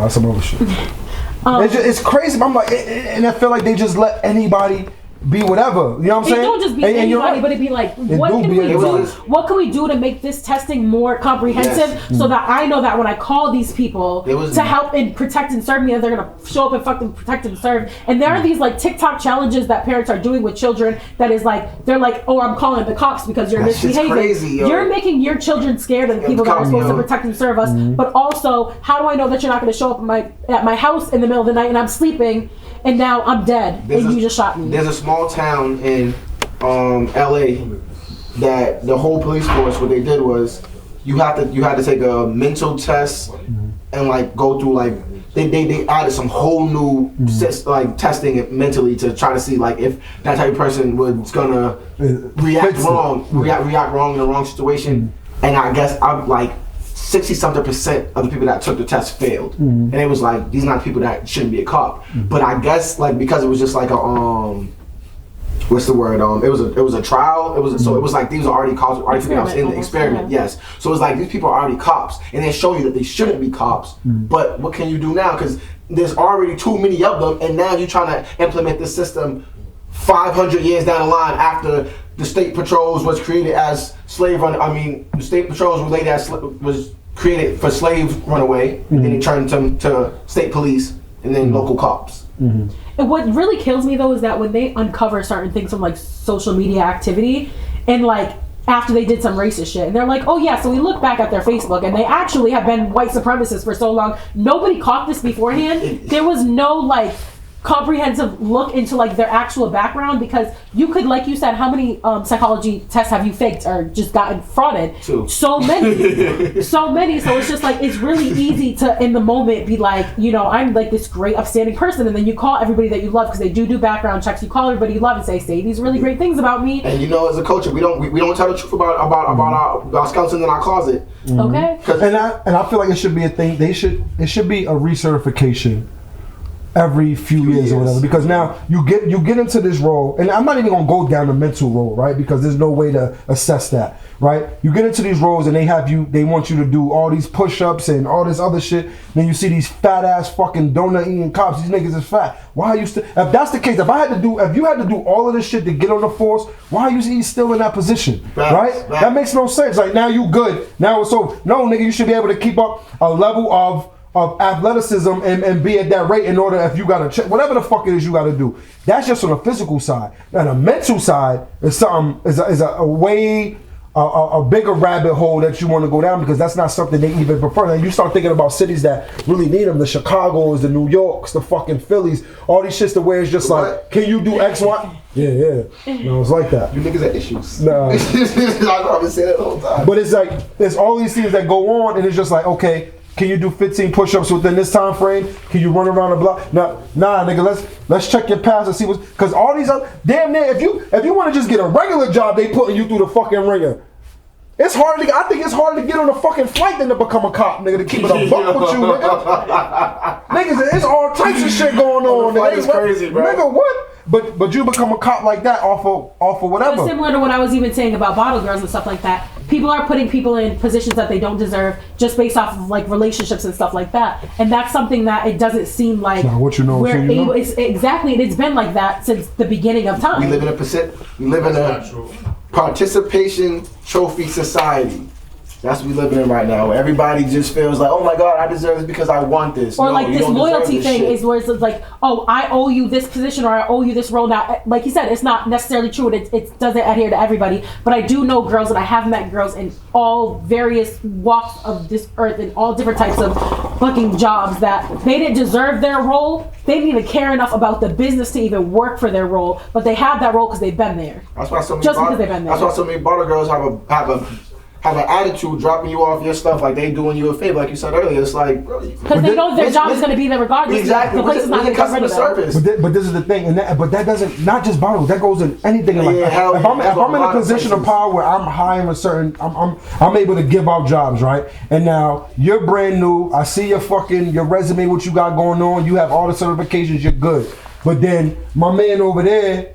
[SPEAKER 3] it's some other shit. It's crazy. I'm like, and I feel like they just let anybody be whatever. You know what I'm saying?
[SPEAKER 2] It don't just be anybody, but it'd be like, what can we do to make this testing more comprehensive so that I know that when I call these people to help and protect and serve me, they're gonna show up and fucking protect and serve. And there are these like TikTok challenges that parents are doing with children that is like, they're like, oh, I'm calling the cops because you're misbehaving.
[SPEAKER 1] Crazy,
[SPEAKER 2] you're making your children scared of the people that are supposed to protect and serve us. But also, how do I know that you're not gonna show up at my house in the middle of the night and I'm sleeping and now I'm dead and you just shot me?
[SPEAKER 1] There's a small town in LA that the whole police force, what they did was you had to take a mental test and like go through like they added some whole new like testing it mentally to try to see like if that type of person was gonna react wrong in the wrong situation. And I guess I'm like 60-something% of the people that took the test failed, and it was like, these are not people that shouldn't be a cop. But I guess like because it was just like a what's the word? It was a trial. So it was like these are already cops, already figured out in the experiment. Yes. So it's like these people are already cops, and they show you that they shouldn't be cops. But what can you do now? Because there's already too many of them, and now you're trying to implement this system 500 years down the line after the state patrols was created as slave run. I mean, the state patrols was created for slave runaway, and then they turned them to state police and then local cops.
[SPEAKER 2] And what really kills me though is that when they uncover certain things from like social media activity, and like after they did some racist shit, and they're like, oh yeah, so we look back at their Facebook and they actually have been white supremacists for so long. Nobody caught this beforehand. There was no like comprehensive look into like their actual background, because you could, like you said, how many psychology tests have you faked or just gotten frauded? So many. So it's just like, it's really easy to in the moment be like, I'm like this great upstanding person, and then you call everybody that you love because they do background checks. You call everybody you love and say these really great things about me.
[SPEAKER 1] And as a culture, we don't tell the truth about our skeletons in our closet.
[SPEAKER 2] Okay.
[SPEAKER 3] And I feel like it should be a thing. It should be a recertification every few years or whatever, because now you get into this role, and I'm not even gonna go down the mental role, right? Because there's no way to assess that, right? You get into these roles and they want you to do all these push-ups and all this other shit. Then you see these fat ass fucking donut eating cops. These niggas is fat. Why are you still? If that's the case, if you had to do all of this shit to get on the force, why are you still in that position, right? That makes no sense. Like, now you good. Now it's over. No, nigga, you should be able to keep up a level of athleticism and be at that rate in order, if you gotta check whatever the fuck it is you gotta do. That's just on the physical side. Now the mental side is something is a way a bigger rabbit hole that you want to go down, because that's not something they even prefer. And you start thinking about cities that really need them, the Chicagos, the New Yorks, the fucking Phillies, all these shits to where it's just like, can you do X, Y? Yeah. No, it's like that.
[SPEAKER 1] You niggas have issues.
[SPEAKER 3] Nah.
[SPEAKER 1] I probably say that the whole time.
[SPEAKER 3] But it's like, there's all these things that go on, and it's just like, okay, can you do 15 push-ups within this time frame? Can you run around the block? Nah, nigga. Let's check your past and see what's, because all these other damn near, if you want to just get a regular job, they putting you through the fucking ringer. I think it's harder to get on a fucking flight than to become a cop, nigga. To keep it a buck with you, nigga. Niggas, it's all types of shit going on.
[SPEAKER 1] The flight is crazy, bro.
[SPEAKER 3] Nigga, what? But you become a cop like that off of whatever.
[SPEAKER 2] But similar to what I was even saying about bottle girls and stuff like that. people are putting people in positions that they don't deserve just based off of like relationships and stuff like that. And that's something that it doesn't seem like
[SPEAKER 3] Nah, what you know,
[SPEAKER 2] we're
[SPEAKER 3] so you know.
[SPEAKER 2] able. Exactly, and it's been like that since the beginning of time.
[SPEAKER 1] We live in a participation trophy society. That's what we living in right now. Everybody just feels like, oh my God, I deserve this because I want this.
[SPEAKER 2] Or
[SPEAKER 1] No,
[SPEAKER 2] like
[SPEAKER 1] you
[SPEAKER 2] this
[SPEAKER 1] don't deserve
[SPEAKER 2] loyalty
[SPEAKER 1] this
[SPEAKER 2] thing
[SPEAKER 1] shit.
[SPEAKER 2] is where it's like, oh, I owe you this position or I owe you this role. Now, like you said, it's not necessarily true. It doesn't adhere to everybody. But I do know girls, and I have met girls in all various walks of this earth and all different types of fucking jobs that they didn't deserve their role. They didn't even care enough about the business to even work for their role, but they had that role because they've been there.
[SPEAKER 1] That's why so many
[SPEAKER 2] Just because they've been there.
[SPEAKER 1] That's why so many barter girls have an attitude dropping you off your stuff like they doing you a favor, like you said earlier. It's like, bro,
[SPEAKER 2] Because they know their job is going to be there regardless.
[SPEAKER 1] Exactly.
[SPEAKER 2] The place is not going to get rid
[SPEAKER 1] customer
[SPEAKER 2] of them.
[SPEAKER 1] service.
[SPEAKER 3] But this is the thing, and that doesn't, not just bottles, that goes in anything in life.
[SPEAKER 1] Yeah, hell
[SPEAKER 3] if
[SPEAKER 1] yeah.
[SPEAKER 3] I'm
[SPEAKER 1] That's
[SPEAKER 3] in
[SPEAKER 1] a
[SPEAKER 3] a
[SPEAKER 1] lot of
[SPEAKER 3] position of
[SPEAKER 1] places.
[SPEAKER 3] power where I'm hiring a certain, I'm able to give out jobs, right? And now you're brand new. I see your resume, what you got going on. You have all the certifications. You're good. But then my man over there,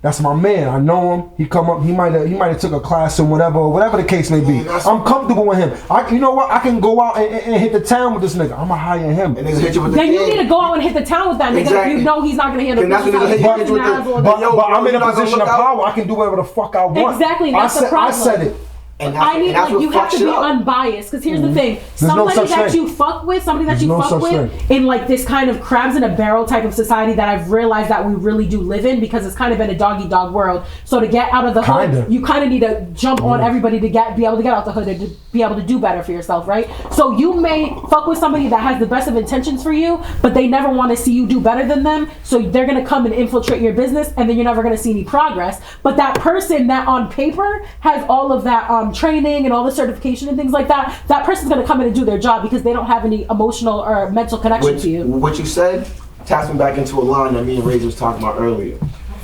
[SPEAKER 3] that's my man. I know him. He come up. He might have took a class or whatever the case may be.
[SPEAKER 1] Yeah,
[SPEAKER 3] I'm comfortable with him. You know what? I can go out and hit the town with this nigga. I'ma hire him.
[SPEAKER 1] And they hit you with the
[SPEAKER 2] Then you
[SPEAKER 1] thing.
[SPEAKER 2] need to go out and hit the town with that nigga
[SPEAKER 1] Exactly.
[SPEAKER 2] if you know he's not going to handle
[SPEAKER 1] And that's what
[SPEAKER 2] business.
[SPEAKER 1] they
[SPEAKER 2] How
[SPEAKER 1] hit
[SPEAKER 2] he
[SPEAKER 1] you with
[SPEAKER 2] has
[SPEAKER 1] the-
[SPEAKER 2] all
[SPEAKER 1] but
[SPEAKER 2] that.
[SPEAKER 1] yo,
[SPEAKER 3] But I'm in
[SPEAKER 1] you're
[SPEAKER 3] a
[SPEAKER 1] not gonna
[SPEAKER 3] position of
[SPEAKER 1] look out.
[SPEAKER 3] power. I can do whatever the fuck I want.
[SPEAKER 2] Exactly, and that's the
[SPEAKER 3] I
[SPEAKER 2] problem.
[SPEAKER 3] said it.
[SPEAKER 1] And that's,
[SPEAKER 2] I need,
[SPEAKER 1] and that's
[SPEAKER 2] like,
[SPEAKER 1] what
[SPEAKER 2] you have
[SPEAKER 1] fucks
[SPEAKER 2] to
[SPEAKER 1] shit
[SPEAKER 2] be
[SPEAKER 1] up.
[SPEAKER 2] unbiased, because here's the thing.
[SPEAKER 3] no
[SPEAKER 2] Somebody
[SPEAKER 3] such
[SPEAKER 2] that
[SPEAKER 3] thing.
[SPEAKER 2] you fuck with, somebody that
[SPEAKER 3] There's
[SPEAKER 2] you
[SPEAKER 3] no
[SPEAKER 2] fuck
[SPEAKER 3] such
[SPEAKER 2] with in like this kind of crabs in a barrel type of society that I've realized that we really do live in, because it's kind of been a dog eat dog world. So to get out of the hood,
[SPEAKER 3] Kinda.
[SPEAKER 2] you kind of need to jump on everybody to be able to get out the hood and to be able to do better for yourself, right? So you may fuck with somebody that has the best of intentions for you, but they never want to see you do better than them. So they're going to come and infiltrate your business, and then you're never going to see any progress. But that person that on paper has all of that training and all the certification and things like that, that person's going to come in and do their job because they don't have any emotional or mental connection to you.
[SPEAKER 1] What you said taps me back into a line that me and Razor was talking about earlier.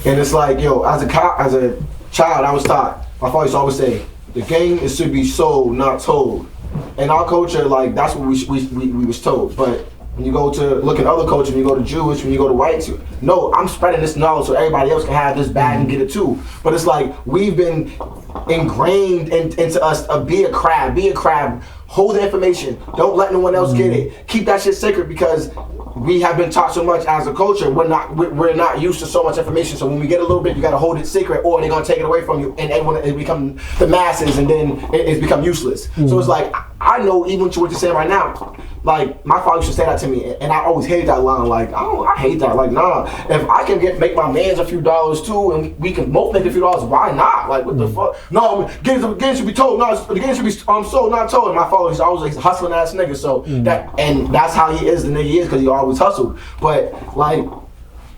[SPEAKER 1] And it's like, yo, as a child, I was taught, my father used to always say, the game is to be sold, not told. In our culture, like, that's what we was told. But when you go to look at other cultures, when you go to Jewish, when you go to whites, no, I'm spreading this knowledge so everybody else can have this bag and get it too. But it's like, we've been ingrained into us be a crab, hold the information, don't let no one else get it, keep that shit sacred, because we have been taught so much as a culture. We're not used to so much information. So when we get a little bit, you got to hold it secret, or they're gonna take it away from you, and it become the masses, and then it's become useless. So it's like, I know even to what you're saying right now. Like, my father used to say that to me, and I always hated that line. Like, I hate that. Like, nah. If I can make my man's a few dollars too, and we can both make a few dollars, why not? Like, what the fuck? No, game should be told. No, the game should be sold, not told. And my father is always a hustling ass nigga. So that's how he is. The nigga he is, because he always hustled. But like,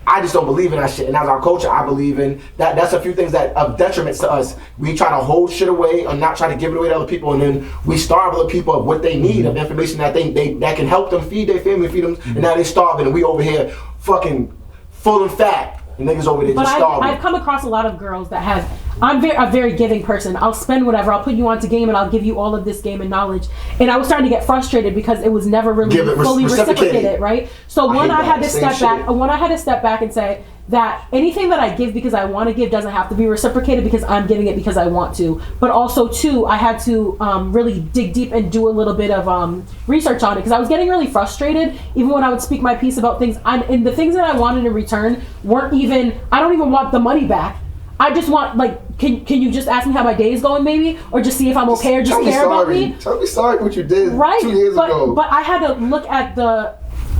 [SPEAKER 1] I just don't believe in that shit. And as our culture, I believe in that. That's a few things that are detriments to us. We try to hold shit away and not try to give it away to other people, and then we starve other people of what they need, of information that that can help them feed their family, feed them, and now they starving, and we over here fucking full and fat. And niggas over there
[SPEAKER 2] But
[SPEAKER 1] just starving.
[SPEAKER 2] I've come across a lot of girls that have. I'm a very giving person. I'll spend whatever. I'll put you onto game, and I'll give you all of this game and knowledge. And I was starting to get frustrated because it was never really fully reciprocated, right? So when I had to step back and say that anything that I give because I want to give doesn't have to be reciprocated because I'm giving it because I want to. But also too, I had to really dig deep and do a little bit of research on it, because I was getting really frustrated even when I would speak my piece about things. And the things that I wanted in return weren't even. I don't even want the money back. I just want, like, can you just ask me how my day is going, maybe, or just see if I'm okay, or just care about me?
[SPEAKER 1] Tell me sorry what you did
[SPEAKER 2] Right,
[SPEAKER 1] 2 years ago.
[SPEAKER 2] But I had to look at the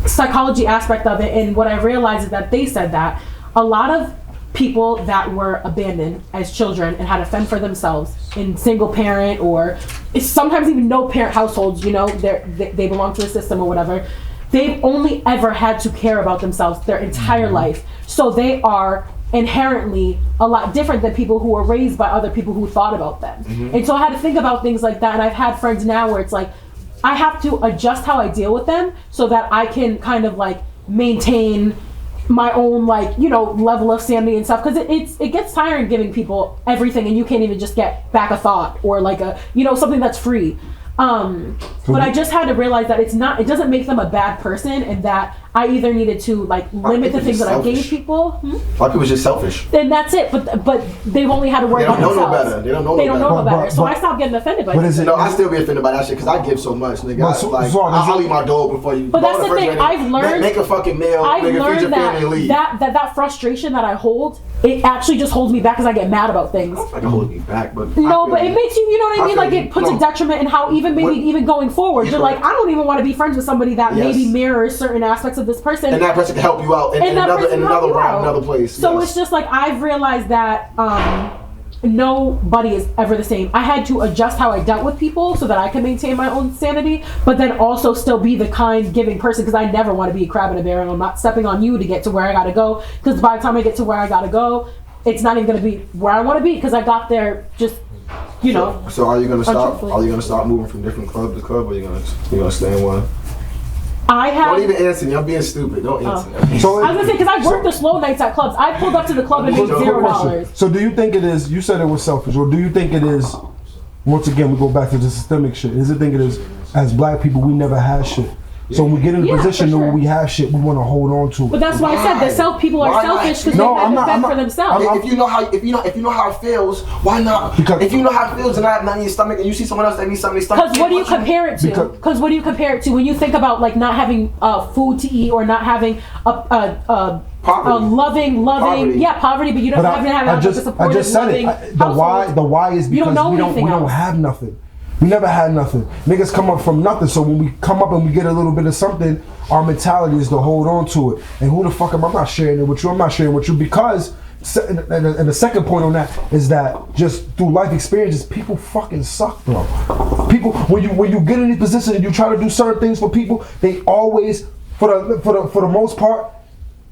[SPEAKER 2] psychology aspect of it, and what I realized is that they said that a lot of people that were abandoned as children and had to fend for themselves in single parent or sometimes even no parent households, you know, they belong to the system or whatever, they've only ever had to care about themselves their entire life. So they are inherently a lot different than people who were raised by other people who thought about them. And so I had to think about things like that, and I've had friends now where it's like I have to adjust how I deal with them so that I can kind of like maintain my own, like, you know, level of sanity and stuff, because it gets tiring giving people everything and you can't even just get back a thought or like a, you know, something that's free. But I just had to realize that it doesn't make them a bad person, and that I either needed to like limit the things that I gave people.
[SPEAKER 1] A lot of people are just selfish.
[SPEAKER 2] And that's it. But they've only had to worry about themselves.
[SPEAKER 1] They don't know no better.
[SPEAKER 2] So I stopped getting offended by
[SPEAKER 3] it.
[SPEAKER 1] No, I still be offended by that shit because I give so much, nigga. I'll leave my door before you.
[SPEAKER 2] But that's the thing. I've learned.
[SPEAKER 1] Make a fucking meal.
[SPEAKER 2] I've learned that frustration that I hold, it actually just holds me back because I get mad about things.
[SPEAKER 1] It's like it holds me back, but
[SPEAKER 2] no, but it makes you know what I mean. Like it puts a detriment in how even going forward, you're like, I don't even want to be friends with somebody that maybe mirrors certain aspects of this person,
[SPEAKER 1] and that person can help you out in another round, another place.
[SPEAKER 2] So it's just like I've realized that nobody is ever the same. I had to adjust how I dealt with people so that I could maintain my own sanity, but then also still be the kind, giving person, because I never want to be a crab in a barrel. I'm not stepping on you to get to where I gotta go, because by the time I get to where I gotta go, it's not even gonna be where I want to be, because I got there just.
[SPEAKER 1] So are you gonna stop? Are you gonna stop moving from different club to club, or you gonna stay in one? Don't even answer me. I'm being stupid. Don't answer me.
[SPEAKER 2] So I was gonna say, because I worked the slow nights at clubs. I pulled up to the club and made $0.
[SPEAKER 3] So do you think it is? You said it was selfish, or do you think it is? Once again, we go back to the systemic shit. Is it think it is? As black people, we never had shit. So when we get in a position where we have shit, we want to hold on to it.
[SPEAKER 2] But that's why I said that people are selfish because they have to fend for themselves.
[SPEAKER 1] If you know how it feels, why not? Because if you know how it feels and not in your stomach, and you see someone else that needs something in their stomach.
[SPEAKER 2] Because what do you compare it to? Because what do you compare it to when you think about like not having food to eat or not having a loving, poverty, but you don't have a supportive,
[SPEAKER 3] I just said
[SPEAKER 2] loving
[SPEAKER 3] it. The why is because we don't have nothing. We never had nothing. Niggas come up from nothing, so when we come up and we get a little bit of something, our mentality is to hold on to it. And who the fuck I'm not sharing it with you. I'm not sharing with you because, and the second point on that is that just through life experiences, people fucking suck, bro. People, when you get in these positions and you try to do certain things for people, they always, for the most part,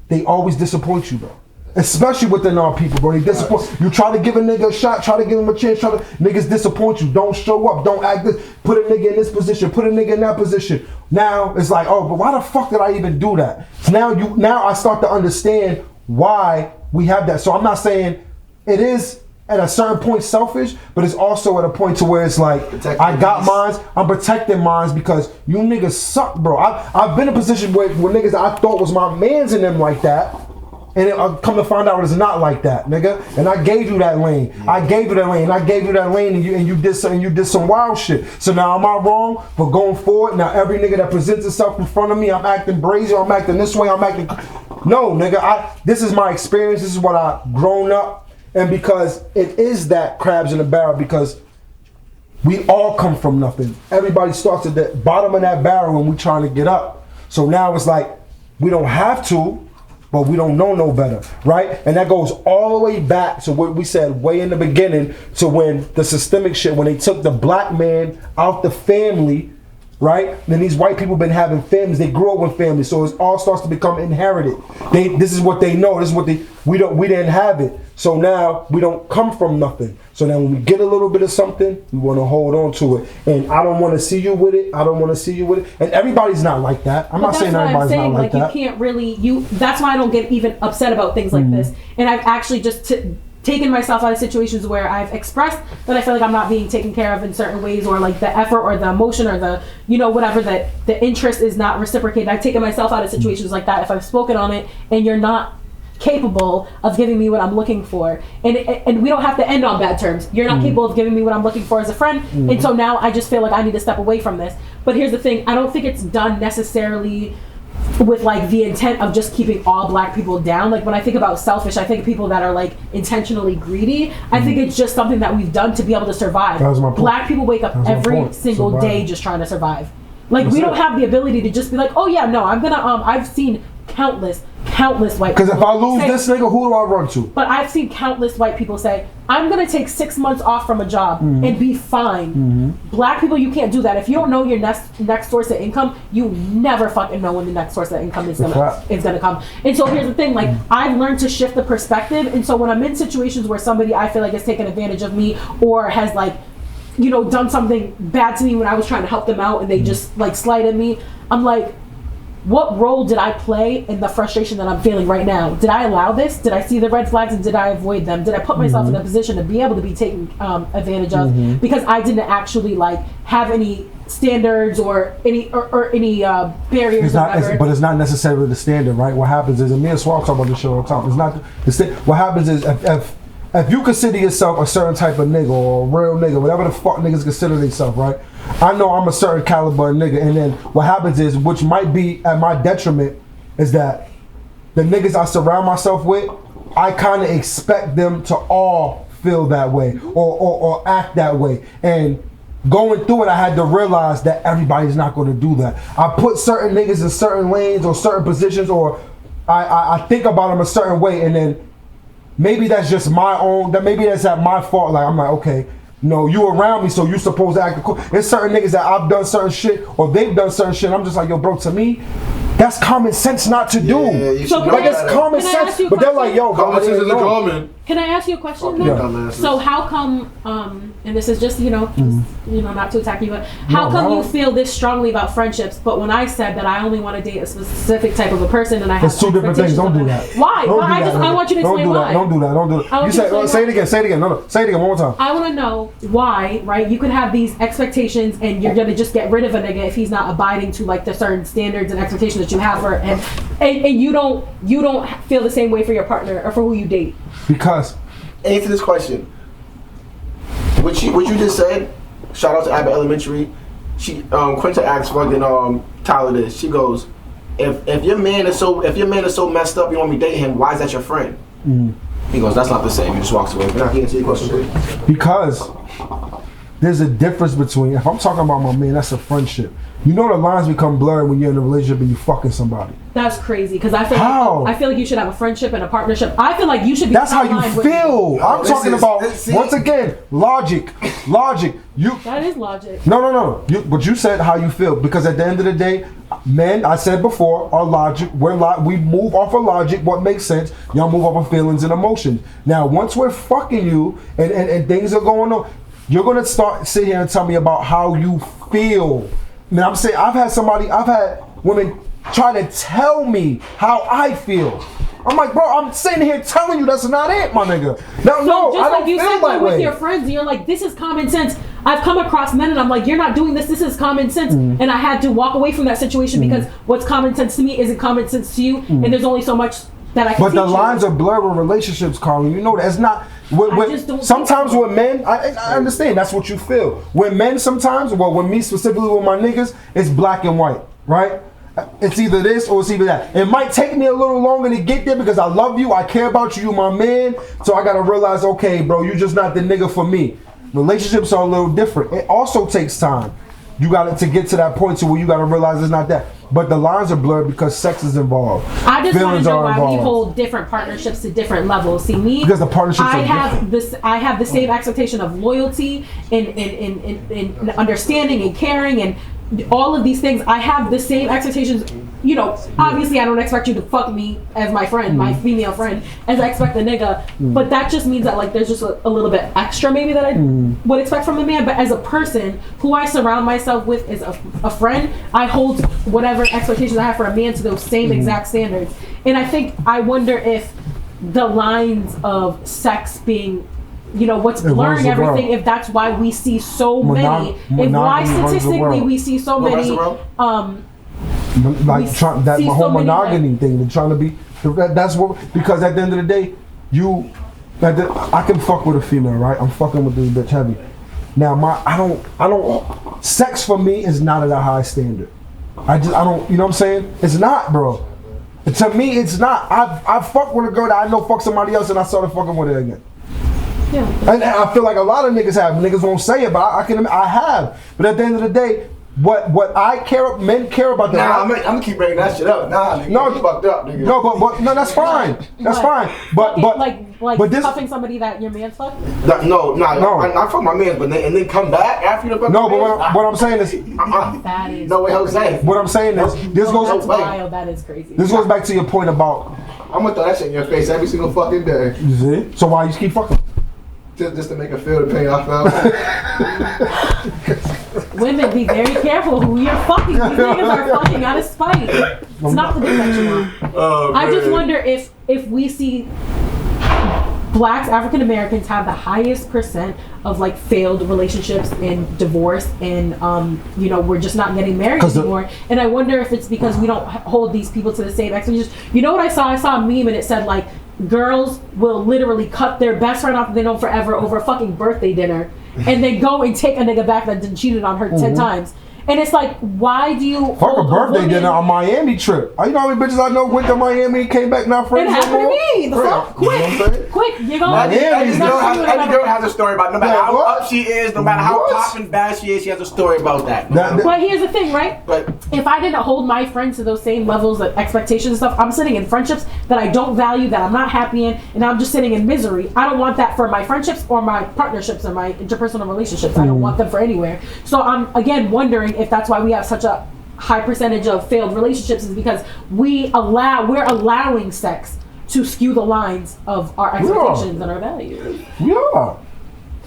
[SPEAKER 3] they always disappoint you, bro. Especially within our people, bro. They disappoint. You try to give a nigga a shot, try to give him a chance, niggas disappoint you. Don't show up, don't act this. Put a nigga in this position, put a nigga in that position. Now it's like, oh, but why the fuck did I even do that? So now I start to understand why we have that. So I'm not saying it is at a certain point selfish, but it's also at a point to where it's like, I got mines, I'm protecting mines because you niggas suck, bro. I've been in a position where niggas that I thought was my mans in them like that. And I come to find out it's not like that, nigga. And I gave you that lane. I gave you that lane. I gave you that lane, and you did some wild shit. So now am I wrong for going forward? Now every nigga that presents itself in front of me, I'm acting brazy. I'm acting this way. I'm acting. No, nigga. This is my experience. This is what I've grown up, and because it is that crabs in the barrel. Because we all come from nothing. Everybody starts at the bottom of that barrel when we trying to get up. So now it's like we don't have to. But we don't know no better, right? And that goes all the way back to what we said way in the beginning, to when the systemic shit, when they took the black man out the family, right? Then these white people been having families. They grew up with families, so it all starts to become inherited. This is what they know. This is what we didn't have it. So now we don't come from nothing. So now when we get a little bit of something, we want to hold on to it. And I don't want to see you with it. I don't want to see you with it. And everybody's not like that. I'm not saying everybody's not like that.
[SPEAKER 2] You can't really, that's why I don't get even upset about things like this. And I've actually just taken myself out of situations where I've expressed that I feel like I'm not being taken care of in certain ways, or like the effort or the emotion or the, whatever, that the interest is not reciprocated. I've taken myself out of situations like that if I've spoken on it and you're not capable of giving me what I'm looking for, and we don't have to end on bad terms. You're not capable of giving me what I'm looking for as a friend, and so now I just feel like I need to step away from this. But here's the thing, I don't think it's done necessarily with like the intent of just keeping all black people down. Like when I think about selfish, I think of people that are like intentionally greedy. I think it's just something that we've done to be able to survive. Black people wake up every single day just trying to survive. Like we don't have the ability to just be like, oh yeah, no, I'm gonna I've seen countless white people.
[SPEAKER 3] Because if I lose this nigga, who do I run to?
[SPEAKER 2] But I've seen countless white people say, I'm gonna take 6 months off from a job and be fine. Black people, you can't do that. If you don't know your next source of income, you never fucking know when the next source of income is gonna come. And so here's the thing, like I've learned to shift the perspective, and so when I'm in situations where somebody I feel like has taken advantage of me or has like, done something bad to me when I was trying to help them out and they just like slighted me, I'm like, what role did I play in the frustration that I'm feeling right now? Did I allow this? Did I see the red flags and did I avoid them? Did I put myself in a position to be able to be taken advantage of because I didn't actually like have any standards or any barriers?
[SPEAKER 3] But it's not necessarily the standard, right? What happens is, and me and Swab talk about this show all the time. It's not what happens is if you consider yourself a certain type of nigga or a real nigga, whatever the fuck niggas consider themselves, right? I know I'm a certain caliber of nigga, and then what happens is, which might be at my detriment, is that the niggas I surround myself with, I kind of expect them to all feel that way or act that way. And going through it, I had to realize that everybody's not going to do that. I put certain niggas in certain lanes or certain positions, or I think about them a certain way, and then maybe that's just my own, that maybe that's at my fault. Like, I'm like, okay, no, you around me, so you supposed to act cool. There's certain niggas that I've done certain shit, or they've done certain shit. I'm just like, yo, bro, to me, that's common sense not to do.
[SPEAKER 2] So
[SPEAKER 3] like, it's common sense, but they're like, yo,
[SPEAKER 1] common sense is a common.
[SPEAKER 2] Can I ask you a question then? So how come, and this is just, not to attack you, but how come you feel this strongly about friendships, but when I said that I only want to date a specific type of a person and I have
[SPEAKER 3] it's two different things, don't do that.
[SPEAKER 2] Why? I want you to explain why.
[SPEAKER 3] Don't do that. You say it again, say it again. No, say it again one more time.
[SPEAKER 2] I want to know why, right? You could have these expectations and you're going to just get rid of a nigga if he's not abiding to like the certain standards and expectations that you have for and you don't feel the same way for your partner or for who you date.
[SPEAKER 3] Because
[SPEAKER 1] answer this question. What you just said, shout out to Abbott Elementary. Quinta asked fucking Tyler this. She goes, if your man is so messed up, you want me to date him, why is that your friend? He goes, that's not the same. He just walks away. Can I answer your question, please?
[SPEAKER 3] Because there's a difference between, if I'm talking about my man, that's a friendship. You know the lines become blurred when you're in a relationship and you fucking somebody.
[SPEAKER 2] That's crazy because I feel like you should have a friendship and a partnership. I feel like you should be.
[SPEAKER 3] That's how you feel. I'm talking about once again logic. That is logic. No. But you said how you feel because at the end of the day, men, I said before, are logic. We move off of logic. What makes sense? Y'all move off of feelings and emotions. Now, once we're fucking you and things are going on, you're gonna sit here and tell me about how you feel. Now I'm saying I've had women try to tell me how I feel. I'm like, bro, I'm sitting here telling you that's not it, my nigga. No, I don't feel that way.
[SPEAKER 2] With your friends, and you're like, this is common sense. I've come across men, and I'm like, you're not doing this. This is common sense, and I had to walk away from that situation because what's common sense to me isn't common sense to you, and there's only so much that I can.
[SPEAKER 3] But the lines are blurred with relationships, Carlin. You know that's not. Sometimes with men, I understand that's what you feel. With men, sometimes, with me specifically with my niggas, it's black and white, right? It's either this or it's either that. It might take me a little longer to get there because I love you, I care about you, you my man. So I gotta realize, okay, bro, you just not the nigga for me. Relationships are a little different. It also takes time. You got to get to that point to where you gotta realize it's not that. But the lines are blurred because sex is involved.
[SPEAKER 2] I just want to know why we hold different partnerships to different levels. See, me,
[SPEAKER 3] because the partnerships
[SPEAKER 2] I have the same expectation of loyalty and understanding and caring and all of these things. I have the same expectations. Obviously I don't expect you to fuck me as my friend, my female friend, as I expect the nigga. But that just means that like there's just a little bit extra maybe that I would expect from a man. But as a person who I surround myself with as a friend, I hold whatever expectations I have for a man to those same exact standards. And I wonder if the lines of sex being what's blurring everything, if that's why we see so many, if why statistically we see so many
[SPEAKER 3] that whole monogamy thing, they're trying to be. That's what, because at the end of the day, I can fuck with a female, right? I'm fucking with this bitch heavy. Now I don't. Sex for me is not at a high standard. I don't. You know what I'm saying? It's not, bro. To me, it's not. I fuck with a girl that I know fuck somebody else, and I started fucking with her again. Yeah. And I feel like a lot of niggas have. Niggas won't say it, but I have. But at the end of the day, what men care about that.
[SPEAKER 1] Nah, I'm gonna keep bringing that shit up. Nah, nigga, no, you fucked up, nigga.
[SPEAKER 3] No, but no, that's fine. That's fine. But
[SPEAKER 2] like this, cuffing somebody that your man fucked.
[SPEAKER 1] No. I fuck my man, and then come back after you fuck.
[SPEAKER 3] No, but what I'm saying is,
[SPEAKER 2] that is
[SPEAKER 1] no way, Jose.
[SPEAKER 3] What I'm saying is, this goes.
[SPEAKER 2] That's wild. That is crazy.
[SPEAKER 3] This goes back to your point about.
[SPEAKER 1] I'm gonna throw that shit in your face every single fucking day.
[SPEAKER 3] You see? So why you keep fucking?
[SPEAKER 1] Just to make her feel the pain I felt.
[SPEAKER 2] women, be very careful who you're fucking. These niggas are fucking out of spite. It's not the dick that you want. I just wonder if we see blacks, African Americans have the highest percent of like failed relationships and divorce, and you know, we're just not getting married anymore. And I wonder if it's because we don't hold these people to the same expectations. You know what I saw? I saw a meme and it said like, girls will literally cut their best friend off that they know forever over a fucking birthday dinner, and then go and take a nigga back that done cheated on her 10 times. And it's like, why do you
[SPEAKER 3] fuck a birthday dinner on Miami trip? You know how many bitches I know went to Miami and came back not friends?
[SPEAKER 2] It happened to me. The fuck? Quick, you go.
[SPEAKER 1] Every girl has a story about, no matter how up she is, no matter how poppin' bad she is, she has a story about that.
[SPEAKER 2] But here's the thing, right? But if I didn't hold my friends to those same levels of expectations and stuff, I'm sitting in friendships that I don't value, that I'm not happy in, and I'm just sitting in misery. I don't want that for my friendships or my partnerships or my interpersonal relationships. I don't want them for anywhere. So I'm again wondering if that's why we have such a high percentage of failed relationships, is because we're allowing sex to skew the lines of our expectations and our values.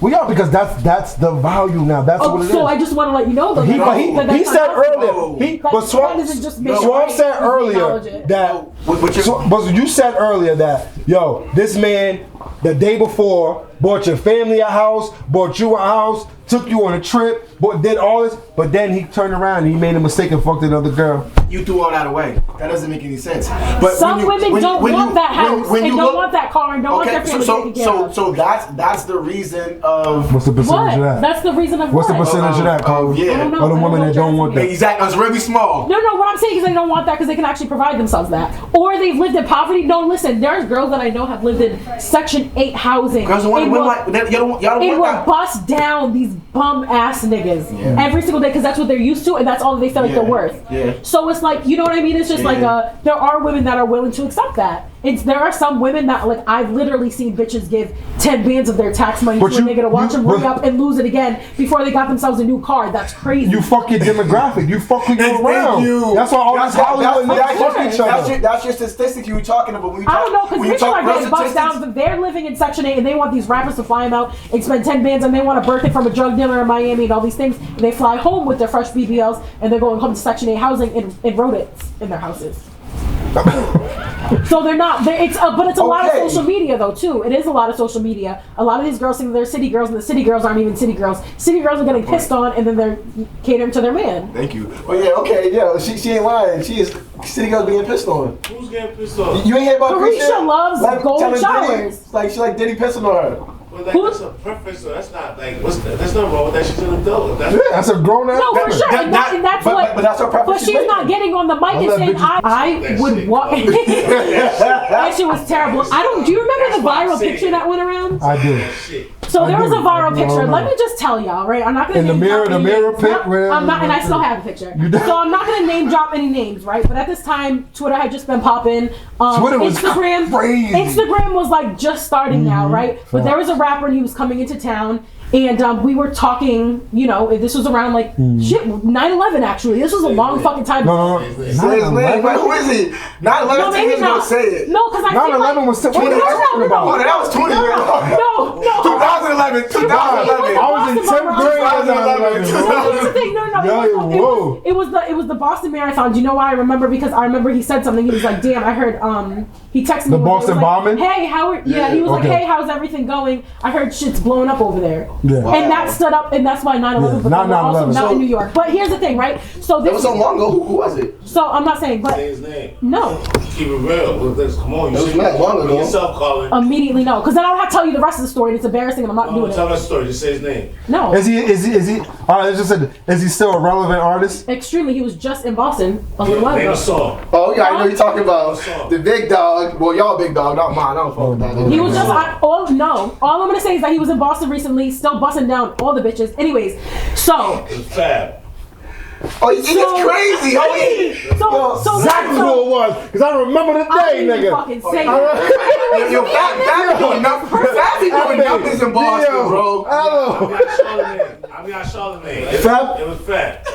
[SPEAKER 3] We are, because that's the value now. That's what it is.
[SPEAKER 2] So I just want to let you know though.
[SPEAKER 3] He said earlier. Swamp said earlier that. But you said earlier that, yo, this man the day before bought your family a house, bought you a house, took you on a trip, did all this, but then he turned around and he made a mistake and fucked another girl.
[SPEAKER 1] You threw all that away. That doesn't make any sense. But
[SPEAKER 2] some women don't want that house and don't want that car and don't want their family taken care of.
[SPEAKER 1] So that's the reason of.
[SPEAKER 3] What's the percentage of that?
[SPEAKER 2] That's the reason of
[SPEAKER 3] what's the percentage of that, Carl?
[SPEAKER 1] Yeah.
[SPEAKER 3] Other women that don't want that.
[SPEAKER 1] Exactly. It's really small.
[SPEAKER 2] No, what I'm saying is they don't want that because they can actually provide themselves that. Or they've lived in poverty. No, listen, there's girls that I know have lived in Section 8 housing.
[SPEAKER 1] Girls don't want that.
[SPEAKER 2] It will bust down these bum ass niggas every single day because that's what they're used to and that's all they feel like they're worth.
[SPEAKER 1] Yeah.
[SPEAKER 2] So it's like, you know what I mean? It's just like there are women that are willing to accept that. There are some women that, like, I've literally seen bitches give 10 bands of their tax money to a nigga to watch them ring up and lose it again before they got themselves a new car. That's crazy.
[SPEAKER 3] You fuck your demographic. You fuck with your around. That's why all this Hollywood niggas fuck each other.
[SPEAKER 1] That's your statistic you were talking about. When you talk,
[SPEAKER 2] I don't know, because bitches are getting bust down, but they're living in Section 8 and they want these rappers to fly them out and spend 10 bands and they want a birthday from a drug dealer in Miami and all these things. And they fly home with their fresh BBLs and they're going home to Section 8 housing and rodents in their houses. So they're not. But it's a lot of social media though too. It is a lot of social media. A lot of these girls think they're city girls, and the city girls aren't even city girls. City girls are getting pissed on, and then they're catering to their man.
[SPEAKER 1] Thank you. She ain't lying. She is city girls being pissed on.
[SPEAKER 4] Who's getting pissed on?
[SPEAKER 1] You ain't hear about
[SPEAKER 2] Carisha loves gold showers.
[SPEAKER 1] She like Diddy pissing on her.
[SPEAKER 4] Well, that's a preference, so that's not like that's not wrong with that. She's an adult.
[SPEAKER 3] That's a grown ass.
[SPEAKER 2] No, for sure, and that's what.
[SPEAKER 1] But that's her preference.
[SPEAKER 2] But she's not getting on the mic and saying I would walk. That shit was terrible. Do you remember the viral picture that went around?
[SPEAKER 3] I do.
[SPEAKER 2] So there was a viral picture. Let me just tell y'all, right? I'm not gonna
[SPEAKER 3] in the mirror pic.
[SPEAKER 2] I'm not, and I still have the picture. So I'm not gonna name drop any names, right? But at this time, Twitter had just been popping.
[SPEAKER 3] Twitter was
[SPEAKER 2] Instagram,
[SPEAKER 3] crazy.
[SPEAKER 2] Instagram was like just starting now, right? But there was a rapper and he was coming into town. And we were talking, you know, this was around like 9/11 actually. This was a long fucking time.
[SPEAKER 3] No.
[SPEAKER 1] Who is he? 9/11.
[SPEAKER 2] No, maybe not.
[SPEAKER 1] Say it.
[SPEAKER 2] No, because I
[SPEAKER 3] 9/11 was 20 years ago.
[SPEAKER 1] Oh, that was 20 years ago.
[SPEAKER 2] No.
[SPEAKER 1] 2011. 2011.
[SPEAKER 3] I was in 10th grade.
[SPEAKER 1] 2011.
[SPEAKER 2] No. It was the Boston Marathon. Do you know why I remember? Because I remember he said something. He was like, "Damn, I heard." He texted me.
[SPEAKER 3] The Boston bombing.
[SPEAKER 2] Hey, Howard. Yeah, he was like, "Hey, how's everything going? I heard shit's blowing up over there."
[SPEAKER 3] Yeah.
[SPEAKER 2] Wow. And that stood up, and that's why 9/11 was also not in New York. But here's the thing, right? So this
[SPEAKER 1] was so long ago. Who was it?
[SPEAKER 2] So I'm not saying, but
[SPEAKER 4] say his name.
[SPEAKER 2] No.
[SPEAKER 4] Keep it real. Come on, you
[SPEAKER 1] see that long ago.
[SPEAKER 4] Yourself calling.
[SPEAKER 2] Immediately no, because then I don't have to tell you the rest of the story, and it's embarrassing, and I'm not doing it.
[SPEAKER 4] Tell that story. Just say his name.
[SPEAKER 2] No.
[SPEAKER 3] Is he? All right, let's just say, is he still a relevant artist?
[SPEAKER 2] Extremely. He was just in Boston a little while ago.
[SPEAKER 4] Name a song.
[SPEAKER 1] Oh yeah, I know you're talking about the big dog. Well, y'all big dog, not mine. I don't fuck with that.
[SPEAKER 2] He was just all I'm gonna say is that he was in Boston recently, still busting down all the bitches. Anyways, so
[SPEAKER 4] it's Fab.
[SPEAKER 1] Oh, it's crazy.
[SPEAKER 2] So
[SPEAKER 3] exactly who it was, because I remember the day, nigga.
[SPEAKER 2] Fucking say it.
[SPEAKER 1] Yo, Fab doing numbers in Boston, bro.
[SPEAKER 4] I got Charlamagne.
[SPEAKER 3] Fab?
[SPEAKER 4] It was Fab.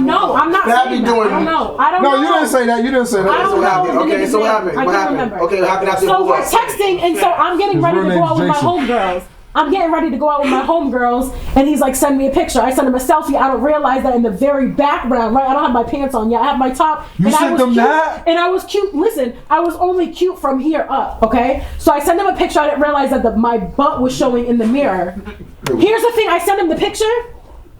[SPEAKER 2] No, I'm not saying that. I don't know.
[SPEAKER 3] No, you didn't say that.
[SPEAKER 2] I don't know.
[SPEAKER 1] Okay, so what happened?
[SPEAKER 2] I can't remember.
[SPEAKER 1] Okay, what happened after?
[SPEAKER 2] So we're texting, and so I'm getting ready to go out with my homegirls. I'm getting ready to go out with my homegirls, and he's like, send me a picture. I send him a selfie. I don't realize that in the very background, right? I don't have my pants on yet. I have my top.
[SPEAKER 3] You
[SPEAKER 2] and
[SPEAKER 3] sent them
[SPEAKER 2] cute,
[SPEAKER 3] that?
[SPEAKER 2] And I was cute. Listen, I was only cute from here up, okay? So I sent him a picture. I didn't realize that my butt was showing in the mirror. Here's the thing. I sent him the picture.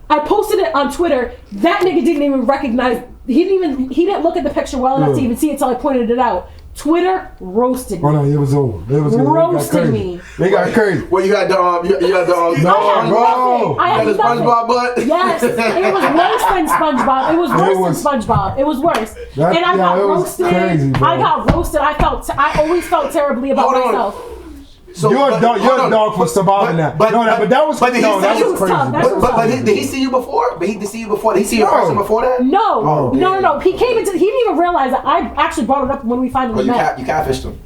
[SPEAKER 2] I posted it on Twitter. That nigga didn't even recognize. He didn't look at the picture well enough to even see it until I pointed it out. Twitter roasted me.
[SPEAKER 3] Oh no, it was over. It was
[SPEAKER 2] Roasted me.
[SPEAKER 3] They got crazy.
[SPEAKER 1] Well, you got the you got the
[SPEAKER 3] No, bro.
[SPEAKER 2] I had
[SPEAKER 1] the
[SPEAKER 2] nothing.
[SPEAKER 1] SpongeBob butt.
[SPEAKER 2] Yes, it was worse than SpongeBob. It was worse than SpongeBob. It was worse.
[SPEAKER 3] That-
[SPEAKER 2] And I
[SPEAKER 3] yeah,
[SPEAKER 2] got
[SPEAKER 3] it was
[SPEAKER 2] roasted.
[SPEAKER 3] crazy, bro.
[SPEAKER 2] I got roasted. I always felt terribly about
[SPEAKER 1] Hold on.
[SPEAKER 2] myself.
[SPEAKER 1] So,
[SPEAKER 3] You're a dog.
[SPEAKER 1] hold
[SPEAKER 3] You're a
[SPEAKER 1] on.
[SPEAKER 3] dog for surviving that.
[SPEAKER 1] but
[SPEAKER 3] that was
[SPEAKER 1] but did he
[SPEAKER 3] no,
[SPEAKER 1] say
[SPEAKER 3] that
[SPEAKER 1] you
[SPEAKER 3] was
[SPEAKER 2] was
[SPEAKER 3] crazy.
[SPEAKER 2] tough?
[SPEAKER 3] bro.
[SPEAKER 1] But did he see you before? But he did see you before. Did he see you in person before that?
[SPEAKER 2] No,
[SPEAKER 1] Oh,
[SPEAKER 2] no. He came into. He didn't even realize that. I actually brought it up when we
[SPEAKER 1] Oh,
[SPEAKER 2] finally met.
[SPEAKER 1] you catfished him.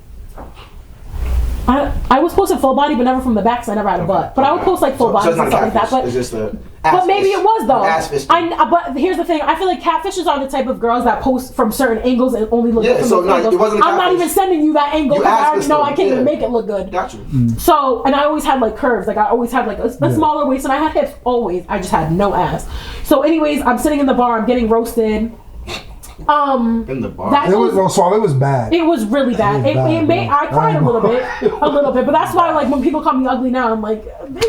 [SPEAKER 2] I was posting full body, but never from the back, because I never had a butt. But I would post like full
[SPEAKER 1] So
[SPEAKER 2] bodies
[SPEAKER 1] it's not
[SPEAKER 2] and stuff like that.
[SPEAKER 1] catfish.
[SPEAKER 2] But
[SPEAKER 1] It's just a.
[SPEAKER 2] But maybe it was though.
[SPEAKER 1] Ass fisting.
[SPEAKER 2] But here's the thing: I feel like catfishes are the type of girls that post from certain angles and only look
[SPEAKER 1] Yeah,
[SPEAKER 2] good from
[SPEAKER 1] so
[SPEAKER 2] those
[SPEAKER 1] no,
[SPEAKER 2] angles.
[SPEAKER 1] it wasn't a
[SPEAKER 2] I'm not
[SPEAKER 1] catfish.
[SPEAKER 2] even sending you that angle
[SPEAKER 1] You
[SPEAKER 2] because I
[SPEAKER 1] ass
[SPEAKER 2] already know I
[SPEAKER 1] fisted
[SPEAKER 2] can't
[SPEAKER 1] them,
[SPEAKER 2] even
[SPEAKER 1] yeah.
[SPEAKER 2] make it look good.
[SPEAKER 1] Got you.
[SPEAKER 2] So, and I always had like curves. Like I always had like a smaller waist, and I had hips always. I just had no ass. So, anyways, I'm sitting in the bar. I'm getting roasted.
[SPEAKER 1] In the bar.
[SPEAKER 2] That
[SPEAKER 3] It was bad.
[SPEAKER 2] it was really bad.
[SPEAKER 3] It was bad,
[SPEAKER 2] made.
[SPEAKER 3] bro.
[SPEAKER 2] I cried a little bit, but that's why like when people call me ugly now, I'm like,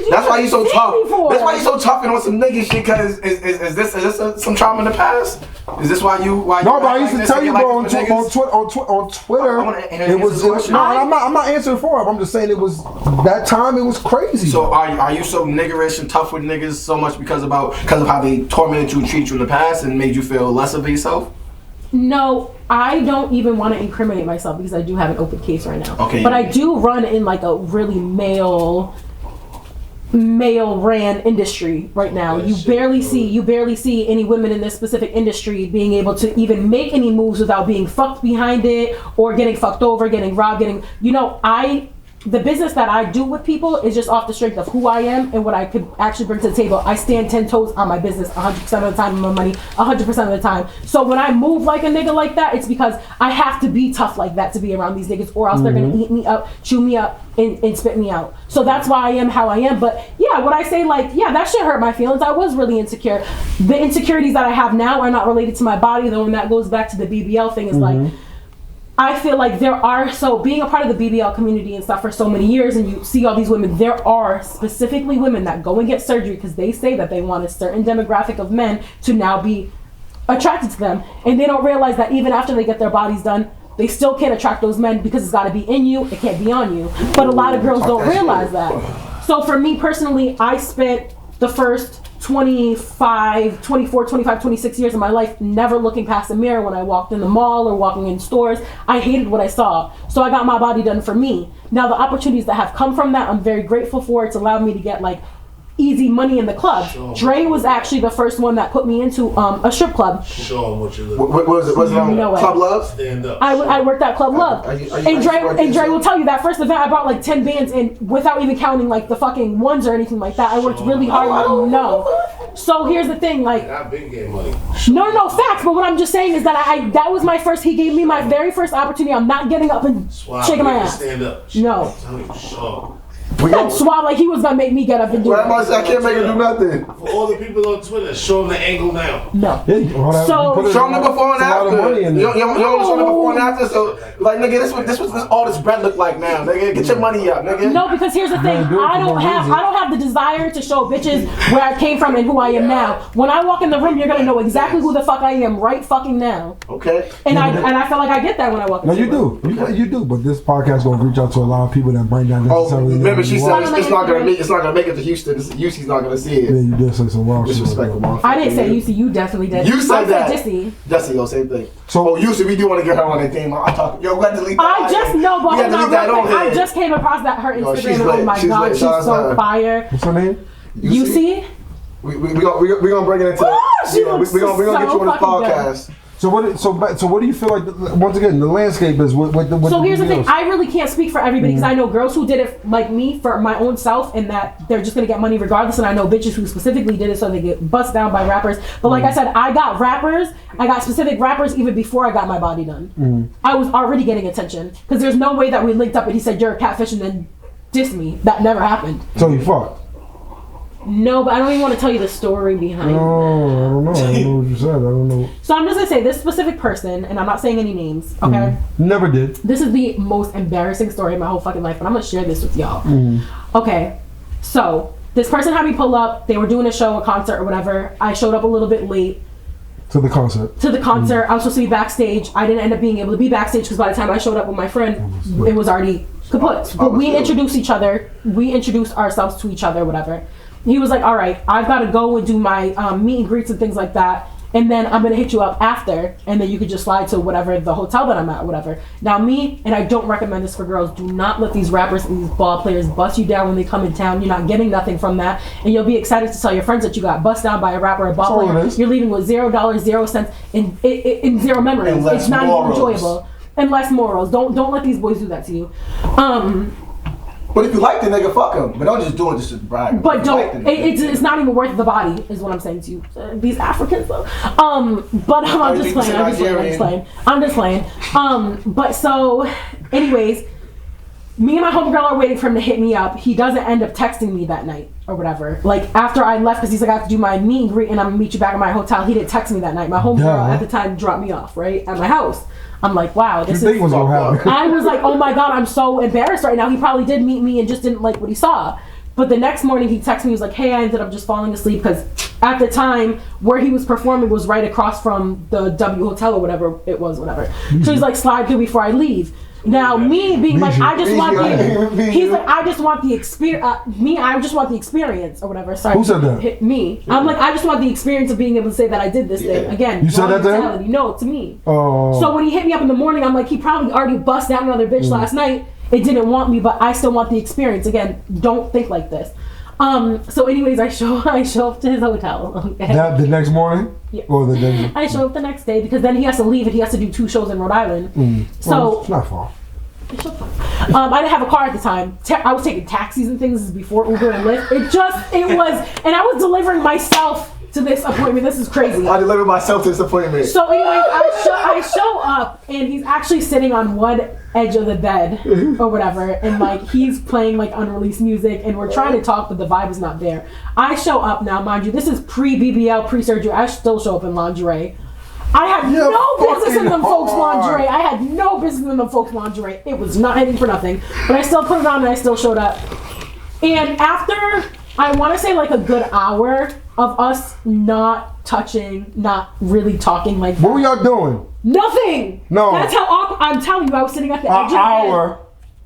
[SPEAKER 1] That's why you so tough. That's why you
[SPEAKER 2] so.
[SPEAKER 1] so tough and on some nigga shit. Cause is this some trauma in the past? Is this why you?
[SPEAKER 3] No, but I used to tell you, bro, on Twitter,
[SPEAKER 1] I wanna answer
[SPEAKER 3] it was.
[SPEAKER 1] the question.
[SPEAKER 3] No, I'm not answering for it. I'm just saying it was that time. It was crazy.
[SPEAKER 1] So are you so niggerish and tough with niggas so much because of how they tormented you and treated you in the past and made you feel less of yourself?
[SPEAKER 2] No, I don't even want to incriminate myself because I do have an open case right now.
[SPEAKER 1] Okay.
[SPEAKER 2] But I do run in like a really male ran industry right now. You barely see any women in this specific industry being able to even make any moves without being fucked behind it or getting fucked over, getting robbed, the business that I do with people is just off the strength of who I am and what I could actually bring to the table. I stand 10 toes on my business 100% of the time, on my money 100% of the time. So when I move like a nigga like that, it's because I have to be tough like that to be around these niggas, or else they're gonna eat me up, chew me up, and spit me out. So that's why I am how I am. But yeah, when I say like, yeah, that shit hurt my feelings. I was really insecure. The insecurities that I have now are not related to my body, though, and that goes back to the BBL thing. Is like, I feel like being a part of the BBL community and stuff for so many years, and you see all these women, there are specifically women that go and get surgery because they say that they want a certain demographic of men to now be attracted to them. And they don't realize that even after they get their bodies done, they still can't attract those men because it's got to be in you, it can't be on you. But a lot of girls don't realize that. So for me personally, I spent the first 24, 25, 26 years of my life never looking past a mirror when I walked in the mall or walking in stores. I hated what I saw. So I got my body done for me. Now the opportunities that have come from that, I'm very grateful for. It's allowed me to get like easy money in the club. Dre was actually the first one that put me into a strip club.
[SPEAKER 4] Show them what you look.
[SPEAKER 1] What was it? Was it on
[SPEAKER 2] No way.
[SPEAKER 1] Club Love?
[SPEAKER 4] Stand up.
[SPEAKER 2] I worked at Club Love.
[SPEAKER 1] Are you
[SPEAKER 2] And Dre
[SPEAKER 1] sure?
[SPEAKER 2] will tell you that first event I brought like 10 bands in without even counting like the fucking ones or anything like that. I worked really hard. So here's the thing, like,
[SPEAKER 4] I've been getting money.
[SPEAKER 2] no facts, but what I'm just saying is that that was my first, he gave me my very first opportunity. I'm not getting up and shaking my ass.
[SPEAKER 4] Stand up.
[SPEAKER 2] No.
[SPEAKER 4] I'm telling you, show.
[SPEAKER 2] And Swab like he was gonna make me get up and do
[SPEAKER 1] Well,
[SPEAKER 2] it.
[SPEAKER 1] I can't make her do nothing.
[SPEAKER 4] For all the people on Twitter, show them the angle now.
[SPEAKER 2] No.
[SPEAKER 3] So
[SPEAKER 1] Show them the before and after. You don't show the before and after. So, like, nigga, this was all this bread look like now. Nigga, get your money up, nigga.
[SPEAKER 2] No, because here's the thing.
[SPEAKER 3] do it
[SPEAKER 2] I
[SPEAKER 3] for
[SPEAKER 2] don't
[SPEAKER 3] no
[SPEAKER 2] have
[SPEAKER 3] reason.
[SPEAKER 2] the desire to show bitches where I came from and who I am now. When I walk in the room, you're gonna know exactly who the fuck I am right fucking now.
[SPEAKER 1] Okay.
[SPEAKER 2] And I feel like I get that when I walk in
[SPEAKER 3] No,
[SPEAKER 2] the
[SPEAKER 3] you
[SPEAKER 2] room.
[SPEAKER 3] do. You do. But this podcast gonna reach out to a lot of people that might not
[SPEAKER 1] Oh,
[SPEAKER 3] necessarily. know
[SPEAKER 1] remember
[SPEAKER 3] who
[SPEAKER 1] she
[SPEAKER 3] you
[SPEAKER 1] said
[SPEAKER 3] are.
[SPEAKER 1] it's not gonna make it to Houston. UC's not gonna see
[SPEAKER 3] Yeah,
[SPEAKER 1] it.
[SPEAKER 3] you did say some wild shit.
[SPEAKER 1] Disrespectful, motherfucker.
[SPEAKER 2] I didn't say UC, you definitely did.
[SPEAKER 1] You said
[SPEAKER 2] I
[SPEAKER 1] that.
[SPEAKER 2] Jesse.
[SPEAKER 1] Jesse, same thing.
[SPEAKER 3] So-
[SPEAKER 1] So, UC, we do want to get her on that thing. I talk. Yo, we got to delete that.
[SPEAKER 2] I just know, but
[SPEAKER 1] we got to delete that on
[SPEAKER 2] I
[SPEAKER 1] here.
[SPEAKER 2] just came across that her
[SPEAKER 1] Yo,
[SPEAKER 2] Instagram
[SPEAKER 1] she's
[SPEAKER 2] and oh
[SPEAKER 1] lit.
[SPEAKER 2] my
[SPEAKER 1] She's
[SPEAKER 2] god,
[SPEAKER 1] lit.
[SPEAKER 2] she's
[SPEAKER 1] Shout out to
[SPEAKER 2] so
[SPEAKER 1] her.
[SPEAKER 2] fire.
[SPEAKER 3] What's her name?
[SPEAKER 2] You see?
[SPEAKER 1] We gonna bring it into.
[SPEAKER 2] She
[SPEAKER 1] Yeah, we
[SPEAKER 2] looks
[SPEAKER 1] gonna get you on this
[SPEAKER 2] so fucking
[SPEAKER 1] podcast.
[SPEAKER 3] So what do you feel like? Once again, the landscape is with the.
[SPEAKER 2] So here's the thing.
[SPEAKER 3] videos?
[SPEAKER 2] I really can't speak for everybody because I know girls who did it like me for my own self, and that they're just gonna get money regardless. And I know bitches who specifically did it so they get bust down by rappers. But like I said, I got specific rappers even before I got my body done. I was already getting attention because there's no way that we linked up and he said you're a catfish and then diss me. That never happened.
[SPEAKER 3] So you fucked.
[SPEAKER 2] No, but I don't even want to tell you the story behind it.
[SPEAKER 3] Oh, I don't know what you said. I don't know.
[SPEAKER 2] So I'm just gonna say this specific person, and I'm not saying any names, okay?
[SPEAKER 3] Never did.
[SPEAKER 2] This is the most embarrassing story of my whole fucking life, but I'm gonna share this with y'all. Okay, so this person had me pull up. They were doing a show, a concert, or whatever. I showed up a little bit late
[SPEAKER 3] To the concert.
[SPEAKER 2] to the concert. I was supposed to be backstage. I didn't end up being able to be backstage because by the time I showed up with my friend, it was already kaput. But we introduced each other. We introduced ourselves to each other, whatever. He was like, all right, I've got to go and do my meet and greets and things like that. And then I'm going to hit you up after. And then you could just slide to whatever, the hotel that I'm at, whatever. Now me, and I don't recommend this for girls, do not let these rappers and these ball players bust you down when they come in town. You're not getting nothing from that. And you'll be excited to tell your friends that you got bust down by a rapper or a ball player. You're leaving with $0, 0 cents, in zero memories. It's not even enjoyable. And less morals. Don't let these boys do that to you.
[SPEAKER 1] But if you like the nigga, fuck him. But don't just do it just to brag.
[SPEAKER 2] But don't. It's not even worth the body, is what I'm saying to you. These Africans, though. But I'm just playing. I'm just playing. But so, anyways, me and my homegirl are waiting for him to hit me up. He doesn't end up texting me that night or whatever. Like after I left, because he's like, I have to do my meet and greet, and I'm gonna meet you back at my hotel. He didn't text me that night. My homegirl at the time dropped me off right at my house. I'm like, wow, this is.
[SPEAKER 3] Was gonna happen.
[SPEAKER 2] I was like, oh my god, I'm so embarrassed right now. He probably did meet me and just didn't like what he saw. But the next morning he texted me, he was like, hey, I ended up just falling asleep because at the time where he was performing was right across from the W Hotel or whatever it was, whatever. So he's like, slide through before I leave. Now me being like, I just want the, he's like, I just want the experience, I just want the experience or whatever. Sorry.
[SPEAKER 3] Who said that?
[SPEAKER 2] Me. I'm like, I just want the experience of being able to say that I did this thing. Again,
[SPEAKER 3] you said that to him?
[SPEAKER 2] No, to me.
[SPEAKER 3] Oh.
[SPEAKER 2] So when he hit me up in the morning, I'm like, he probably already bust down another bitch last night. It didn't want me, but I still want the experience. Again, don't think like this. So anyways, I show up to his hotel. Okay.
[SPEAKER 3] The next morning?
[SPEAKER 2] Yeah.
[SPEAKER 3] Or the day?
[SPEAKER 2] I show up the next day because then he has to leave and he has to do 2 shows in Rhode Island. So
[SPEAKER 3] well, it's not far.
[SPEAKER 2] I didn't have a car at the time. I was taking taxis and things before Uber and Lyft. It was, and I was delivering myself to this appointment. This is crazy.
[SPEAKER 1] I delivered myself to this appointment.
[SPEAKER 2] So anyway, I show up and he's actually sitting on one edge of the bed or whatever, and like he's playing like unreleased music, and we're trying to talk, but the vibe is not there. I show up now, mind you, this is pre-BBL, pre-surgery. I still show up in lingerie. I had no business in them folks' lingerie. I had no business in them folks' lingerie. It was not hitting for nothing. But I still put it on and I still showed up. And after, I want to say like a good hour of us not touching, not really talking like that.
[SPEAKER 3] What were y'all doing?
[SPEAKER 2] Nothing!
[SPEAKER 3] No.
[SPEAKER 2] That's how awkward, I'm telling you, I was sitting at the edge of the bed.
[SPEAKER 3] An hour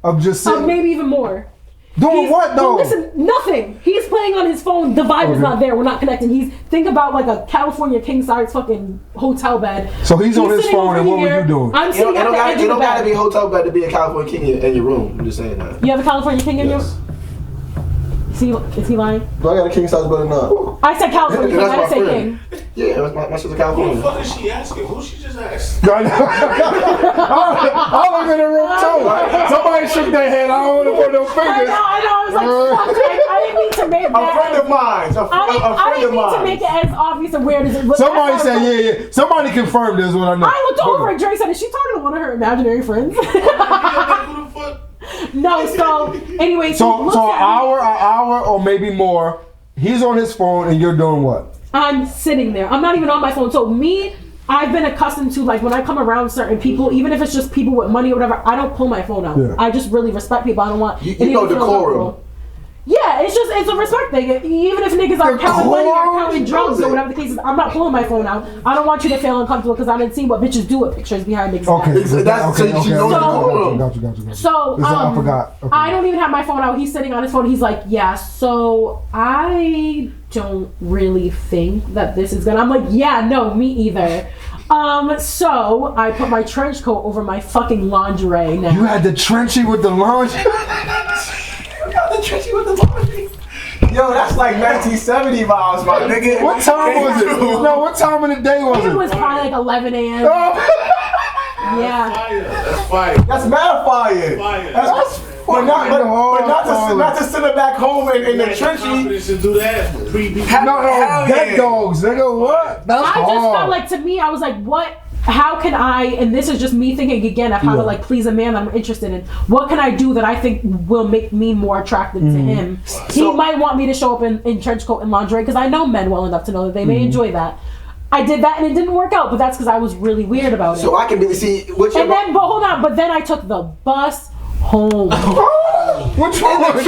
[SPEAKER 3] of just sitting.
[SPEAKER 2] Maybe even more.
[SPEAKER 3] Doing what though?
[SPEAKER 2] Listen, nothing. He's playing on his phone. The vibe is not there. We're not connecting. Think about like a California king size fucking hotel bed.
[SPEAKER 3] So he's on his phone, and what were you doing?
[SPEAKER 2] I'm sitting at the edge of the bed.
[SPEAKER 1] You don't gotta be a hotel bed to be a California king in your room. I'm just saying that.
[SPEAKER 2] You have a California king in your room? Is he lying?
[SPEAKER 1] Do I got a king size bed or not?
[SPEAKER 2] I said California king. I didn't say
[SPEAKER 1] friend.
[SPEAKER 2] king.
[SPEAKER 1] Yeah, my sister
[SPEAKER 4] Who
[SPEAKER 1] California.
[SPEAKER 4] the fuck is she asking? Who she just asked?
[SPEAKER 3] I was in the room too. Somebody shook their head. I don't want to put no fingers.
[SPEAKER 2] I know. I was like, fuck. I didn't mean to make
[SPEAKER 1] A
[SPEAKER 2] that.
[SPEAKER 1] friend of mine.
[SPEAKER 2] I didn't mean to make it as obvious and weird as it looks.
[SPEAKER 3] Somebody said, yeah. Somebody confirmed this. What I know.
[SPEAKER 2] I looked over and Dre said, is she talking to one of her imaginary friends?
[SPEAKER 4] Who the fuck?
[SPEAKER 2] No, so anyway,
[SPEAKER 3] So an hour, or maybe more. He's on his phone, and you're doing what?
[SPEAKER 2] I'm sitting there. I'm not even on my phone. So I've been accustomed to, like, when I come around certain people, even if it's just people with money or whatever, I don't pull my phone out.
[SPEAKER 3] Yeah.
[SPEAKER 2] I just really respect people. I don't want
[SPEAKER 1] You know decorum.
[SPEAKER 2] Yeah, it's a respect thing. Even if niggas are counting money or counting drugs or whatever the case is, I'm not pulling my phone out. I don't want you to feel uncomfortable because I didn't see what bitches do with pictures behind niggas.
[SPEAKER 3] Okay,
[SPEAKER 1] So you know decorum.
[SPEAKER 3] Got you.
[SPEAKER 2] So
[SPEAKER 3] I forgot. Okay.
[SPEAKER 2] I don't even have my phone out. He's sitting on his phone. He's like, yeah, so I don't really think that this is gonna. I'm like, yeah, no, me either. So I put my trench coat over my fucking lingerie now.
[SPEAKER 3] You had the trenchy with the laundry.
[SPEAKER 1] You got the trenchy with the laundry. Yo, that's like 1970 vibes, my nigga.
[SPEAKER 3] What time was it? No, what time of the day was it?
[SPEAKER 2] It was probably like 11 a.m. Yeah.
[SPEAKER 4] Fire. That's fire.
[SPEAKER 1] That's mad fire.
[SPEAKER 4] Fire.
[SPEAKER 1] That's but not to send it back home in the trenchy.
[SPEAKER 4] Confidence to do that. Pre-B.
[SPEAKER 3] No, dead dogs, nigga. What? That's
[SPEAKER 2] I
[SPEAKER 3] hard.
[SPEAKER 2] just felt like, to me, I was like, what how can I, and this is just me thinking again of how to like please a man that I'm interested in. What can I do that I think will make me more attractive to him? He might want me to show up in trench coat and lingerie because I know men well enough to know that they may enjoy that. I did that and it didn't work out, but that's because I was really weird about it.
[SPEAKER 1] So I can really see what you're.
[SPEAKER 2] And then, but hold on, but then I took the bus home.
[SPEAKER 3] Which one? Which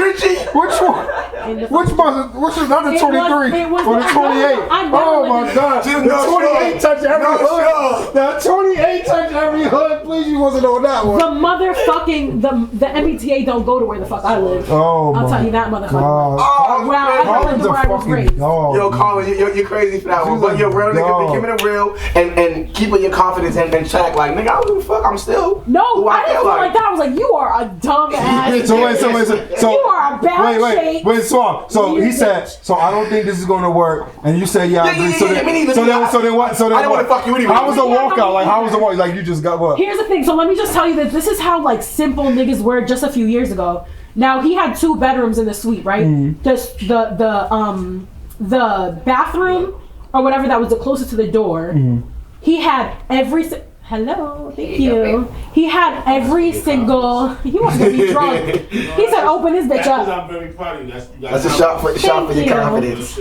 [SPEAKER 3] one? Which bus? Which is not the 23 or the 28? Oh my God! The 28 touched every hood. The 28 touched every hood. Please, you wasn't on that one.
[SPEAKER 2] The motherfucking the MBTA don't go to where the fuck I live.
[SPEAKER 3] Oh
[SPEAKER 2] I'll
[SPEAKER 3] my
[SPEAKER 2] tell you that, motherfucker.
[SPEAKER 3] God.
[SPEAKER 2] Well, I lived where I was raised.
[SPEAKER 1] Yo, Colin, you're crazy for that one, but you're real nigga. Give me the real and keeping your confidence in check. Like, nigga, I don't give a fuck. I'm still.
[SPEAKER 2] No, I didn't feel like that. I was like, you are a dumb ass.
[SPEAKER 3] So you
[SPEAKER 2] are a bad shape.
[SPEAKER 3] Wait, so he said, so I don't think this is gonna work, and you said, yeah, I agree. So then what? So then
[SPEAKER 1] I don't want to fuck you anyway.
[SPEAKER 3] How was the walkout? Like, how was the walk? Like, you just got what?
[SPEAKER 2] Here's the thing. So let me just tell you that this is how like simple niggas were just a few years ago. Now he had 2 bedrooms in the suite, right? Just the bathroom or whatever that was the closest to the door. He had hello, thank you. He had every single. He wants to be drunk. He said, "Open this bitch up."
[SPEAKER 4] I'm very proud of you.
[SPEAKER 1] That's a shot for your confidence.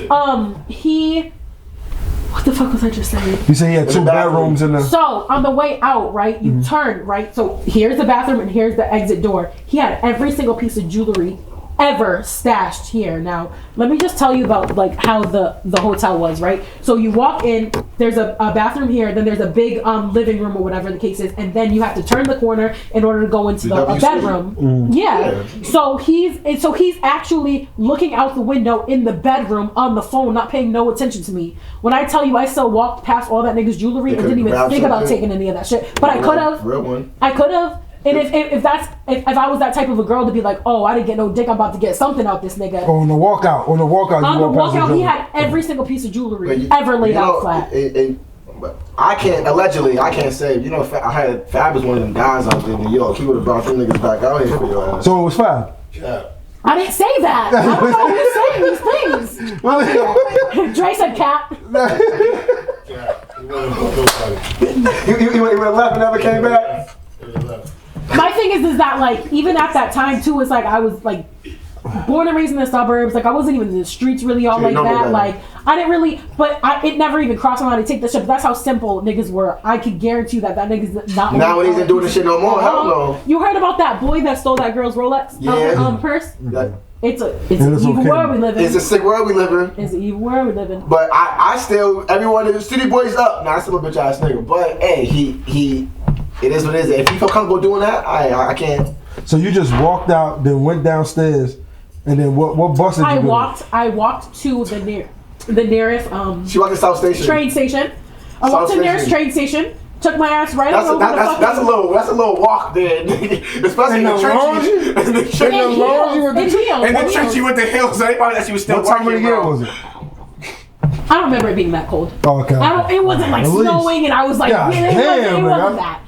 [SPEAKER 2] What the fuck was I just saying?
[SPEAKER 3] You said he had 2 bedrooms in the.
[SPEAKER 2] So on the way out, right, you turn right. So here's the bathroom and here's the exit door. He had every single piece of jewelry ever stashed here. Now let me just tell you about like how the hotel was, right? So you walk in, there's a bathroom here, then there's a big living room or whatever the case is, and then you have to turn the corner in order to go into a bedroom. Yeah. So he's actually looking out the window in the bedroom on the phone, not paying no attention to me. When I tell you I still walked past all that nigga's jewelry and didn't even think about taking any of that shit, but I could have.
[SPEAKER 1] Real one.
[SPEAKER 2] I could have. And if I was that type of a girl to be like, oh, I didn't get no dick, I'm about to get something out this nigga.
[SPEAKER 3] On the walkout,
[SPEAKER 2] he had every single piece of jewelry ever laid out flat.
[SPEAKER 1] I can't say. You know, I had Fab was one of them guys out there in New York. He would have brought them niggas back out here for your ass.
[SPEAKER 3] So it was Fab.
[SPEAKER 4] Yeah.
[SPEAKER 2] I didn't say that. I don't know who's saying these things. Dre said cat.
[SPEAKER 1] He would have left and never came back.
[SPEAKER 2] My thing is that like even at that time too, it's like I was like born and raised in the suburbs. Like I wasn't even in the streets really all like that. Like I didn't really, but it never even crossed my mind to take this shit. But that's how simple niggas were. I could guarantee you that nigga's not.
[SPEAKER 1] Now when he's doing this shit no more, hell no.
[SPEAKER 2] You heard about that boy that stole that girl's Rolex purse? It's an evil world we live in.
[SPEAKER 1] It's a sick world we live in.
[SPEAKER 2] It's an evil world we live in.
[SPEAKER 1] But I still, everyone in the city boys up. Nah, I still a bitch ass nigga. But hey, he. It is what it is. If you feel comfortable doing that, I can't.
[SPEAKER 3] So you just walked out, then went downstairs, and then what bus did you go?
[SPEAKER 2] I walked to the nearest
[SPEAKER 1] She walked to South Station.
[SPEAKER 2] Train station. I walked to the nearest train station. Took my ass right over
[SPEAKER 1] that's a little walk there, especially in the trench. In the trench with the hills. Everybody that she was still
[SPEAKER 3] working. What time of the year was it?
[SPEAKER 2] I don't remember it being that cold.
[SPEAKER 3] Oh, okay.
[SPEAKER 2] It wasn't like snowing, and I was like, it wasn't that.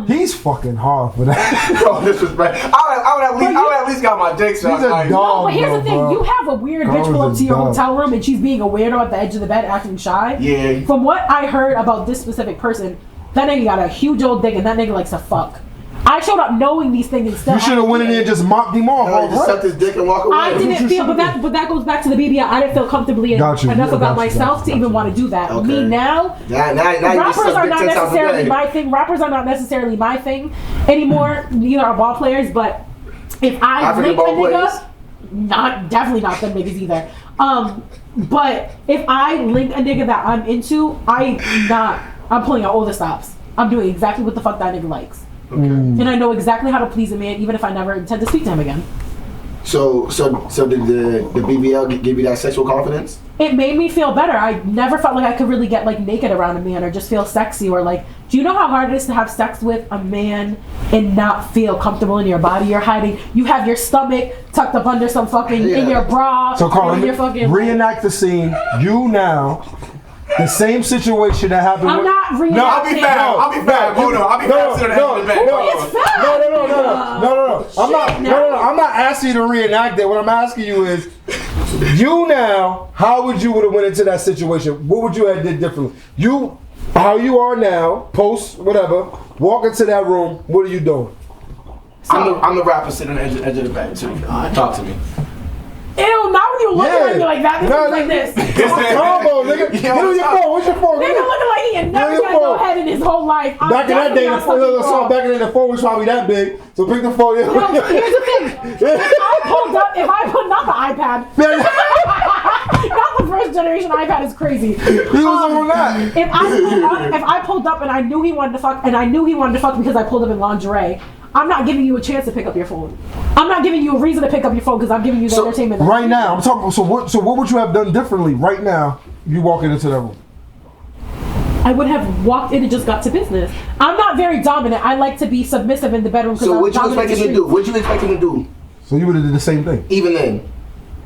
[SPEAKER 3] He's fucking hard for that.
[SPEAKER 1] Oh, disrespect. I would at least got my dick sucked.
[SPEAKER 3] He's a dog.
[SPEAKER 2] No, but here's the thing: you have a weird bitch pull up to your hotel room, and she's being a weirdo at the edge of the bed, acting shy.
[SPEAKER 1] Yeah.
[SPEAKER 2] From what I heard about this specific person, that nigga got a huge old dick, and that nigga likes to fuck. I showed up knowing these things and still.
[SPEAKER 3] You should have went in there and just mopped him off.
[SPEAKER 1] No, just sucked his dick and walk away.
[SPEAKER 2] I didn't feel, but that goes back to the BBL. I didn't feel comfortably enough about myself to even want to do that. Okay. Me now rappers are not necessarily my thing. Rappers are not necessarily my thing anymore. Neither are ball players. But if I link a nigga, definitely not them niggas either. But if I link a nigga that I'm into, I'm pulling out all the stops. I'm doing exactly what the fuck that nigga likes. Okay. And I know exactly how to please a man, even if I never intend to speak to him again.
[SPEAKER 1] So did the BBL give you that sexual confidence?
[SPEAKER 2] It made me feel better. I never felt like I could really get like naked around a man or just feel sexy or like. Do you know how hard it is to have sex with a man and not feel comfortable in your body? You're hiding. You have your stomach tucked up under some fucking in your bra.
[SPEAKER 3] So Carl, reenact the scene. You now. The same situation that happened.
[SPEAKER 2] I'm not reenacting.
[SPEAKER 1] No, I'll be fab. Hold on. I'll be fab. No. I'm not asking you to reenact that. What I'm asking you is, you now, how would you would have went into that situation? What would you have did differently? You
[SPEAKER 3] how you are now, post whatever, walk into that room, what are you doing?
[SPEAKER 1] I'm the rapper sitting on the edge of the bed too. Talk to me.
[SPEAKER 2] Ew, not when you look at me like that. This is like this.
[SPEAKER 3] It's a combo, nigga. Get on your phone. What's your phone?
[SPEAKER 2] Nigga looking like he had never got no head in his whole life.
[SPEAKER 3] Back in that day, the phone was probably that big. So pick the phone.
[SPEAKER 2] No, here's the thing. If I put not the iPad. Not the first generation iPad is crazy.
[SPEAKER 3] He was on that.
[SPEAKER 2] If I pulled up and I knew he wanted to fuck, because I pulled up in lingerie, I'm not giving you a chance to pick up your phone. I'm not giving you a reason to pick up your phone because I'm giving you the entertainment.
[SPEAKER 3] Right now, I'm talking. So what would you have done differently? Right now, you walking into that room.
[SPEAKER 2] I would have walked in and just got to business. I'm not very dominant. I like to be submissive in the bedroom.
[SPEAKER 1] So what you expect him to do? What you expect him to do?
[SPEAKER 3] So you would have did the same thing.
[SPEAKER 1] Even then.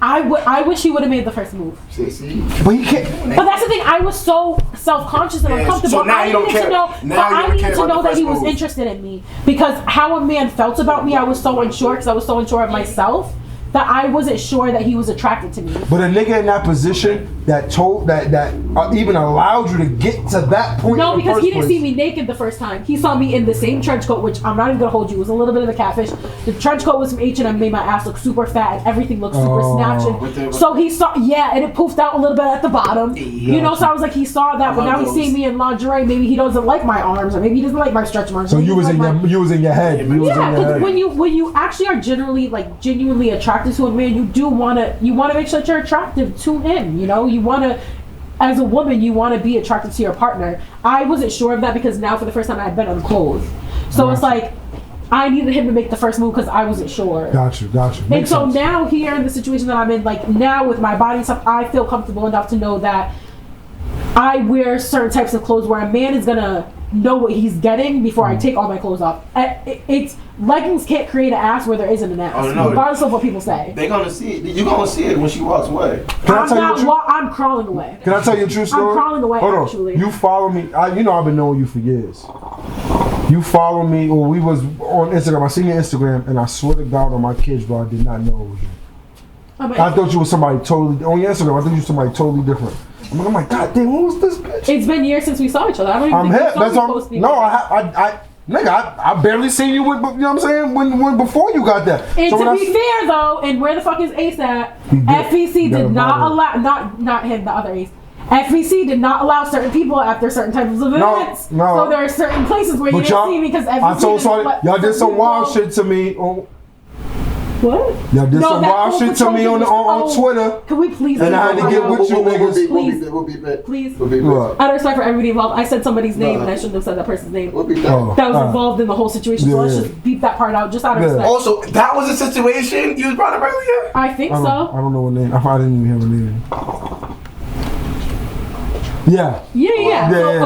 [SPEAKER 2] I wish he would have made the first move.
[SPEAKER 1] See?
[SPEAKER 3] But he can't.
[SPEAKER 2] But that's the thing. I was so self-conscious and uncomfortable.
[SPEAKER 1] So now you don't care.
[SPEAKER 2] I needed to know that he was interested in me, because how a man felt about me, I was so unsure, because I was so unsure of myself that I wasn't sure that he was attracted to me.
[SPEAKER 3] But a nigga in that position that even allowed you to get to that point.
[SPEAKER 2] No, because he didn't see me naked the first time. He saw me in the same trench coat, which I'm not even gonna hold you. It was a little bit of the catfish. The trench coat was from H&M, made my ass look super fat, and everything looked super snatching. So he saw, and it poofed out a little bit at the bottom. You know, so I was like, he saw that, but now he's seeing me in lingerie. Maybe he doesn't like my arms, or maybe he doesn't like my stretch marks.
[SPEAKER 3] So you was in your head.
[SPEAKER 2] Because when you actually are genuinely attracted to a man, you want to make sure that you're attractive to him. You know, you want to, as a woman, you want to be attracted to your partner. I wasn't sure of that because now for the first time I had been unclothed. So it's like I needed him to make the first move because I wasn't sure. Got you.
[SPEAKER 3] Makes sense.
[SPEAKER 2] Now here in the situation that I'm in, like now with my body and stuff, I feel comfortable enough to know that I wear certain types of clothes where a man is gonna know what he's getting before I take all my clothes off. It's leggings can't create an ass where there isn't an ass, regardless of what people say.
[SPEAKER 1] They're gonna see it. You're gonna see it when she walks away.
[SPEAKER 2] I'm crawling away.
[SPEAKER 3] Can I tell you a true story?
[SPEAKER 2] I'm crawling away.
[SPEAKER 3] Hold
[SPEAKER 2] actually.
[SPEAKER 3] On. You follow me. I've been knowing you for years. You follow me. Well, we was on Instagram. I seen your Instagram, and I swear to God on my kids, bro, I did not know it was you. I thought you was somebody totally on your Instagram. I thought you was somebody totally different. I'm like, God damn, who was this bitch?
[SPEAKER 2] It's been years since we saw each other. I don't even think
[SPEAKER 3] hip. That's all. No, I barely seen you with, you know what I'm saying, when before you got that.
[SPEAKER 2] And so to be fair though, and where the fuck is Ace at? FBC did not allow, not him, the other Ace. FBC did not allow certain people after certain types of events. No. So there are certain places where you didn't see me because FBC.
[SPEAKER 3] I'm so sorry. Y'all did some wild shit to me.
[SPEAKER 2] What?
[SPEAKER 3] Y'all did some wild shit to me on Twitter.
[SPEAKER 2] Can we please?
[SPEAKER 3] And I had to get with you niggas.
[SPEAKER 2] Please. Out of respect for everybody involved, I said somebody's name and I shouldn't have said that person's name. That was involved in the whole situation. So let's just beep that part out, just out of respect.
[SPEAKER 1] Also, that was a situation you was brought up earlier?
[SPEAKER 2] I think so.
[SPEAKER 3] I don't know what name. I didn't even hear her name.
[SPEAKER 2] Yeah.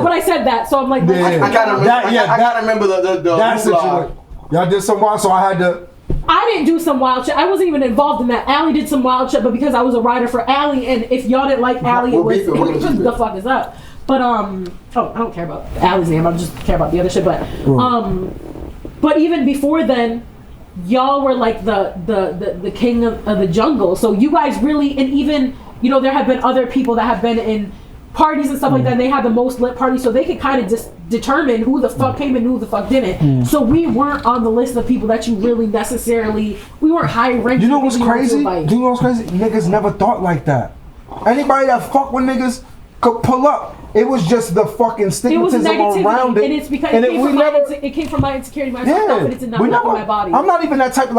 [SPEAKER 2] But I said that, so I'm like,
[SPEAKER 1] I gotta remember the
[SPEAKER 3] that situation. Y'all did some wild, so I had to.
[SPEAKER 2] I didn't do some wild shit. I wasn't even involved in that. Allie did some wild shit, but because I was a writer for Allie, and if y'all didn't like Allie, it was the fuck is up. But I don't care about Allie's name. I just care about the other shit. But even before then, y'all were like the king of the jungle. So you guys really, and even there have been other people that have been in parties and stuff like that, and they had the most lit parties, so they could kind of just determine who the fuck came and who the fuck didn't. So we weren't on the list of people that you really we weren't high ranking.
[SPEAKER 3] You know what's crazy? Niggas never thought like that. Anybody that fuck with niggas could pull up. It was just the fucking stigmatism around it.
[SPEAKER 2] And it's because it came from my insecurity, my confidence in not liking my body.
[SPEAKER 3] I'm not even that type of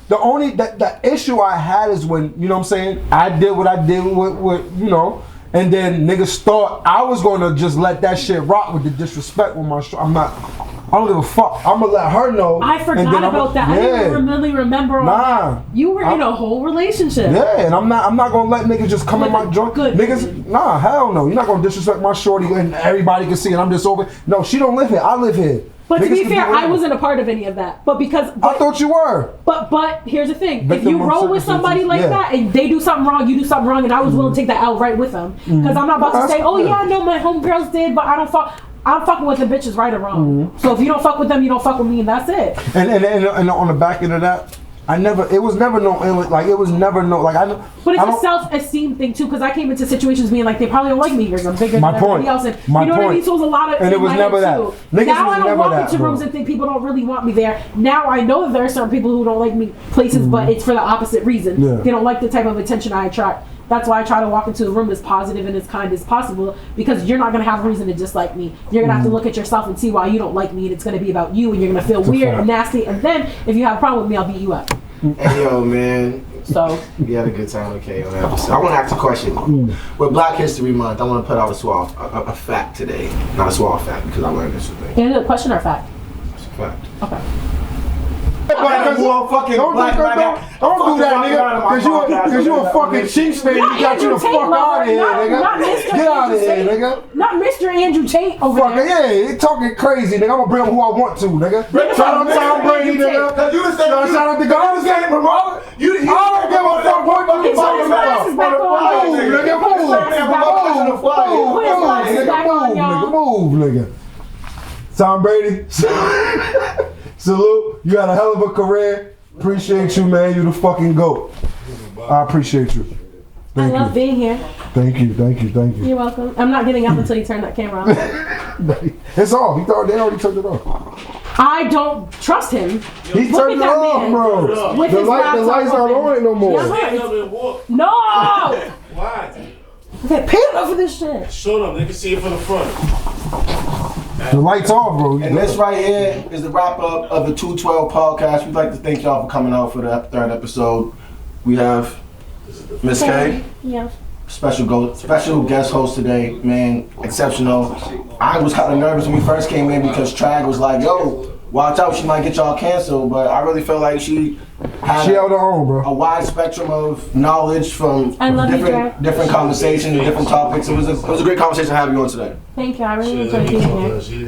[SPEAKER 3] the issue I had is when, you know what I'm saying, I did what I did with and then niggas thought I was gonna just let that shit rock with the disrespect with my show. I don't give a fuck. I'm gonna let her know.
[SPEAKER 2] I forgot about that. I didn't really remember all that. You were in a whole relationship.
[SPEAKER 3] Yeah, and I'm not gonna let niggas just come in my joint. Niggas, hell no. You're not gonna disrespect my shorty and everybody can see it. I'm just over. No, she don't live here. I live here.
[SPEAKER 2] But to be fair, I wasn't a part of any of that. But I
[SPEAKER 3] thought you were.
[SPEAKER 2] But here's the thing: if you roll with somebody like that and they do something wrong, you do something wrong, and I was willing to take that L right with them, because I'm not about to say, "Oh yeah, I know my homegirls did," but I don't fuck. I'm fucking with the bitches, right or wrong. So if you don't fuck with them, you don't fuck with me, and that's it.
[SPEAKER 3] And on the back end of that, it was never no, like it was never no, like I know.
[SPEAKER 2] But
[SPEAKER 3] I
[SPEAKER 2] it's a
[SPEAKER 3] don't-
[SPEAKER 2] self-esteem thing too, because I came into situations being like, they probably don't like me because I'm bigger
[SPEAKER 3] My
[SPEAKER 2] than
[SPEAKER 3] point.
[SPEAKER 2] everybody else. And
[SPEAKER 3] My
[SPEAKER 2] you know what I
[SPEAKER 3] point.
[SPEAKER 2] mean? So it was a lot of.
[SPEAKER 3] And it
[SPEAKER 2] in
[SPEAKER 3] was
[SPEAKER 2] my
[SPEAKER 3] never
[SPEAKER 2] head,
[SPEAKER 3] that.
[SPEAKER 2] too.
[SPEAKER 3] Niggas
[SPEAKER 2] Now
[SPEAKER 3] was
[SPEAKER 2] I don't
[SPEAKER 3] never
[SPEAKER 2] walk
[SPEAKER 3] that,
[SPEAKER 2] into
[SPEAKER 3] bro.
[SPEAKER 2] rooms and think people don't really want me there. Now I know that there are certain people who don't like me places, but it's for the opposite reason.
[SPEAKER 3] Yeah.
[SPEAKER 2] They don't like the type of attention I attract. That's why I try to walk into a room as positive and as kind as possible, because you're not going to have a reason to dislike me. You're going to have to look at yourself and see why you don't like me, and it's going to be about you, and you're going to feel weird
[SPEAKER 3] fact.
[SPEAKER 2] and nasty. And then if you have a problem with me, I'll beat you up.
[SPEAKER 1] Hey, yo, man.
[SPEAKER 2] So
[SPEAKER 1] We had a good time, okay, on that episode. I want to ask a question. With Black History Month, I want to put out a fact today. Not a suave fact, because I learned this today.
[SPEAKER 2] is it a question or a fact?
[SPEAKER 1] It's a fact.
[SPEAKER 2] Okay.
[SPEAKER 1] Don't do
[SPEAKER 3] that, nigga. Cause you a fucking Chiefs fan.
[SPEAKER 2] Not
[SPEAKER 3] You got you
[SPEAKER 2] Andrew
[SPEAKER 3] the
[SPEAKER 2] Tate
[SPEAKER 3] fuck out of here,
[SPEAKER 2] not
[SPEAKER 3] nigga.
[SPEAKER 2] Mr.
[SPEAKER 3] Get out of
[SPEAKER 2] Andrew
[SPEAKER 3] here,
[SPEAKER 2] Tate.
[SPEAKER 3] nigga.
[SPEAKER 2] Not Mr. Andrew Tate over
[SPEAKER 3] Fuck
[SPEAKER 2] there.
[SPEAKER 3] yeah, he talking crazy, nigga. I'm gonna bring up who I want to, nigga. Shout out Tom Brady, nigga. Shout out the Golden State promoter. I don't give a fuck what you talking about. Move, nigga, move, nigga. Tom Brady. Salute. You had a hell of a career. Appreciate you, man. You the fucking GOAT. I appreciate you.
[SPEAKER 2] I
[SPEAKER 3] Thank
[SPEAKER 2] love
[SPEAKER 3] you.
[SPEAKER 2] being here.
[SPEAKER 3] Thank you.
[SPEAKER 2] You're welcome. I'm not getting out until you turn that camera off.
[SPEAKER 3] It's off. They already turned it off.
[SPEAKER 2] I don't trust him.
[SPEAKER 3] He
[SPEAKER 2] Look
[SPEAKER 3] turned it
[SPEAKER 2] at that
[SPEAKER 3] off,
[SPEAKER 2] man.
[SPEAKER 3] bro.
[SPEAKER 2] With
[SPEAKER 3] The
[SPEAKER 2] his
[SPEAKER 3] lights
[SPEAKER 2] laptop
[SPEAKER 3] aren't
[SPEAKER 2] open.
[SPEAKER 3] on it no more.
[SPEAKER 2] Yeah,
[SPEAKER 4] Stand up and walk.
[SPEAKER 2] No!
[SPEAKER 4] Why?
[SPEAKER 2] Okay, pay enough for this shit.
[SPEAKER 4] Show them. They can see it from the front.
[SPEAKER 3] The lights off, bro.
[SPEAKER 1] And this right here is the wrap up of the 212 podcast. We'd like to thank y'all for coming out for the third episode. We have Miss K,
[SPEAKER 2] Yeah.
[SPEAKER 1] special guest host today, man, exceptional. I was kind of nervous when we first came in because Trag was like, yo, watch out, she might get y'all canceled, but I really felt like she had
[SPEAKER 3] She held her own, bro.
[SPEAKER 1] a wide spectrum of knowledge from
[SPEAKER 2] I love you,
[SPEAKER 1] different conversations and different topics. It was a great conversation to have you on today.
[SPEAKER 2] Thank you. I really
[SPEAKER 4] Should've
[SPEAKER 2] enjoyed being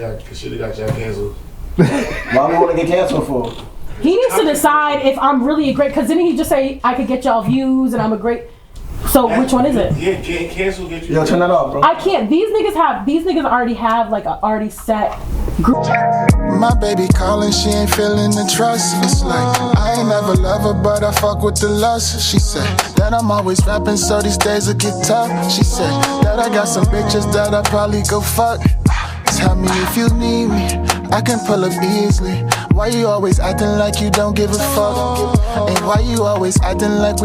[SPEAKER 2] here.
[SPEAKER 4] got y'all canceled.
[SPEAKER 1] Why we want to get canceled for?
[SPEAKER 2] He needs to decide if I'm really a great, because didn't he just say I could get y'all views and I'm a great, so which one is it?
[SPEAKER 4] Yeah, get canceled, get you.
[SPEAKER 1] Yo, turn that off, bro.
[SPEAKER 2] I can't, these niggas already have like a already set group.
[SPEAKER 5] My baby calling, she ain't feeling the trust. It's like, I ain't never love her, but I fuck with the lust. She said that I'm always rapping, so these days will get tough. She said that I got some bitches that I probably go fuck. Tell me if you need me, I can pull up easily. Why you always acting like you don't give a fuck? And why you always acting like we